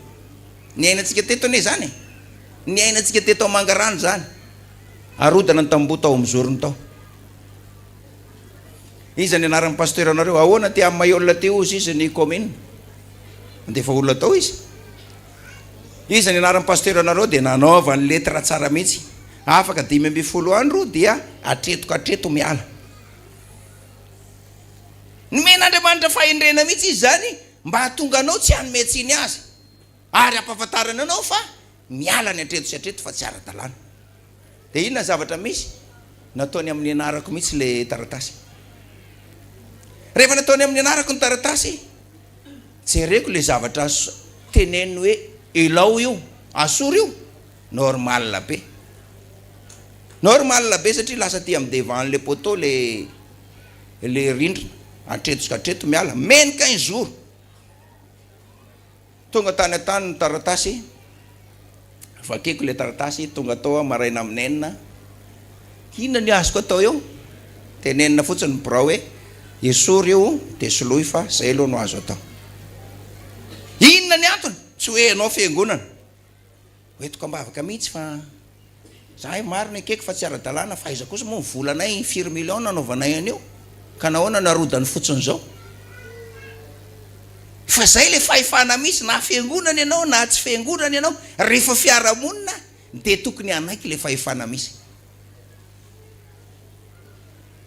Ny ainatsika teto ane zany, ny ainatsika teto Mangarano zany, arodana ny tamboho tao amin'ny zorony tao. Iza ny anaran'ny pasteur anareo? Ahoana ty amin'ny mahay olona ty ozy izy ny commune? Mandefa olona tao izy. Iza ny anaran'ny pasteur anareo? Dia nanaova ny letra tsara mihitsy. Afaka 5 andro dia atreto miala. Nomen'Andriamanitra fahendrena mihitsy izy zany mba hatonga anao tsy hanome tsiny azy, ary ampahafantarana anao fa miala ny atreto sy atreto fa tsy ara-dalàna. Dia inona zavatra misy? Nataony amin'ny anarako mihitsy le taratasy. Rehefa nataony amin'ny anarako ny taratasy, jereko le zavatra teneniny hoe ilao io, asoro io, normal be. Normal be satria lasa ty amin'ny devant le poteau le rindrina, atreto sy atreto miala, menika 15 jours. Tonga tany atany ny taratasy, vakeko le taratasy, tonga tao maraina amin'ny enina. Inona ny azoko atao eo? Tenenina fotsiny ny birao hoe esory io dia soloy fa zay aloha no azo atao. Inona ny antony? Tsy hoe anao fiangonana hoetiko ambavaka mihitsy fa zahay maro ny akeko fa tsy ara-dalàna, fa iza kosa moa ny volanay 4 millions nanaovanay anio. ka nahoana narodany fotsiny zao fa zay le fahefana misy na fiangonana ianao na tsy fiangonana ianao rehefa fiarahamonina de tokony anaiky le fahefana misy.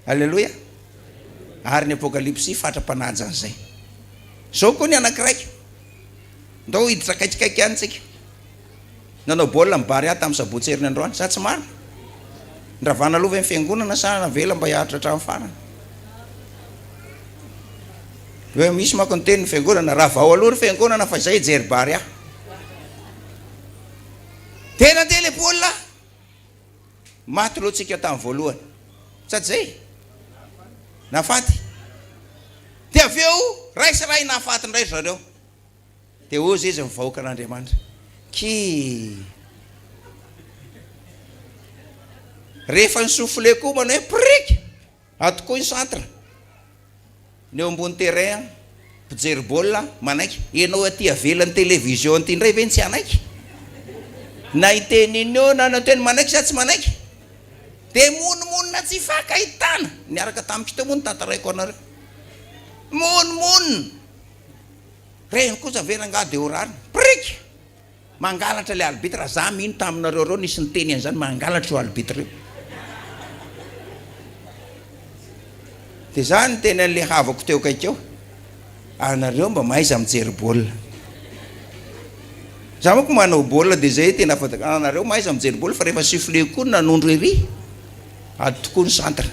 Alleluia. Ary ny apokalypsy fatra-panaja an'izay zao koa ny anakiraiky ndao hiditra kaikikaiky antsika nanao baolina mibary ahy tamin'ny sabotsy herinandroany sa tsy marina ndravana alova amin'ny fiangonana sa navela mba hiaritra hatramin'ny farany hoe misy manko ny teny ny fiangonana raha vao aloha ny fiangonana fa izay jery bary ahy tena ndeha le baolina maty loatsika tamin'ny voalohany sady zay nafaty de avy eo raisy nafaty ndray zareo de ozy izy mivahoaka an'Andriamanitra rehefa ny souffle koa manao hoe prik atoko ny centre ny eo ambony terrain mpijery baolina manaiky ianao aty avelan'ny télévision ty ndray ve tsy anaiky na iteniny eo na nateny manaiky sa tsy manaiky de monomonina tsy fakahitana niaraka tamikita moa ny tantaraiko anareo monomonina reny kosa veranga de orary prik mangalatra le arbitre za mino taminareo reo nisy ny teny an'izany mangalatra io arbitre io de zany teny an'le havako teo kaikeo anareo mba mahaiza mijery baolina za moko manao baolina de zay tena afataka anareo mahaiza mijery baolina fa rehefa siffle koa nanondro ery atoko ny centre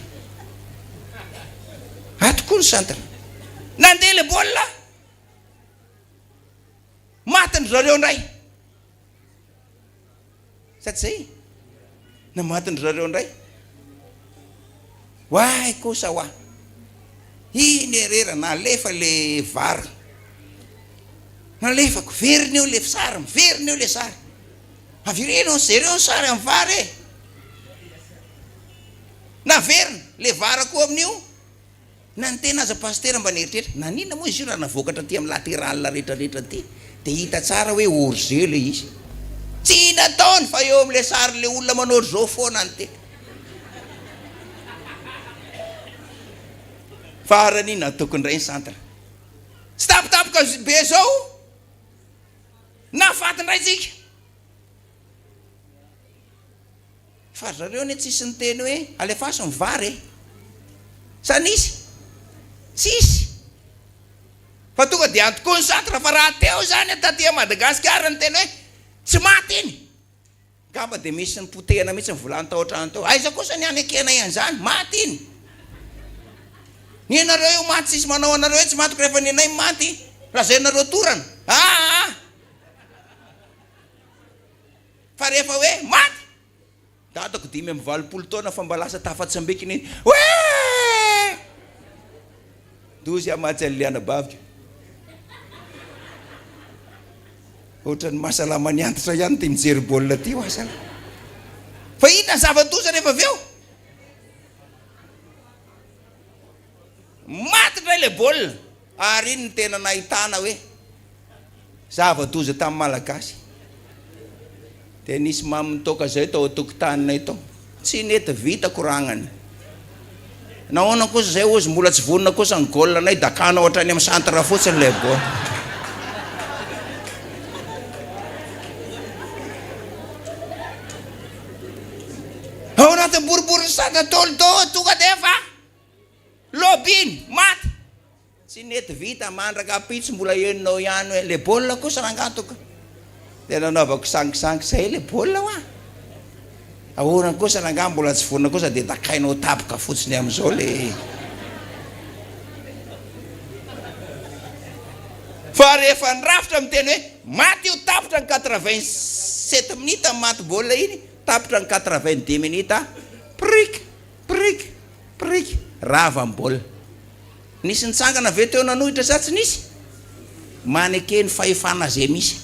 atoko ny centre nandeha le baolina matiny zareo ndray sady zay na matiny zareo ndray waay kosa wa iny erera nalefa le vara nalefako veriny eo le sary veriny eo le sary avireno zereo ny sary amin'ny vara e na verina le vara koa amin'io na ny tena aza pasteur mba nieritreritra nanina moa izy io raha navokatra ty amin'ny latéral rehetrarehetra ty de hita tsara hoe orge le izy tsy nataony fa eo am'le sary le olona manao zao foana ny te farany natokony ray ny centre tsy tapitapoka be zao nafatindray tsika fa zareo ny tsisy ny teny hoe alefasy ny vary sa nisy tsisy fa tonga de antoko ny centre fa raha teo zany taty Madagasikara ny teny hoe tsy maty iny gamba de misy ny potehana mihitsy ny volany tao an-trano tao aiza kosa ny any akena ian'izany maty iny ny anareo io maty tsisy manao anareo hoe tsy maty ko rehefa ny anay maty lazainareo torana fa rehefa hoe maty datako 5-20 taona fa mba lasa tafatsy ambekiny hoe dozy amatsy aliana bavika ohatrany mahasalama ny antitra ihany ty mijery baolina ty asala fa inona ny zava-doza rehefa avy eo maty ndray le baolina ary iny ny tena nahitana hoe zava-doza tamin'ny malagasy de nisy mamitoka zay tao atokotaninay tao tsy nety vita koragnany nahoana kosa zay ozy mbola tsy vonona kosa ny gôl anay dakana ohatrany amin'ny centre fotsiny le gôl ao anaty boribory sata tolotô tonga de fa lobiny maty tsy nety vita mandraka apitsy mbola eninao ihany hoe le baolina kosa rangatoka de nanaovako sangisangy zay le baolina hoa ahoana kosa ranga mbola tsy vonona kosa de takainao tapoka fotsiny am'izao le fa rehefa nirafitra miteny hoe maty io tapitra ny 87 minutes maty baolina iny tapitra ny 90 minutes prik prik prik rava amin'ny baolina nisy nitsangana avy teo nanohitra sa tsy nisy manekeny fahefana zay misy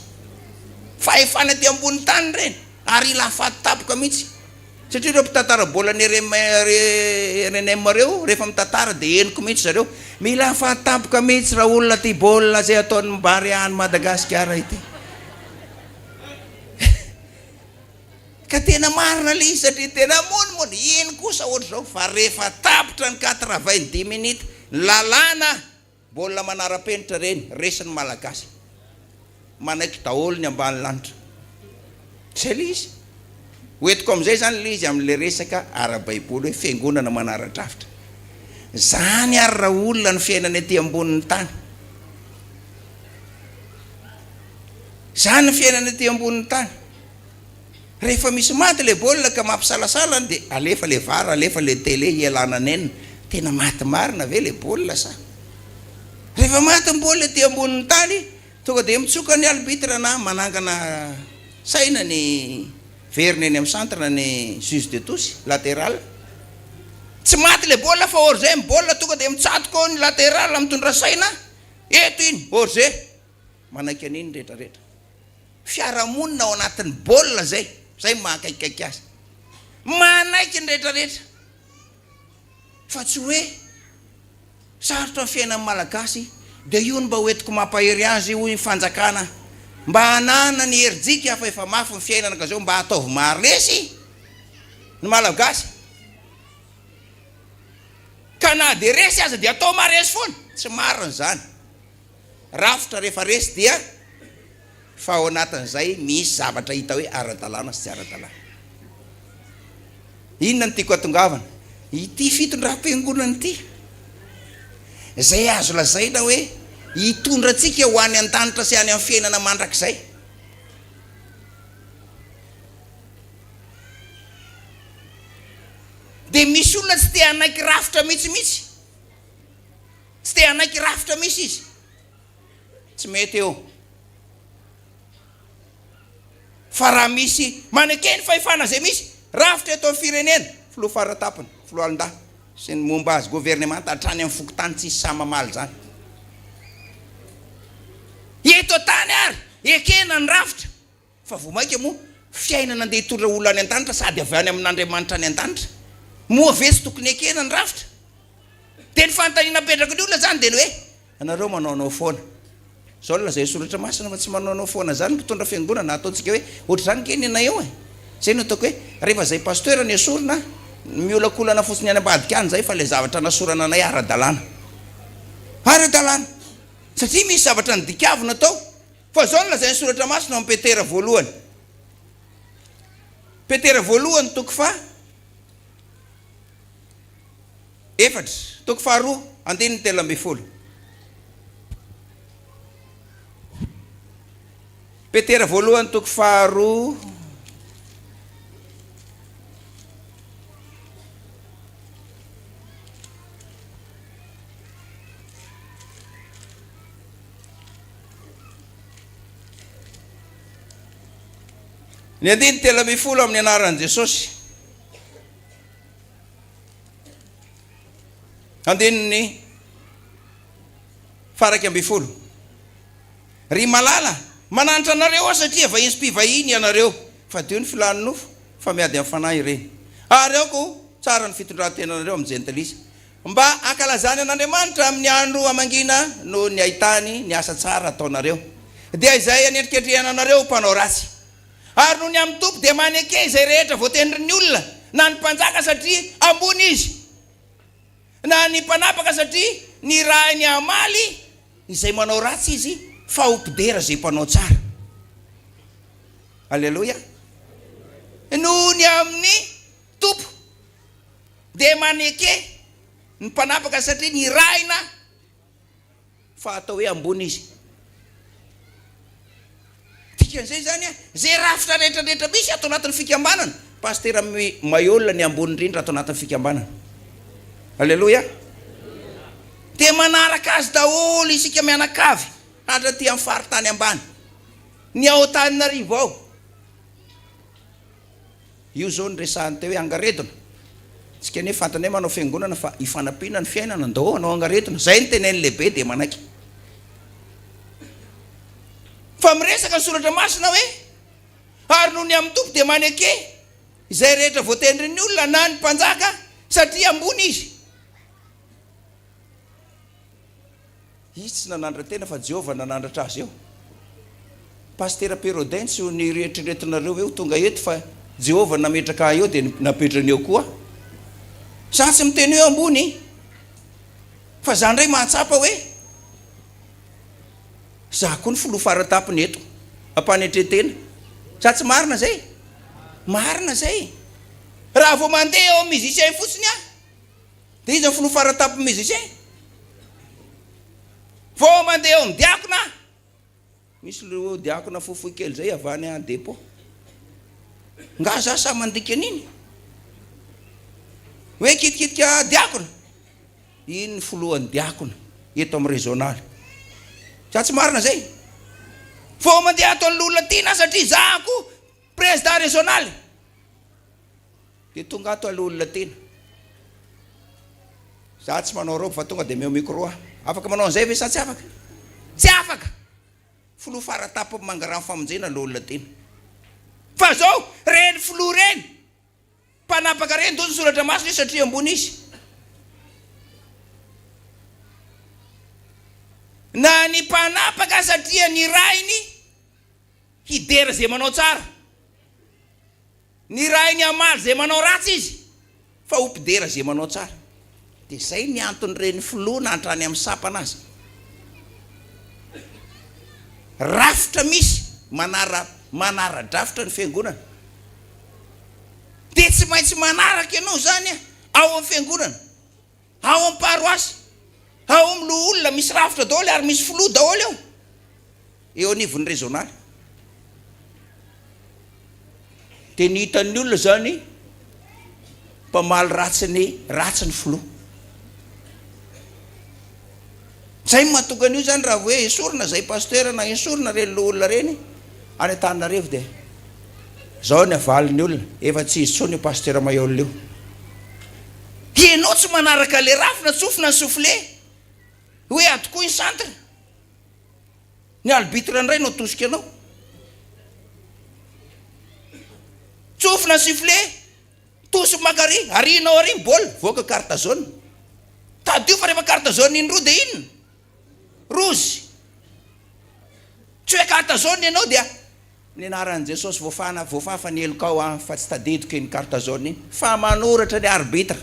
fahefana ty ambony tany reny ary ilafaty tapoka mihitsy satria reo mpitantara baolina ny RNM reo rehefa mitantara de eniko mihitsy zareo mila afaty tapoka mihitsy raha olona ty baolina zay ataony mibary any Madagasikara ity Ka tena marina le izy satria tena monimony. Iny kosa ohatry zao fa rehefa tapitra ny 90 minutes lalàna baolina manara-penitra reny resin'ny malagasy. Manaiky daholo ny ambany lanitra. Zay le izy. Hoentiko amin'izay zany le izy amin'le resaka ara-baiboly hoe fiangonana manara-drafitra. Zany ary raha olona ny fiainany aty ambonin'ny tany. Zany ny fiainany aty ambonin'ny tany. Rehefa misy maty le baolina ka mampisalasala dia alefa le vara, alefa le télé ialana nenina. Tena maty marina ve le baolina sa? Rehefa maty ny baolina aty ambonin'ny tany, tonga dia mitsoka ny arbitre na manangana saina ny verina eny amin'ny centre ny juge de touche latéral. Tsy maty le baolina fa hors-jeu ny baolina tonga dia mitsatoka ny latéral mitondra saina. Eto iny hors-jeu. Manaiky an'iny rehetrarehetra. Fiarahamonina ao anatin'ny baolina zay. Zay mahakaikaiky azy. Manaiky ny rehetrarehetra. Fa tsy hoe sarotra ny fiainan'ny malagasy dia io ny mba hoentiko mampahery azy io fanjakana. Mba hanana ny herijika fa efa mafy ny fiainana ka zao mba ataovy maresy ny malagasy. Ka na dia resy aza dia atao maresy foana. Tsy marina zany. Rafitra rehefa resy dia fa ao anatin'izay misy zavatra hita hoe ara-dalàna sy tsy ara-dalàna. Inona no tiako atongavana? Ity fitondram-piangonana ity. Zay azo lazaina hoe hitondra antsika ho any an-danitra sy any amin'ny fiainana mandrakizay. Dia misy olona tsy te hanaiky rafitra mihitsy. Tsy te hanaiky rafitra misy izy. Tsy mety eo. Fa raha misy manekeny fahefana zay misy rafitra eto amin'ny firenena, filoha faratapony, filoha alin-dahy sy ny momba azy gouvernement hatrany amin'ny fokotany tsy sa mamaly zany. Eto tany ary ekena ny rafitra. Fa vao maika moa fiainana andeha hitondra olona any an-danitra sady avy any amin'Andriamanitra any an-danitra. Moa ve tsy tokony ekena ny rafitra? Dia ny fanontaniana petraka ny olona zany dia ny hoe anareo manaonao foana. Zao lazay soratra masina fa tsy manaonao foana zany mpitondra fiangonana ataontsika hoe ohatry zany keny anay eo e. Zay no ataoko hoe rehefa zay pasteur ny esorina miolakolana fotsiny any ambadika any zay fa le zavatra nasorana anay ara-dalàna. Ara-dalàna. Satria misy zavatra nodikavina tao. Fa zao lazay soratra masina amin'ny Petera voalohany. Petera voalohany toko fa efatra, toko faharoa, andininy 7. Petera voalohany toko faharoa ny andiny 7 amin'ny anaran'i Jesosy. Andininy 12. Ry malala mananitra anareo satria vahiny sy mpivahiny ianareo fa dio ny filany nofo fa miady amin'ny fanahy ireny. Ary aoko tsara ny fitondran-tenanareo amin'ny jentilisa mba ankalazany an'Andriamanitra amin'ny andro amangina no ny ahitany ny asa tsara ataonareo. Dia izay anendriketrehana anareo mpanao ratsy. Ary no ny amin'ny tompo dia maneke izay rehetra voatendrin'ny olona na ny mpanjaka satria ambony izy, na ny mpanapaka satria ny raha ny amaly izay manao ratsy izy fa hompidera zay mpanao tsara. Alleluia. No ny amin'ny tompo dia maneke ny mpanapaka satria ny raina fa atao hoe ambony izy. Zay zany zay rafitra rehetrarehetra misy atao anatin'ny fikambanana. Pasteur Mayola ny ambony indrindra atao anatin'ny fikambanana. Alleluia. Dia manaraka azy daholo isika mianakavy hatraty amin'ny faritany ambany, ny ao Antananarivo ao. Io zao ny resahany teo hoe angaretona. Tsika ne fantany hoe manao fiangonana fa hifanampiana ny fiainana ndao anao angaretona. Zay ny teneny lehibe dia manaiky. Fa miresaka ny soratra masina hoe ary no ny amin'ny tompo dia maneke izay rehetra voatendrin'ny olona na ny mpanjaka satria ambony izy. Izy tsy nanandra tena fa Jehovah nanandratra azy eo. Pasteur Perodin sy ny rehetrarehetinareo eo tonga eto fa Jehovah nametraka eo dia napetrany eo koa. Za tsy miteny eo ambony fa za ndray mahatsapa hoe za koa ny filoha faratapony eto ampanetretena. Za tsy marina zay? Marina zay. Raha vao mandeha eo amin'ny musicien fotsiny dia izy ny filoha faratapony musicien. Vao mandeha eo amin'ny diakona, misy lo diakona fofoy kely zay avany a dépôt. Nga za sa mandika an'iny hoe kitikitika diakona, iny ny filohan'ny diakona eto amin'ny régional. Za tsy marina zay? Vao mandeha ato amin'olona tiana satria zako président régional dia tonga ato amin'olona tiana. Za tsy manao robe fa tonga dia meo micro afaka manao an'izay ve sa tsy afaka? Tsy afaka. Filoha faratapy mangarano famonjena l'olona tiana. Fa zao reny filoha reny mpanapaka reny toy ny soratra masina izy satria ambony izy. Na ny mpanapaka satria ny rainy hidera zay manao tsara, ny rainy amaly zay manao ratsy izy fa hompidera zay manao tsara. Dia zay ny antony reny filoha na antrany amin'ny sapana azy. Rafitra misy manara-drafitra ny fiangonana. Dia tsy maintsy manaraka ianao zany ao amin'ny fiangonana, ao amin'ny paroasy, ao amin'ny loha olona misy rafitra daholo ary misy filoha daholo eo. Eo anivon'ny régional. Dia ny hitan'ny olona zany mpamaly ratsy ny filoha. Zay mahatonga an'io zany raha hoe esorina zay pasteur na esorina reny loha olona reny any Antananarivo dia zao ny avalin'ny olona efa tsy izy tsony pasteur Mayol io. Ianao tsy manaraka le rafina tsofina ny soufflé hoe atoko ny centre, ny arbitre indray no atosika anao. Tsofina soufflé tosy makary arinao ary bola voaka carte jaune. Tadio fa rehefa carte jaune iny roa dia inona? Rozy. Tsy hoe carte jaune ianao dia ny anaran'i Jesosy voafafa ny elokao fa tsy tadidiko iny carte jaune iny. Fa manoratra ny arbitre.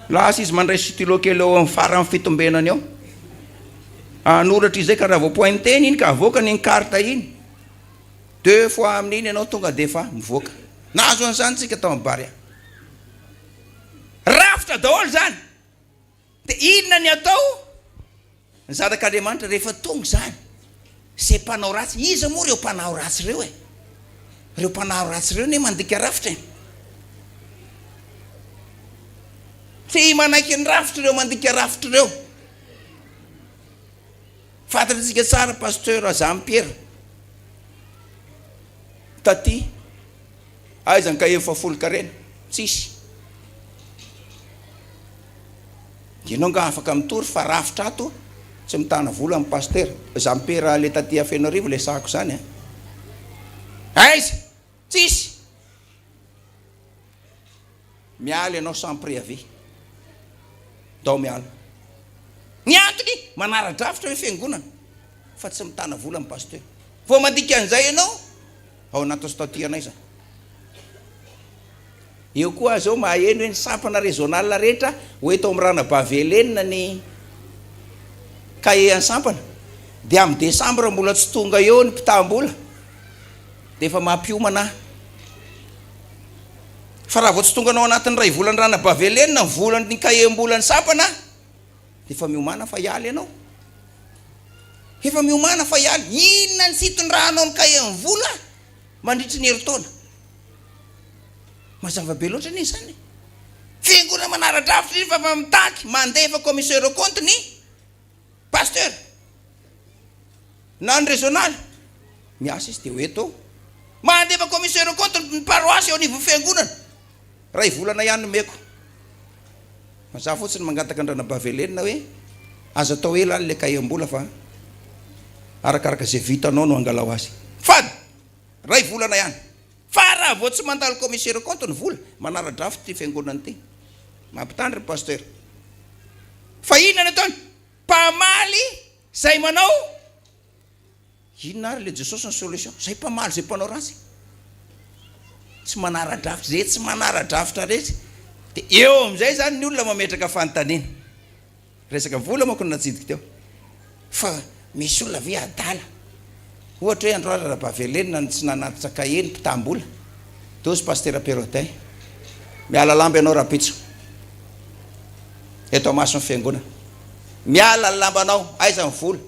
Lasa izy mandray stylo kely eo amin'ny farany fitombenany eo. Anoratra izay ka raha vao pointeny iny ka avoaka ny carte iny. 2 fois amin'iny ianao tonga dia efa mivoaka. Nahazo an'izany tsika tao amin'ny bary. Rafitra daholo zany. Dia inona ny atao? Ny zanak'Andriamanitra rehefa tonga zany zay mpanao ratsy. Iza moa ireo mpanao ratsy ireo e? Ireo mpanao ratsy ireo ne mandika rafitra. Tsy manaiky ny rafitra ireo mandika rafitra ireo. Fantatsika tsara pasteur Jean-Pierre taty aiza ny kahe 70 karena tsisy. Ianao nga afaka mitory fa rafitra ato tsy mitana vola amin'ny pasteur Jean-Pierre le taty Afenarivo le sako zany aiza tsisy. Miala ianao sans préavis dao miala. Ny antony manara-drafitra hoe fiangonana fa tsy mitana vola amin'ny pasteur. Vao mandika an'izay ianao ao anaty statianay zany. Eo koa zao maheno hoe ny sampana régional rehetra hoe tao amin'ny Ranabavelenina ny kahe any sampana dia amin'ny décembre mbola tsy tonga eo ny mpitam-bola dia efa mampiomana. Fa raha vao tsy tonga anao anatin'ny ray volany Ranabavelenina ny volany kahe-mbola ny sampana dia efa miomana fa hialy ianao. Efa miomana fa hialy. Inona ny sitondrahanao ny kahe-ny vola mandritry ny herintaona? Mazava be loatra ny izany. Fiangonana manara-drafitra fa mitaky mandefa commissaire au compte ny pasteur na ny régional. Miasa izy dia hoe to mandefa commissaire au compte ny paroasy eo anivon'ny fiangonana. Ray volana ihany meko. Mazava fotsiny mangataka an-Ranabavelenina hoe aza atao ela any le kahe-mbola fa arakaraka izay vitanao no angalao azy. Fady ray volana ihany. Fa raha vao tsy mandalo commissaire au compte ny vola manara-drafitra ty fiangonana ty. Mampitandry pasteur. Fa inona ny ataony? Mpamaly zay manao inona ary le Jesosy ny solution? Zay mpamaly zay mpanao ratsy. tsy manara-drafitra zay tsy manara-drafitra rehetra dia eo amin'izay zany ny olona mametraka fanontaniana resaka vola manko natsidika teo fa misy olona ve adala ohatra hoe androara rahabavelenina tsy nanatitra kahie ny mpitambola tosy pastera Perrotin miala lamba ianao rapitso eto masony fiangonana miala lambanao aiza ny vola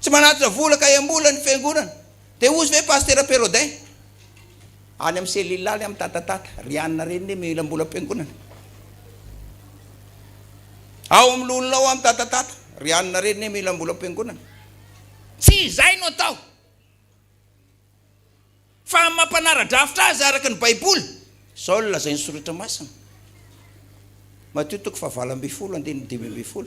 tsy manatitra vola kahie-mbola ny fiangonana dia ozy ve pastera Perrotin any amin'ny selilaly amin'ny tatatata rianina reny mila mbola am-piangonana ao amin'ny lolonao amin'ny tatatata rianina reny mila mbola am-piangonana tsy izay no atao fa mampanara-drafitra azy araka ny baiboly zao no lazay ny soratra masina Matthieu 7:20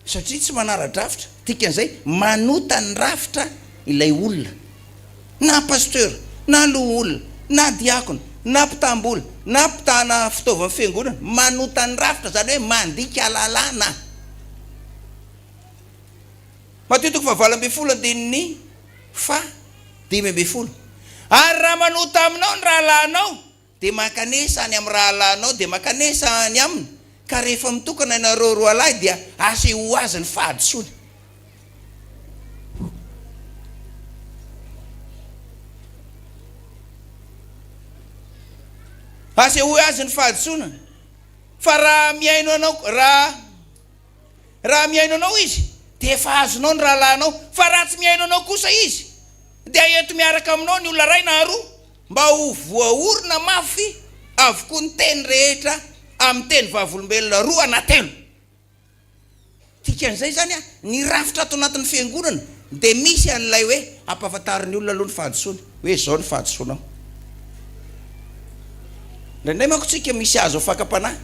satria tsy manara-drafitra dikan'izay manota ny rafitra ilay olona na pasteur na loholona na diakona na mpitambola na mpitana fitaovan'ny fiangonana manota ny rafitra zany hoe mandika lalàna Matthieu 7:20 ary raha manota aminao ny rahalahinao dia makanesa any amin'ny rahalahinao dia makanesa any aminy ka rehefa mitokana ianareo roa lahy dia aseho azy ny fahadisoana aseho azy ny fahadisoana fa raha miaino anao izy dia efa azonao ny rahalahinao fa raha tsy miaino anao kosa izy dia eto miaraka aminao ny olona ray na roa mba ho voaorina mafy avokoa ny teny rehetra amin'ny teny vavolombelona roa anatelo tikan'izay zany a ny rafitra ato anatin'ny fiangonana dia misy an'ilay hoe ampahafantarin'ny olona aloha ny fahadisoana hoe zao ny fahadisoanao ndraindray manko tsika misy azo afaka-panahy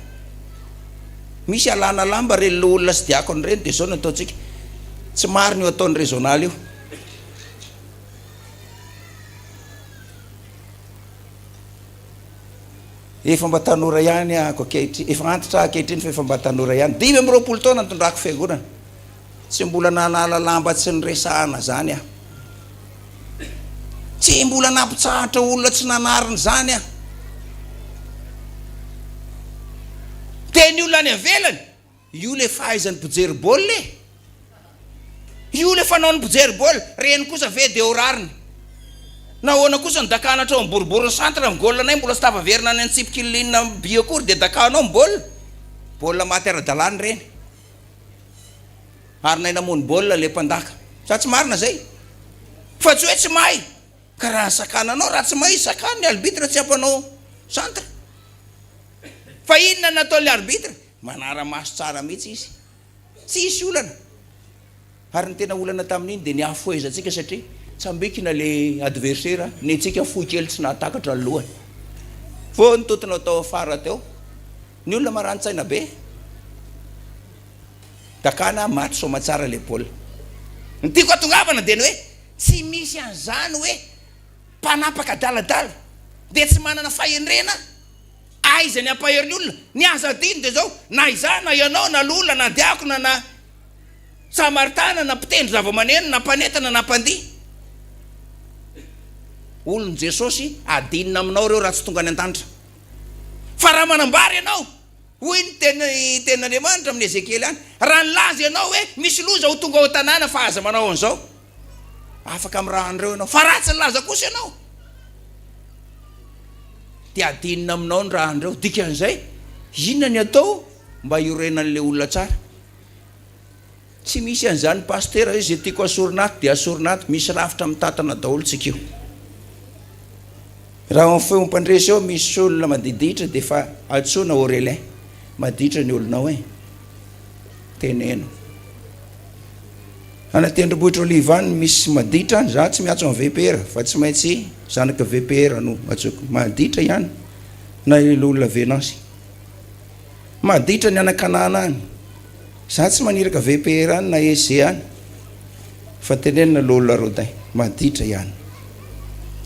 misy alana lamba reny lo olona sy diakony reny dia zao no ataontsika tsy mariny io ataony régional io efa mba tanora ihany ako akehitriny efa antitra akehitriny fa efa mba tanora ihany 20 taona nitondrako fiangonana tsy mbola nanala lamba tsy nyresahana zany tsy mbola nampitsahatra olona tsy nanariny zany teny olona any avelany io le fahaizany pijery baolina io le fanaony pijery baolina reny kosa ve de orariny nahoana kosa ny dakanatra ao boribory centre amin'ny golanay mbola sy tafaverina any antsipikilina biokory dia dakanao baolina maty ara-dalàny reny ary nay namony baolina le mpandaka sa tsy marina zay fa tsy hoe tsy mahay ka raha sakananao raha tsy mahay sakana ny arbitre tsy ampanao centre fa inona nataon'le arbitre manara-maso tsara mihitsy izy tsy isy olana ary ny tena olana tamin'iny dia ny afoezantsika satria tsambikina le adversaire ny antsika fohy kely tsy nahatakatra ny lohany fo ny totonao tao afara teo ny olona marano-tsaina be dakana maty somatsara le baolina ny tiako atongavana dia ny hoe tsy misy an'izany hoe mpanapaka daladala dia tsy manana fahendrena aiza ny ampaherin'ny olona ny aza diny dia zao na iza na ianao na lola na diakona na samaritana na mpitendry zava-maneno na mpanetana na mpandihy olon Jesosy adinina aminao reo raha tsy tonga any an-danitra fa raha manambary ianao hoy ny ten'Andriamanitra amin'ny Ezekely any raha nilaza ianao hoe misy loza ho tonga ao tanàna fa aza manao an'izao afaka amin'ny raha an'ireo ianao fa raha tsy nilaza kosa ianao dia adinina aminao ny raha an'ireo dikan'izay inona ny atao mba iorenan'le olona tsara tsy misy an'izany pastera izy tiako asorinaty dia asorinaty misy rafitra mitatana daholo tsika io raha feo mpandresy eo misy olona madiditra dia fa atsoina Aurélien maditra ny olonao teneno anatendrombohitra olivany misy maditra za tsy miatso amin'ny VPR fa tsy maintsy zanaka VPR no atsoko maditra ihany na olona Venance maditra ny anakanana any za tsy maniraka VPR any na EG any fa tenenina lolona Rodin maditra ihany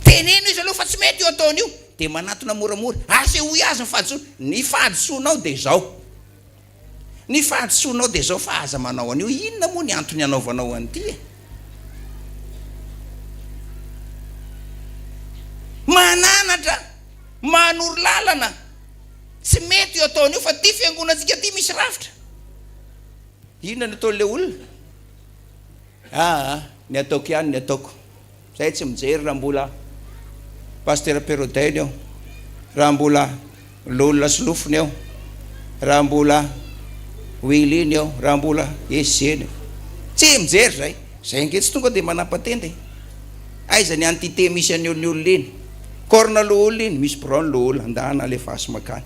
teneno izy aloha fa tsy mety io ataony io dia manatona moramora asehoy azy ny fahadisoana ny fahadisoanao dia zao ny fahadisoanao dia zao fa aza manao an'io inona moa ny antony anaovanao an'ity manoro lalana tsy mety io ataony io fa ty fiangonantsika ty misy rafitra inona ny ataon'le olona ny ataoko ihany ny ataoko zay tsy mijery raha mbola pasteur Perodin eo raha mbola lolona solofony eo raha mbola Willy eo raha mbola Eugène tsy mijery zay nge tsy tonga dia manapatende aiza ny entité misy an'io ny olona iny corna lo olona iny misy brown lo olona andana le fasy makany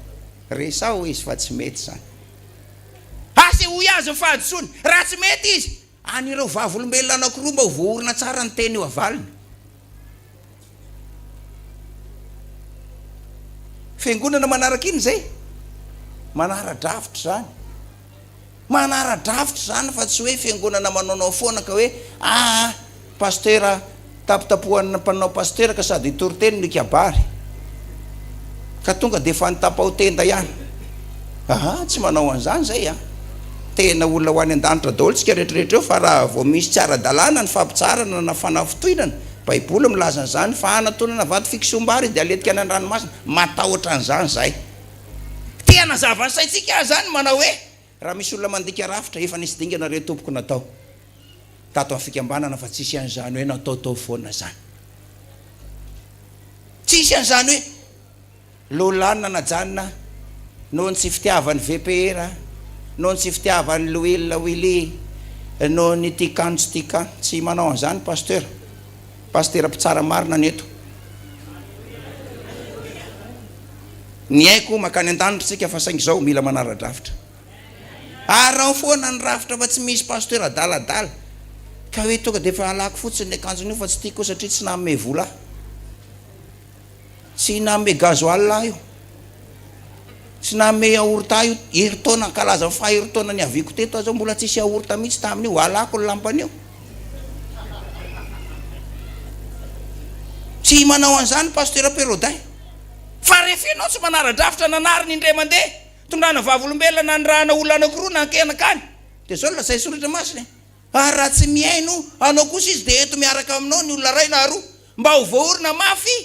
resao izy fa tsy mety zany asy hoy azy fahadotsony raha tsy mety izy anireo vavolombelona anankiroa mba voorina tsara ny teny io avaliny fiangonana manaraka iny zay manara-dravitra zany manara-dravitra zany fa tsy hoe fiangonana manaonao foana ka hoe pasteur tapitapohan'ny mpanao pasteur ka sady toriteny nikabary ka tonga dia efa nitapao tenda ihany tsy manao an'izany zay tena olona ho any an-danitra daholo tsika rehetrarehetra eo fa raha vao misy tsy ara-dalàna ny fampitsarana na fanafitoinana baiboly milaza an'izany fa anatonana vato fiksombary dia aletika any an-dranomasina matahotra an'izany zay tia nazava ny saintsika zany manao hoe raha misy olona mandika rafitra efa nisy dingana re tompoko natao tato amin'ny fikambanana fa tsisy an'izany hoe nataotao foana zany tsisy an'izany hoe lolanina najanona noho ny tsy fitiavan'ny VPR noho ny tsy fitiavan'ny Willy noho ny tikanjo tika tsy manao an'izany pasteur mpitsara marina neto ny haiko makany an-danitra tsika fa saingy zao mila manara-drafitra raha foana ny rafitra fa tsy misy pasteur adaladala ka hoe tonga dia efa alako fotsiny ny akanjony io fa tsy tiako satria tsy namme vola tsy namme gazoal io tsy namme yaourta io heritaona kalaza ny faheritaona ny aviko teto azo mbola tsisy yaourta mihitsy tamin'io alako ny lampan'io tsy manao an'izany pasteur Perodin fa rehefa ianao tsy manara-drafitra nanariny indray mandeha tondrana vavolombelona ny rahana olona anankiroa na ankenakany dia zao lasay soratra masina raha tsy miaino anao kosa izy dia eto miaraka aminao ny olona ray na roa mba ho voaorina mafy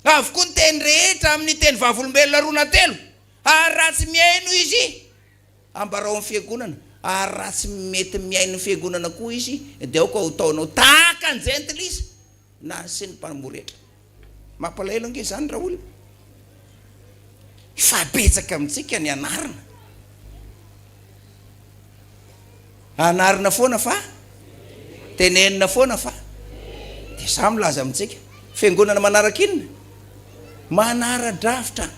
avokoa ny teny rehetra amin'ny teny vavolombelona roa na telo raha tsy miaino izy ambarao amin'ny fiangonana raha tsy mety miaino fiangonana koa izy dia aoka ho taonao tahaka ny gentle izy na sy ny mpamoretra mampalahelo ange zany raha olona fabetsaka amintsika ny anarina foana fa tenenina foana fa dia za milaza amintsika fiangonana manaraka inona manara-drafitra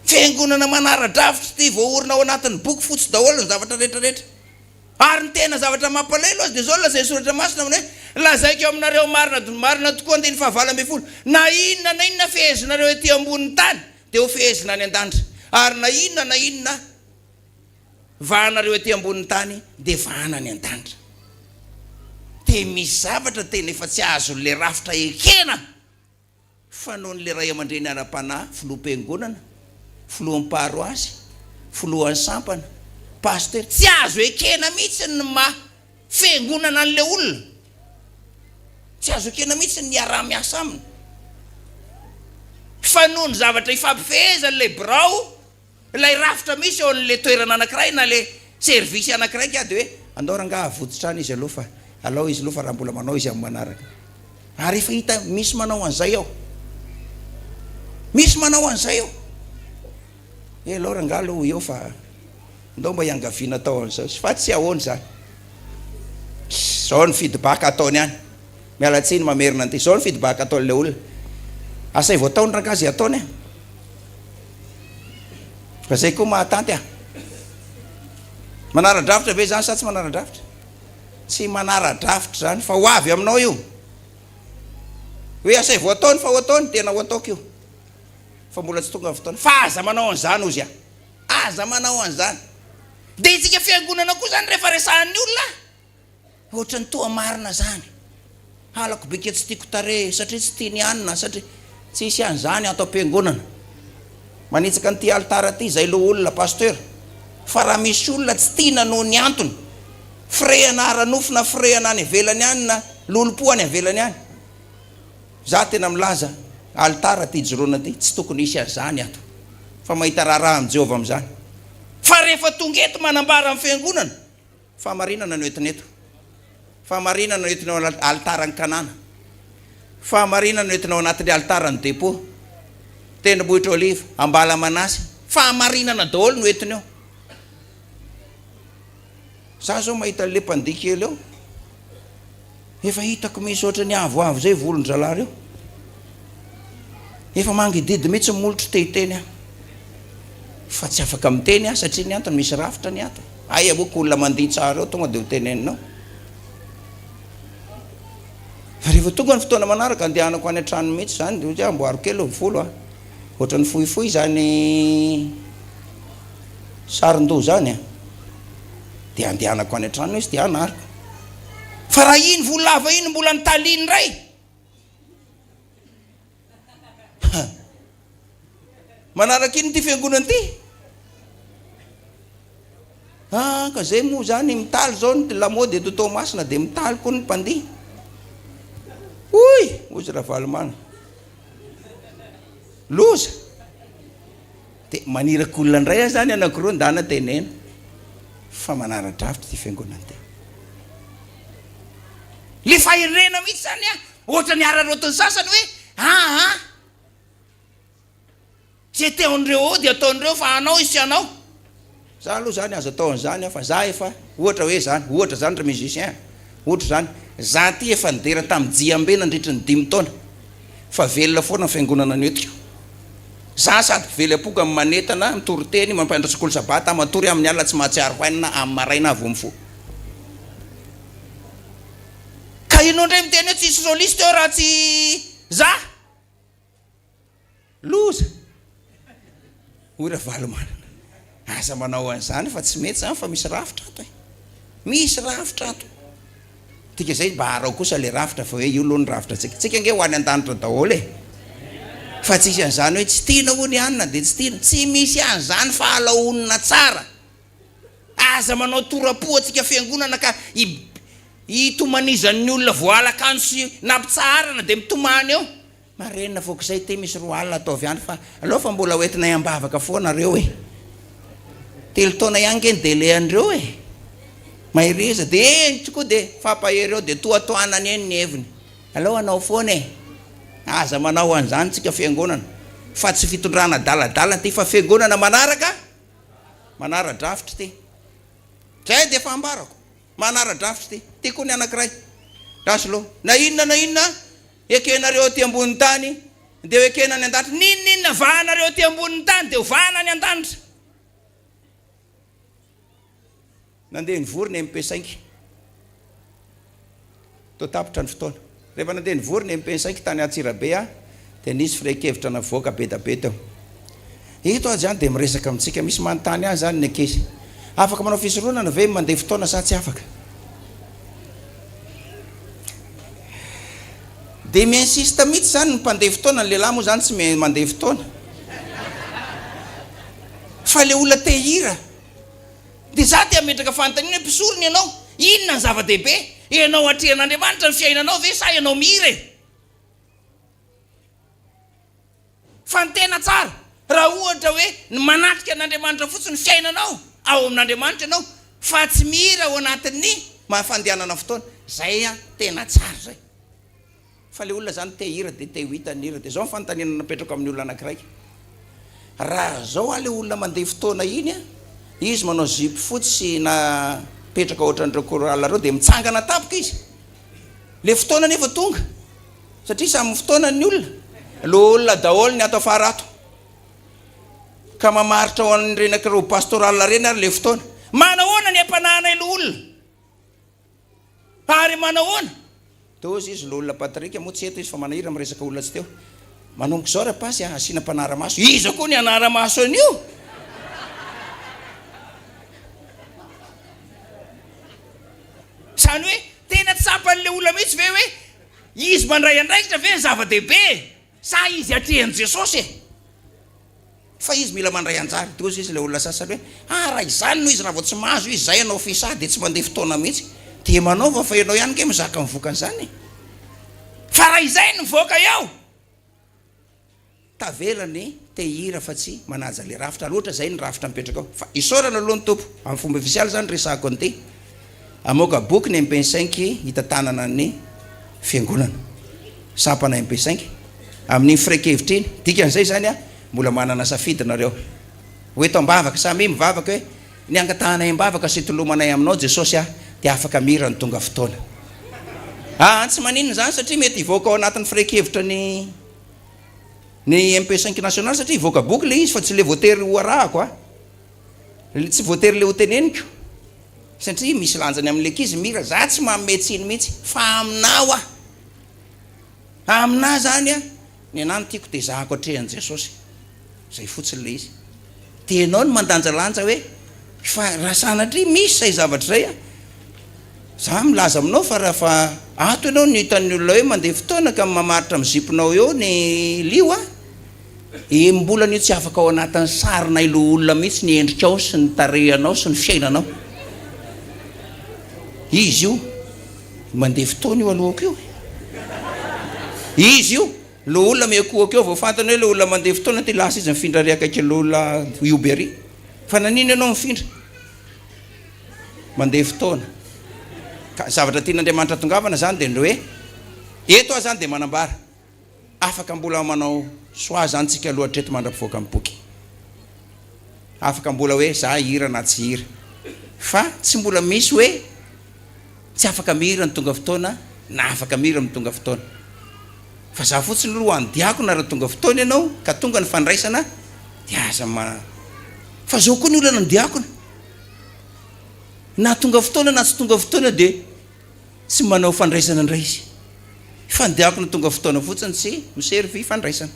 fiangonana manara-drafitra ty voaorina ao anatin'ny boky fotsy daholo ny zavatra rehetrarehetra ary ny tena zavatra mampalahelo azy dia zao lazay soratra masina aminy hoe lazaiko aminareo marina tokoa andiny fahavalo-ambin'ny na inona fehezinareo ety ambonin'ny tany dia ho fehezina any an-danitra ary na inona vahanareo ety ambonin'ny tany dia vahana any an-danitra dia misy zavatra tena efa tsy azon'le rafitra ekena fa noho n'le ray aman-dreny ara-panahy filoham-piangonana filohan'ny-paroasy filohan'ny sampana pasteur tsy azo ekena mihitsy ny fiangonana an'le olona tsy azo ekena mihitsy ny ara-miasa aminy fa noho ny zavatra ifampifehezan'le birao ilay rafitra misy eo an'le toerana anankiray na le servisy anankiray ka dia hoe andao ranga avototrany izy aloha fa alao izy aloha fa raha mbola manao izy amin'ny manaraka ary efa hita misy manao an'izay ao misy manao an'izay ao alao ranga aloha eo fa andao mba hiangaviana tao an'izao fa tsy ahoany zany zao ny feedback ataony any mialatsiny mamerina an'ity zao ny feedback ataon'le olona asay voataony ranga azy ataony fa zay koa mahatanty manara-drafitra ve zany sa tsy manara-drafitra tsy manara-drafitra zany fa ho avy aminao io hoe asay voataony fa ho ataony tena ho ataoko io fa mbola tsy tonga ny fotoana fa aza manao an'izany ozy aza manao an'izany dia itsika fiangonana koa zany rehefa resahan'ny olona ohatra ny toa marina zany halako beka tsy tiako tare satria tsy tiany anina satria tsisy an'izany atao am-piangonana manitsaka n'ity altara ty zay lo olona pasteur fa raha misy olona tsy tiana noho ny antony firehana ara-nofo firehana any ivelany any na lolo-po any ivelany any za tena milaza altara ty joroana ty tsy tokony isy azany ato fa mahita raharaha amin'ny Jehovah amin'izany fa rehefa tonga eto manambara amin'ny fiangonana fahamarinana no entin'eto fahamarinana no entinao altara ny kanana fahamarinana no entinao anatin'ny altara ny dépôt tendrombohitra oliva ambala manasy fahamarinana daholo no entinao za zao mahita le mpandiky ely eo efa hitako misy ohatra ny avoavo zay volony zalahy reo efa mangididy mihitsy molotro tehiteny aho fa tsy afaka miteny aho satria ny antony misy rafitra ny ato aya boka olona mandihy tsara eo tonga dia ho teneninao rehefa tonga ny fotoana manaraka andehanako any an-trano mihitsy zany dia amboaro kely folo a ohatra ny fohifohy zany sarin-do zany a dia andehanako any an-trano izy dia anariko fa raha iny volava iny mbola nitaliny ray manaraka iny ty fiangonana ty ka zay moa zany mitaly zao ny lamody eto Tomasina dia mitaly koa ny mpandihy oy ozy raha valomana loza dia maniraka olona ndray zany anakiroa ndana tenena fa manara-dravitra ty fiangonana ty le faherena mihitsy zany a ohatra ny ararotiny sasany hoe zay teondreo dia ataondreo fa anao izy tsy anao za aloha zany azo ataon'izany fa za efa ohatra hoe zany ohatra zany ra musicien ohatra zany za ty efa nidera tamin'ny jiambe nandritra ny 5 taona fa velona foana fiangonana noetiko za sady vely apoka amin'ny manetana mitory-teny mampaindra sekoly sabata matory amin'ny alina tsy mahatsiaro hoanina amin'ny maraina avo mifo ka inao ndray miteny hoe tsisy soliste eo raha tsy za loza oy raha valomanana asa manao an'izany fa tsy mety zany fa misy rafitra ato misy rafitra ato tika zay mba harao kosa le rafitra fa hoe io loha ny rafitra tsika nge ho any an-danitra daholo fa tsisy an'izany hoe tsy tiana ho ny anina dia tsy tiana tsy misy an'izany fa alaonina tsara aza manao torapo atsika fiangonana ka hitomanizan'ny olona voalakanjo sy nampitsarana dia mitomany eo marenina foka zay ty misy roa alina ataovy any fa aloha fa mbola hoentinay ambavaka foanareo telo taona ihany nge ny délai andreo mahireza dia enitsy koa dia fampahereo dia toatoanany eny ny heviny aloha anao foana aza manao an'izany tsika fiangonana fa tsy fitondrana daladala ty fa fiangonana manara-drafitra ty zay dia efa ambarako manara-drafitra ty koa ny anakiray rasoloha na inona ekenareo ty ambony tany dia ho ekena ny an-danitra ninninona vahanareo ty ambony tany dia ho vahana ny an-danitra nandeha nivorony MP5 to tapitra ny fotoana rehefa nandeha nivorony MP5 tany Atsirabe dia nisy firainkevitra navoaka be teo ito azy zany dia miresaka amintsika misy manontany azy zany ny ankizy afaka manao fisoroana ve mandeha fotoana sa tsy afaka dia miinsiste mihitsy zany ny mpandeha fotoana ny lehilahy moa zany tsy mandeha fotoana fa le olona te hira dia za ty ametraka fanontaniana mpisorony ianao inona ny zava-dehibe ianao atrehan'Andriamanitra ny fiainanao ve sa ianao mihira fa ny tena tsara raha ohatra hoe ny manatrika an'Andriamanitra fotsiny fiainanao ao amin'Andriamanitra ianao fa tsy mihira ao anatin'ny mahafandehanana fotoana zay tena tsara zay fa le olona zany te hira dia te hitany hira dia zao nyfanontaniana napetrako amin'ny olona anakiraiky raha zao le olona mandeha fotoana iny izy manao zipo fotsy na petraka ohatran'ireo korala reo dia mitsangana tapoka izy le fotoana nefa tonga satria samy fotoana ny olona lo olona daholo ny ato afara ato ka mamaritra ao an'renakireo pastoral reny ary le fotoana manahoana ny ampanahana ilo olona ary manahoana tozy izy lo olona patrika moa tsy eto izy fa manahira miresaka olona tsy teo manomboka zao raha pasy asina mpanara-maso iza koa ny anara-maso an'io zany hoe tena tsapan'le olona mihitsy ve hoe izy mandray andraikitra ve ny zava-dehibe sa izy atrehan'i Jesosy fa izy mila mandray anjara tozy izy le olona sasany hoe raha izany noho izy raha vao tsy mahazo izy zay anao fisah dia tsy mandeha fotoana mihitsy dia manaova fa ianao ihany ke mizaka mivoaka an'izany fa raha izay ny voaka eo tavelany tehira fa tsy manaja le rafitra loatra zay ny rafitra mipetraka ao fa isorana aloha ny tompo amin'ny fomba ofisialy zany resako an'ity amoka boky ny MP5 hitatanana ny fiangonana sampana MP5 amin'ny firaikevitra iny dikan'izay zany a mbola manana safidy nareo hoe to mbavaka samy mivavaka hoe ny angatahana mbavaka sy tolomanay aminao Jesosy a dia afaka mira ny tonga fotoana tsy maninona zany satria mety ivoaka ao anatin'ny firaikevitra ny MP5 national satria ivoaka boky le izy fa tsy le voatery ho arahako a tsy voatery le ho teneniko satria misy lanjany amin'ny lekizy mira za tsy mametsiny mihitsy fa aminao amina zany a ny anany tiako dia zahako atrehan'i Jesosy zay fotsiny le izy tianao ny mandanjalanja hoe fa raha sanatria misy zay zavatra zay a za milaza aminao fa raha fa ato ianao ny hitan'ny olona hoe mandeha fotoana ka mamaritra amin'ny ziponao eo ny lio a mbola nio tsy afaka ao anatin'ny sarina ilo olona mihitsy ny endrikao sy ny tarehanao sy ny fiainanao izy io mandeha fotoana io alohako io izy io le olona miakohako eo vao fantany hoe le olona mandeha fotoana ty lasa izy mifindra re akaiky le olona iobery fa nanino ianao mifindra mandeha fotoana ka zavatra tian'Andriamanitra tongavana zany dia hoe eto zany dia manambara afaka mbola manao soa zany tsika aloha hatreto mandra-pivoaka amin'ny boky afaka mbola hoe za hira na tsy hira fa tsy mbola misy hoe tsy afaka mihira ny tonga fotoana na afaka mihira ny tonga fotoana fa za fotsiny aloha andiako na raha tonga fotoana ianao ka tonga ny fandraisana dia aza fa zao koa ny olona andiakona na tonga fotoana na tsy tonga fotoana dia tsy manao fandraisana ndray izy fandiakona tonga fotoana fotsiny tsy miservy fandraisana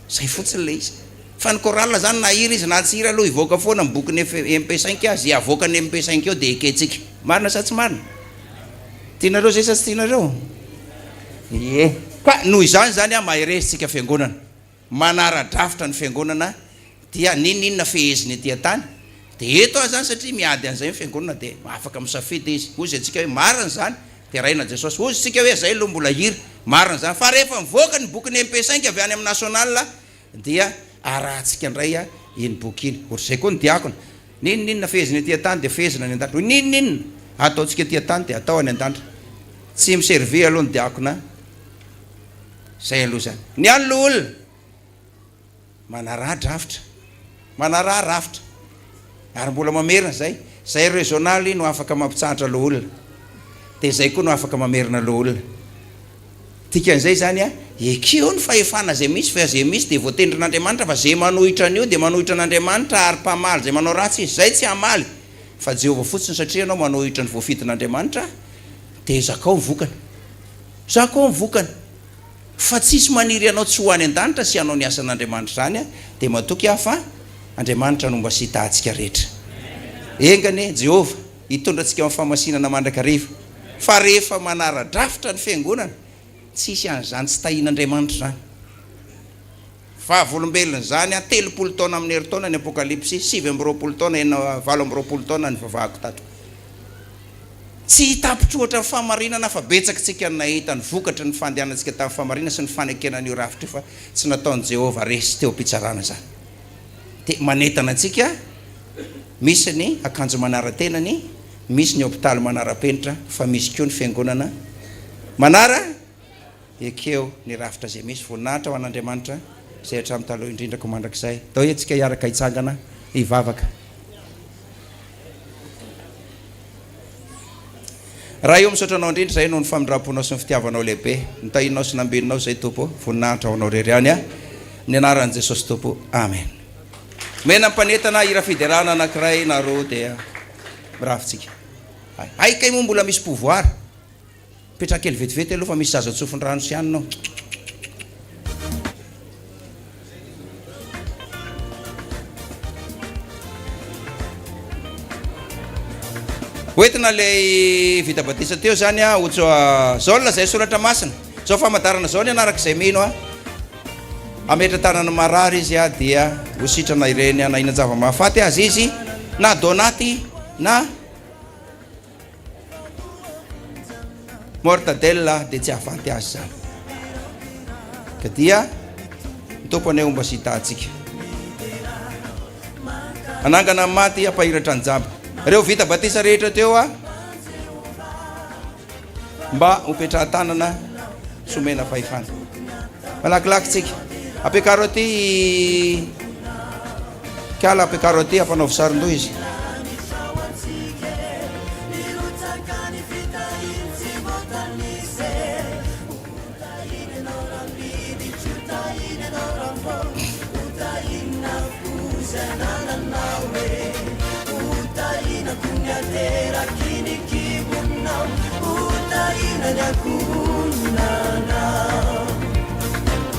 zay fotsiny le izy fa ny chorale zany na hira izy na tsy hira aloha ivoaka foana amin'ny boky ny MP5 azy avoaka ny MP5 eo dia eketsika marina sa tsy marina tianareo zay sa tsy tianareo ka noho izany zany a maheresitsika fiangonana manara-drafitra ny fiangonana dia ninninona feheziny aty tany dia eto zany satria miady an'izay ny fiangonana dia afaka misafidy izy ozy atsika hoe marina zany dia raina Jesosy ozy tsika hoe zay aloha mbola hira marina zany fa rehefa mivoaka ny boky ny MP5 avy any amin'ny national dia arahantsika indray a iny boky iny ohatry zay koa ny diakona ninninona feheziny aty tany dia fehezina any an-danitra ninninona ataontsika aty tany dia atao any an-danitra tsy miserve aloha ny diakona zay aloha zany ny an'lo olona manara-drafitra manara-rafitra ary mbola mamerina zay régionaly no afaka mampitsahatra lo olona dia zay koa no afaka mamerina lo olona tikan'izay zany a ekeo ny fahefana zay misy fa zay misy dia voatendrin'Andriamanitra fa zay manohitra an'io dia manohitra an'Andriamanitra ary mpamaly zay manao ratsy izy zay tsy hamaly fa Jehovah fotsiny satria anao manohitra ny voafidin'Andriamanitra dia zakao mivokana fa tsisy maniry anao tsy ho any an-danitra sy anao ny asan'Andriamanitra zany a dia matoky aho fa Andriamanitra no mba sy hitahantsika rehetra engany Jehovah hitondra antsika amin'ny famasinana mandrakariva fa rehefa manara-drafitra ny fiangonana tsisy an'izany tsy tahian'Andriamanitra zany fa volombelona zany a 30 taona amin'ny herintaona ny apokalypsy 7 taona 7 taona ny vavahako tato tsy hitapitrohatra ny fahamarinana fa betsaka tsika ny nahita ny vokatra ny fandehanantsika tamin'ny fahamarinana sy ny fanekenan'io rafitra io fa tsy nataon'i Jehovah resy teo am-pitsarana zany dia manentana antsika misy ny akanjo manara-tenany misy ny hôpitaly manara-penitra fa misy koa ny fiangonana manara ekeo ny rafitra zay misy voninahitra ho an'Andriamanitra zay hatramin'ny taloha indrindrako mandrakizay tao antsika hiaraka hitsangana hivavaka raha io misaotra anao indrindra zay no ny famindram-ponao sy ny fitiavanao lehibe nitahinao sy nambeninao zay tompo voninahitra ho anao rery any a ny anaran'i Jesosy tompo amen mena mpanetana hira fiderana anankiray na roa dia mirafitsika aikay moa mbola misy pouvoir petraka kely vetivety aloha fa misy zaza tsofin-drano sy anynao hoentina le vita batisa teo zany a otsoa zaolona zay soratra masina zao famantarana zao ny anarak'izay mino a ametra tanana marary izy a dia hositrana ireny na inan-java mahafaty azy izy na donaty na mortadella dia tsy hahafaty azy zany ka dia tompony omba sy hitantsika anangana maty ampahiratra ny jamba reo vita batisa rehetra teo mba hopetraha-tanana somena fahefana malakilakytsika ampiakaro aty kiala ampiakaro aty ampanaovy sarin-doha izy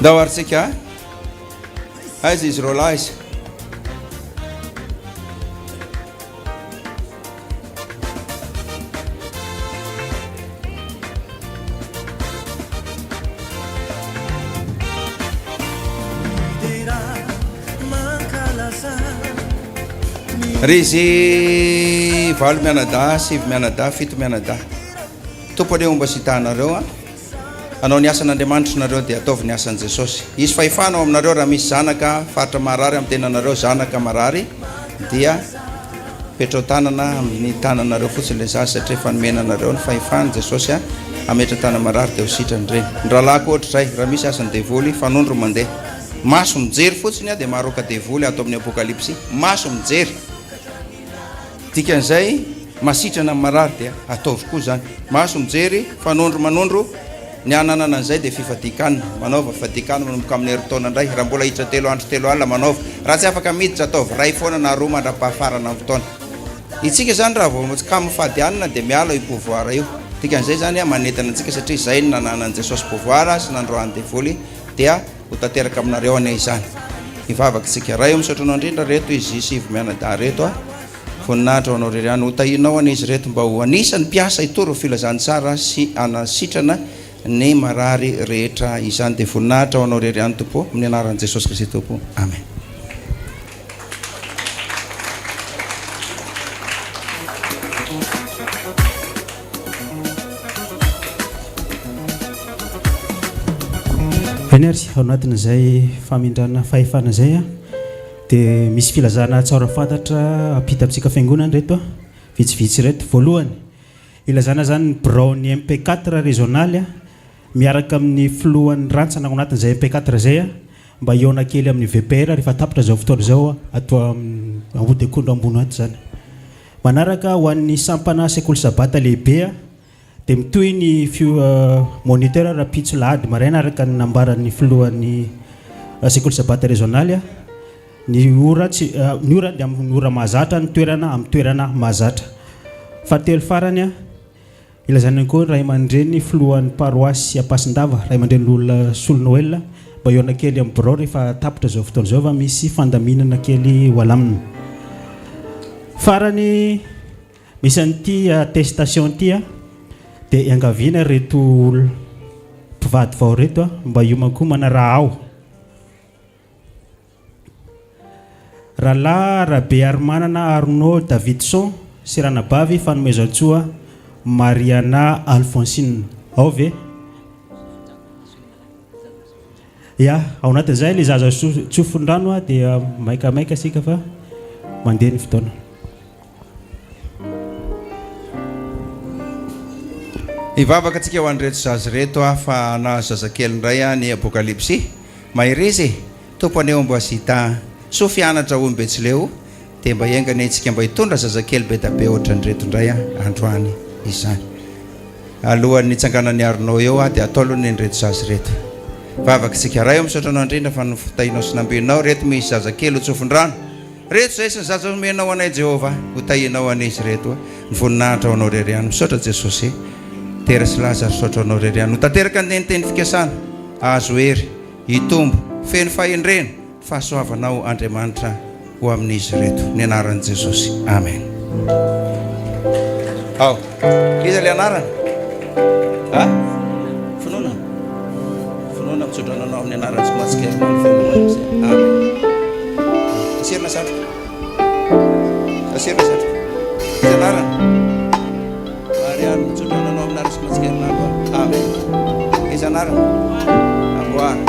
ndao aritsika aiza izy ro lahy izy ry izy valo mianada sivy mianada fito mianada tompony omba sy hitanareo anao ny asan'Andriamanitra nareo dia ataovy ny asan'i Jesosy izy fahefanao aminareo raha misy zanaka faritra marary amin'ny tenanareo zanaka marary dia petrao tanana amin'ny tananareo fotsiny le zaza satria fanomenanareo ny fahefany Jesosy ametra tana marary dia ho sitrany reny ny rahalahy ohatra zay raha misy asan'ny devoly fanondro mandeha maso mijery fotsiny dia maharoka devoly ato amin'ny apokalipsy maso mijery dikan'izay masitrana marary dia ataovy koa zany maso mijery fanondro manondro ny ananana an'izay dia fifadikanina manaova fifadikanina manomboka amin'ny heritaona indray raha mbola hiditra 3 andro 3 alina manaova raha tsy afaka miditra ataovy ray foana na roa mandra-pahafarana amin'ny fotoana itsika zany raha vao ka mifadianina dia miala io pouvoir io dikan'izay zany manentana antsika satria izay ny nananan'i Jesosy pouvoir sy nandroany devoly dia ho tanteraka aminareo any izany hivavaka tsika raha io misaotra anao indrindra reto izy sivy mianada reto voninahitra anao rery any ho tahinao any izy reto mba ho anisany mpiasa itoro filazany tsara sy anasitrana ny marary rehetra izany dia voninahitra anao rery any tompo amin'ny anaran'i Jesosy Kristy tompo amen. Merci ao anatin'izay famindrana fahefana zay dia misy filazana tsara fantatra apita amintsika fiangonana reto vitsivitsy reto voalohany ilazana zany ny Brownie MP4 régional miaraka amin'ny filohan'ny rantsana ao anatin'izay MP4 zay mba iona kely amin'ny VPR rehefa tapitra zao fotoana zao atao ahody akondro ambony ato zany manaraka ho an'ny sampana sekoly sabata lehibe dia mitohy ny moniteur rapitso lahady maraina araka ny nambaran'ny filohan'ny sekoly sabata régional ny ora dia amin'ny ora mahazatra ny toerana amin'ny toerana mahazatra fahatelo farany ilazana koa ray aman-dreny filohan'ny paroasy Ampasindava ray aman-dreny olona Solo Noël mba iona kely amin'ny birao rehefa tapitra zao fotoana zao fa misy fandaminana kely ho alamina farany misy an'ity attestation ity dia iangaviana reto mpivady vao reto mba iomankomana raha ao Rahalahy Rabe Armanana Arnaud Davidson sy ranabavy fanomezantsoa Mariana Alphonsine ao ve ia ao anatin'izay le zaza tsofondrano dia maikamaika sika fa mandeha ny fotoana hivavaka antsika ho an'reto zazy reto fa nahazo zazakely indray ny apokalipsy mahirizy tompony eo mba sy hita so fianatra omby Betsileo dia mba iengana itsika mba hitondra zazakely be da be ohatra ny reto indray androany izany alohan'ny tsanganan'ny Arnaud eo dia atao aloha ny reto zazy reto vavaka tsika raha eo misaotra anao indrindra fa nofitahinao sy nambinao reto misy zazakely ho tsofondrano reto zay sy ny zaza omenao anay Jehovah ho tahinao an'izy reto ny voninahitra ho anao rery any misaotra Jesosy tera sy Lazara misaotra anao rery any ho tanteraka ny teniteny fikasana azo hery hitombo feno fahendrena fahasoavanao Andriamanitra ho amin'izy reto ny anaran'i Jesosy amen. Ao iza le anarana finoana mitsotra anao amin'ny anaran'ny Jesosy amen. Asirina satroka iza anarana Mariana mitsotra anao amin'ny anaran'ny Jesosy amen. Iza anarana amboara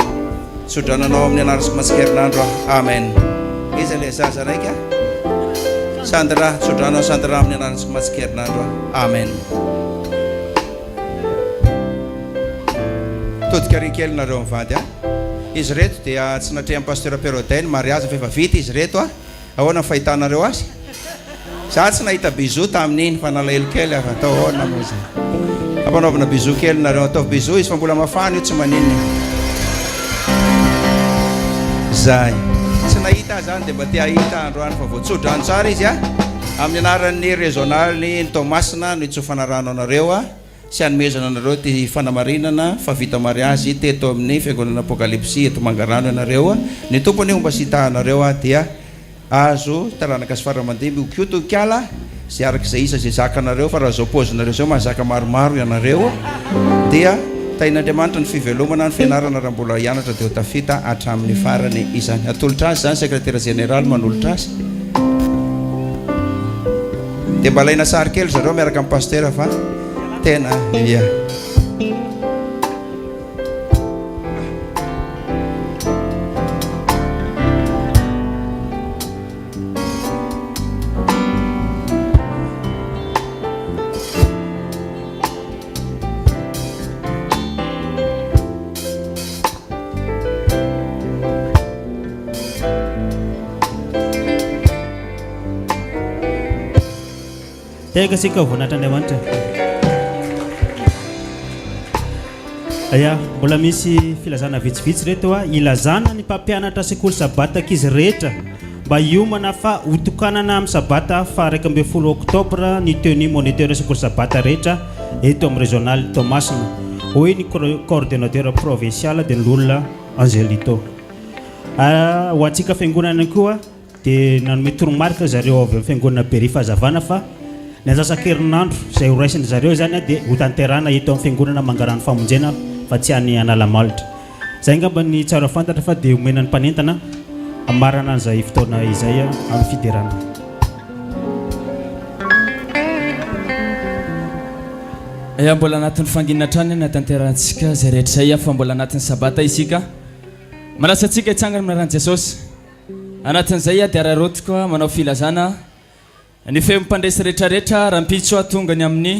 sodrananao amin'ny anarantsika masikerinandro amen. Iza le zaza raika Sandra sodranao Sandra amin'ny anarantsika masikerinandro amen. Todika ry kely nareo mivady izy reto dia tsy natrehan'ny pasteur Perodin mariage fa efa vita izy reto ahoana ny fahitanareo azy za tsy nahita bisou tamin'iny fa nalahelo kely atao ahoana moa zay ampanaovana bisou kely nareo ataovy bisou izy fa mbola mafana io tsy maninona zay tsy nahita zany dia mba te ahita androany fa voatsodrano tsara izy amin'ny anaran'ny régional ny Tomasina no itsofana rano anareo sy anomezana anareo ty fanamarinana fa vita mariazy teto amin'ny fiangonana Apokalypsy eto Mangarano ianareo ny tompony mba sitahanareo dia azo taranaka sy faramandimby okiotokiala sy arak'izay isa zay zakanareo fa raha zao pozinareo zao mahazaka maromaro ianareo dia tain'Andriamanitra ny fivelomana ny fianarana raha mbola hianatra dia ho tafita hatramin'ny farany izany atolotra azy zany secrétaire général manolotra azy dia mba laina sary kely zareo miaraka amin'ny pasteur fa tena ia tega sika voninahitran'Andriamanitra. Aya mbola misy filazana vitsivitsy reto ilazana ny mpampianatra sekoly sabata ankizy rehetra mba hiomana fa hotokanana amin'ny sabata fa 12 oktobra ny tenue moniteur sekoly sabata rehetra eto amin'ny régional Tomasina hoy ny coordinateur provincial dia Lolona Angelito. Ho antsika fiangonana koa dia nanome toromarika zareo avy amin'ny fiangonana Bery fahazavana fa ny asasakerinandro izay ho raisiny zareo zany dia ho tanterana eto amin'ny fiangonana Mangarano famonjena fa tsy any Analamalotra. Zay ngamba ny tsara fantatra fa dia omenan'ny mpanentana amarana an'izay fotoana izay amin'ny fiderana. Mbola anatin'ny fanginana trany natanterantsika zay rehetra zay fa mbola anatin'ny sabata isika malasa antsika hitsangana amin'ny Jesosy anatin'izay dia raharotiko manao filazana ny fempandresy rehetrarehetra rahampitso tonga ny amin'ny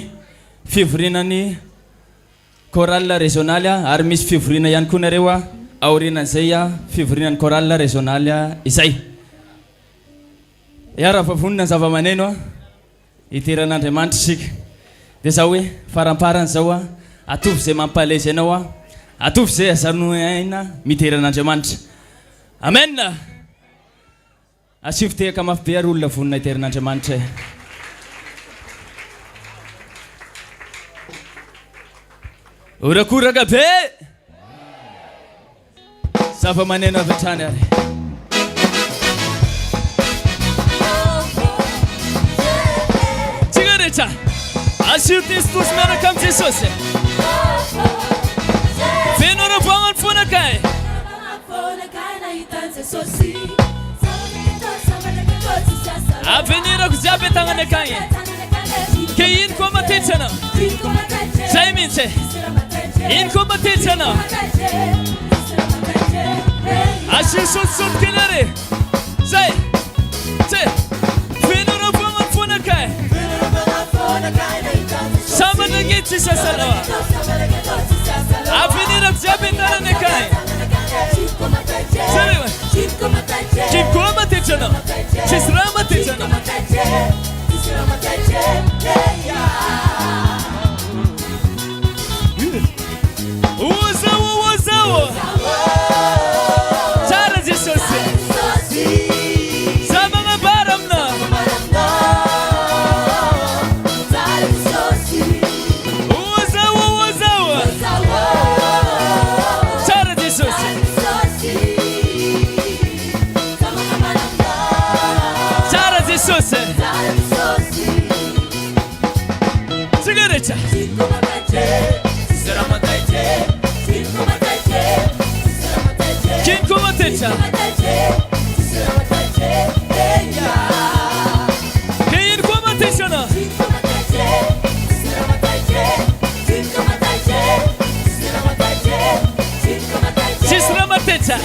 fivorinany choral régional ary misy fivorina ihany koa nareo aorinan'izay fivorinany choral régional izay raha vavonina ny zava-maneno iteran'Andriamanitra isika dia zao hoe faramparany zao atovy zay mampalazy ianao atovy zay azano aina miteran'Andriamanitra amen. Asivotehaka mafy be ary olona vonina iteran'Andriamanitra orakoraka be zava-maneno avy hatrany ary tsika rehetra asio tesitosy miaraka amin'ny Jesosy venao ravoagnany fonakay avenirako jiaby tagnany akagny ke ino koa matetrana zay mihitsy ino koa matetrana asio sotisoty kely ary zay zay venao ravoagnany fonakay sambanagetsy sasalawa avenirako jiaby tanany akagny zay Kiko matetrana Chisra matetrana Uzawo Sara Jesosy Sabanga baramna Uzawo Sara Jesosy Cigaretta Kim Kumatecha Kim Kumatechana Cisra Matecha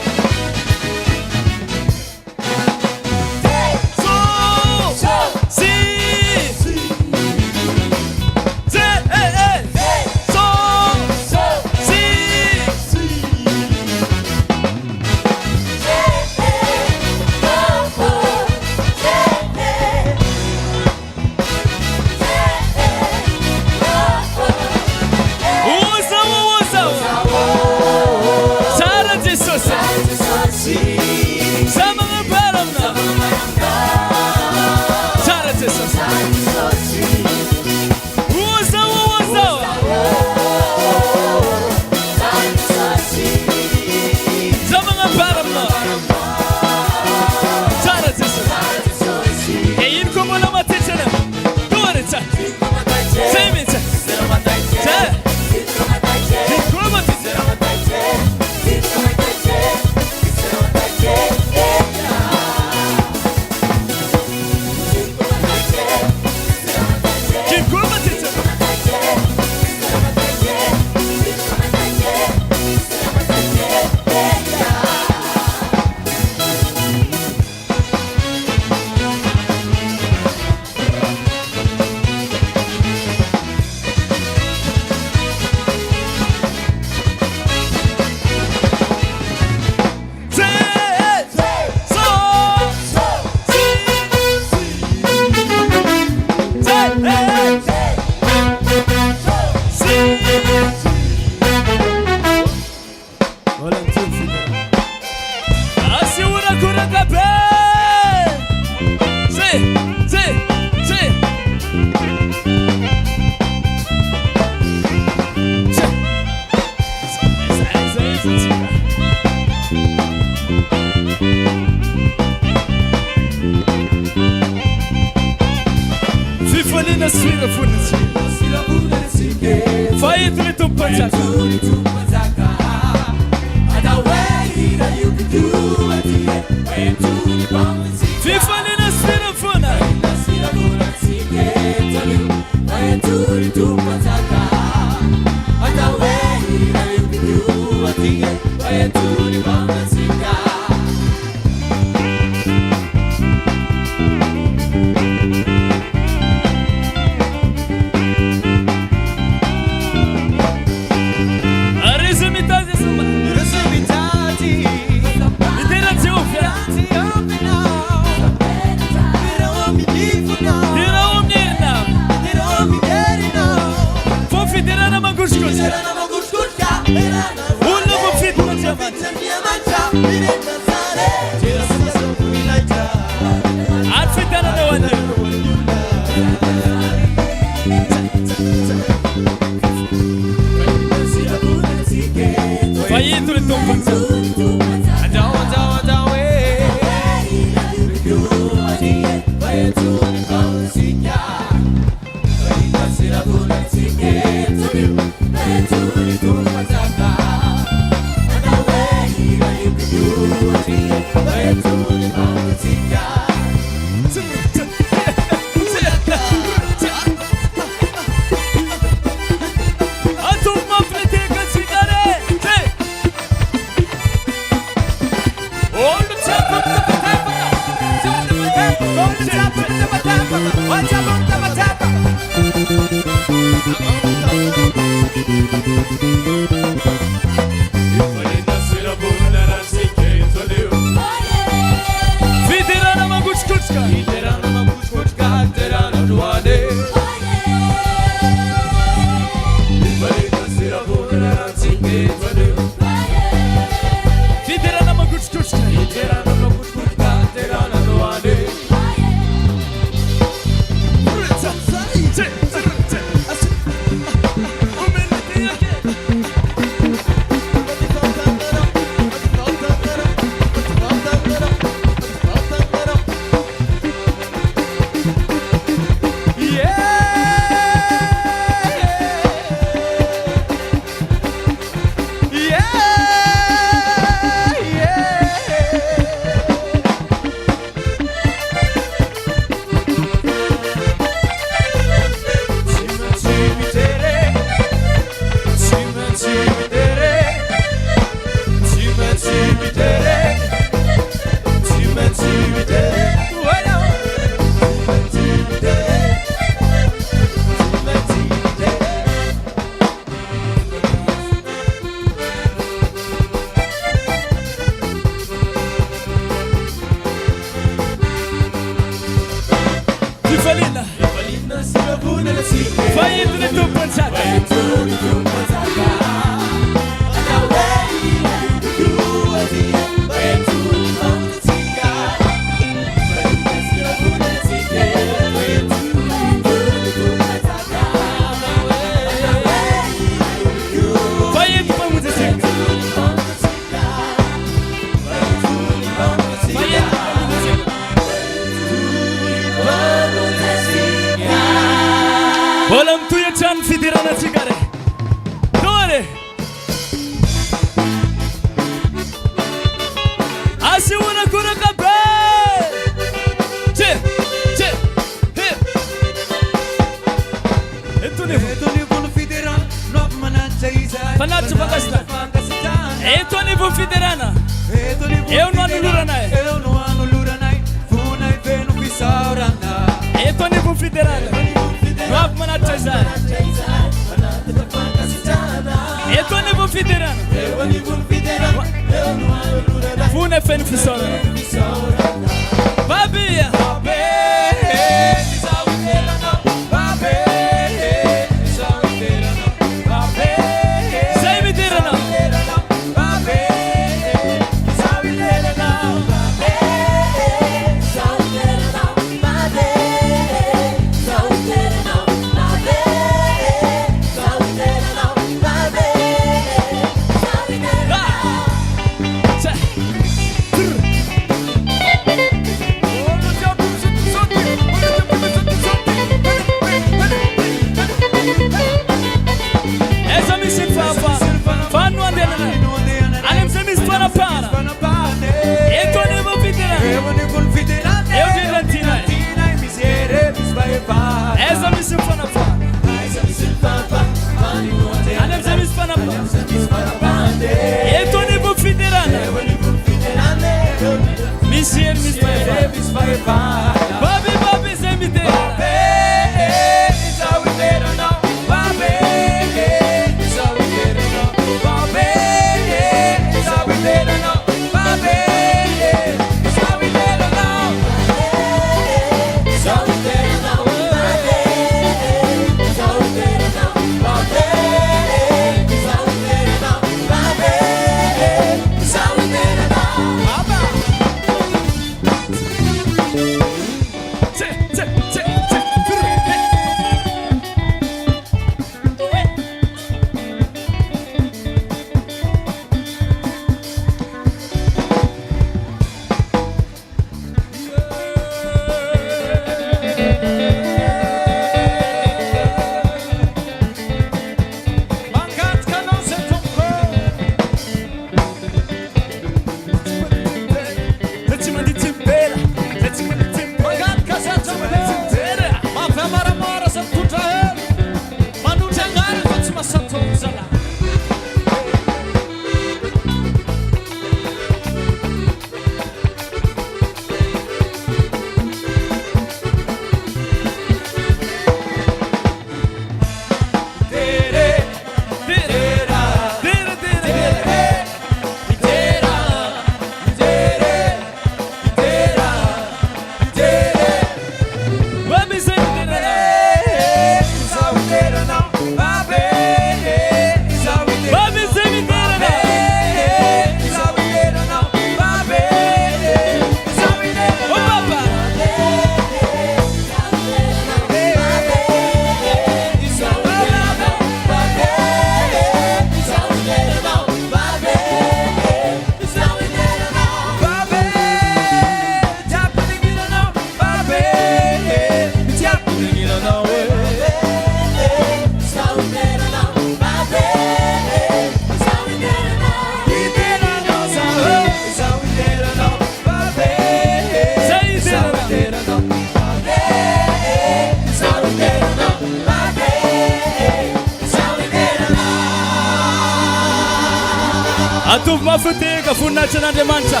atovy mafiteka voninahitra an'Andriamanitra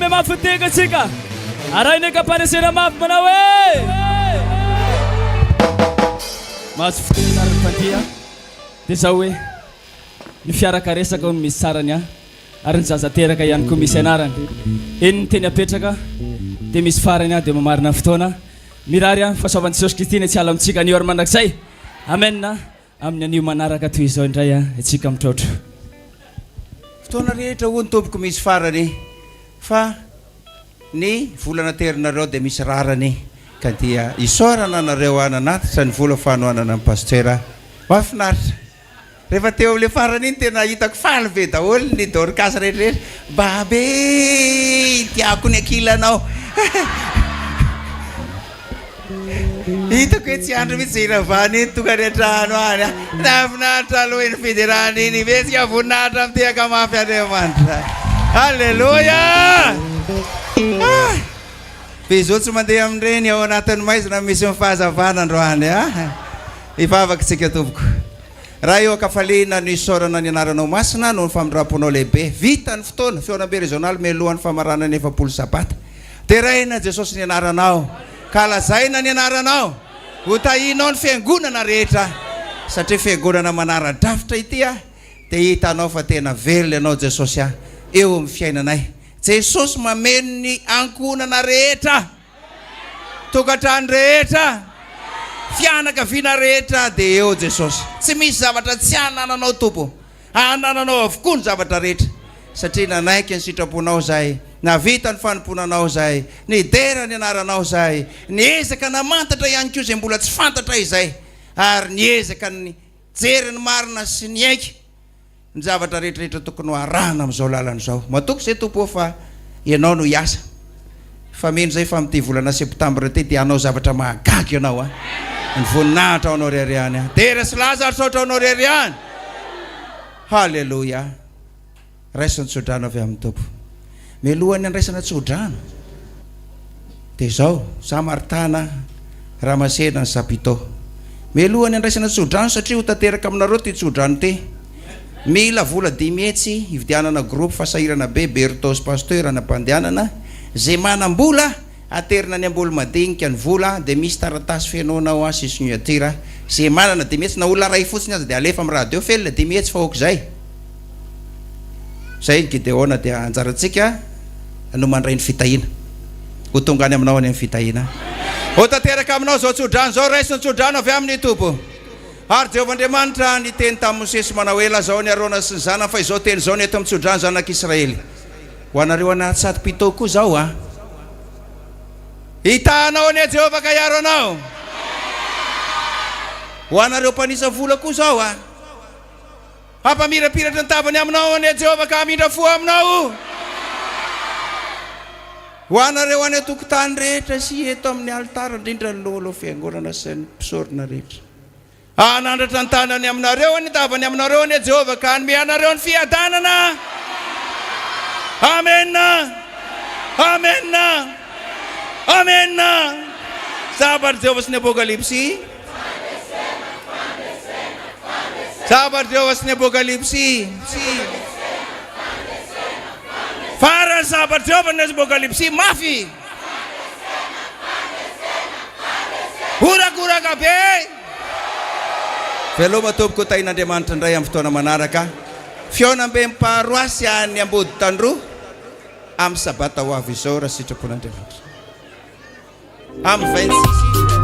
me mafiteka tsika arahiny kampanesena mafy manao hoe mahazo fitena ary mpandia dia zao hoe ny fiaraka resaka no misy sarany ary ny zaza teraka ihany koa misy anarany eny ny teny apetraka dia misy farany dia mamarina fotoana mirary fahasoavan'i Jesosy Kristy ny tsy ala amintsika anio ary mandrakizay amen amin'ny anio manaraka toy izao indray itsika mitrotro fotoana rehetra ho ny tompoko misy farany fa ny volana terinareo dia misy rarany ka dia isorana nareo ananatitra ny vola fanohanana ny pastera mahafinaritra rehefa teo amin'le farany iny tena hitako faly be daholo ny dorikasy rehetrarehetra babe tiako ny ankilanao hitako hoe tsy andro mihitsy iravany iny tonga ny antrano any nafinaritra aloha iny fiderany iny ve tsika voninahitra mitehaka mafy Andriamanitra halleloja fe zao tsy mandeha amin'ireny ao anatin'ny maizina misy mifahazavana androany ivavaka tsika tompoko raha eo akafaliana no isorana ny anaranao masina no ny famindramponao lehibe vita ny fotoana feonambe régional melohan'ny famarana ny 7 sabata teraina Jesosy ny anaranao kalazaina ny anaranao ho tahinao ny fiangonana rehetra satria fiangonana manara-drafitra ity dia hitanao fa tena velona ianao Jesosy eo amin'ny fiainanay Jesosy mameno ny ankonana rehetra tokantrano rehetra fianakaviana rehetra dia eo Jesosy tsy misy zavatra tsy anananao tompo anananao avokoa ny zavatra rehetra satria nanaiky ny sitraponao zahay navita ny fanomponanao zahay nidera ny anaranao zahay niezaka namantatra ihany koa izay mbola tsy fantatra izay ary niezaka ny jery ny marina sy ny aiky ny zavatra rehetrarehetra tokony ho arahana amin'izao lalan'izao matoko izay tompo fa ianao no hiasa fa meno zay fa amin'ity volana septambra ty dia anao zavatra mahagaga ianao ny voninahitra ao anao riariany dera sy lazatra saotra ao anao riariany halleloja raisany tsodrano avy amin'ny tompo melohany andraisana tsodrano dia zao Samartana Ramasena ny Sapito melohany andraisana tsodrano satria ho tanteraka aminareo ty tsodrano ty mila vola 10 hetsy ividianana groupe fasahirana be Bertos pasteur na mpandehanana zay manam-bola aterina ny ambolo madinika ny vola dia misy taratasy fenonao sy signature zay manana 10 hetsy na olona ray fotsiny azy dia alefa amin'ny radio felona 10 hetsy fa ok'izay zay ny Gideona dia anjarantsika no mandray ny fitahina ho tonga any aminao any amin'ny fitahina ho tanteraka aminao zao tsodrano zao raisiny tsodrano avy amin'ny tompo ary Jehovandriamanitra ny teny tamin'ny Mosesy manao ela zao ny Arona sy ny zanany fa izao teny zao ny eto amin'ny tsodrano zanak'Israely ho anareo anaty saty-pito koa zao hitanao ny Jehova ka iaro anao ho anareo mpanisa vola koa zao hampamirapiratra ny tavany aminao ny Jehova ka hamindra fo aminao ho anareo any tokotany rehetra sy eto amin'ny altara indrindra ny lolo fiangonana sy ny mpisorona rehetra anandratra ny tanany aminareo ny tavany aminareo ny Jehova ka hanome anareo ny fiadanana amena amena amena sabary Jehova sy ny apokalipsy sabary Jehova sy ny apokalipsy farany sabary Jehova ny apokalipsy mafy horakoraka be veloma tompoko tahin'Andriamanitra indray amin'ny fotoana manaraka fionambe miparoasy any ambody tandroa amin'ny sabata ho avy izao raha sitrapon'Andriamanitra amin'ny 26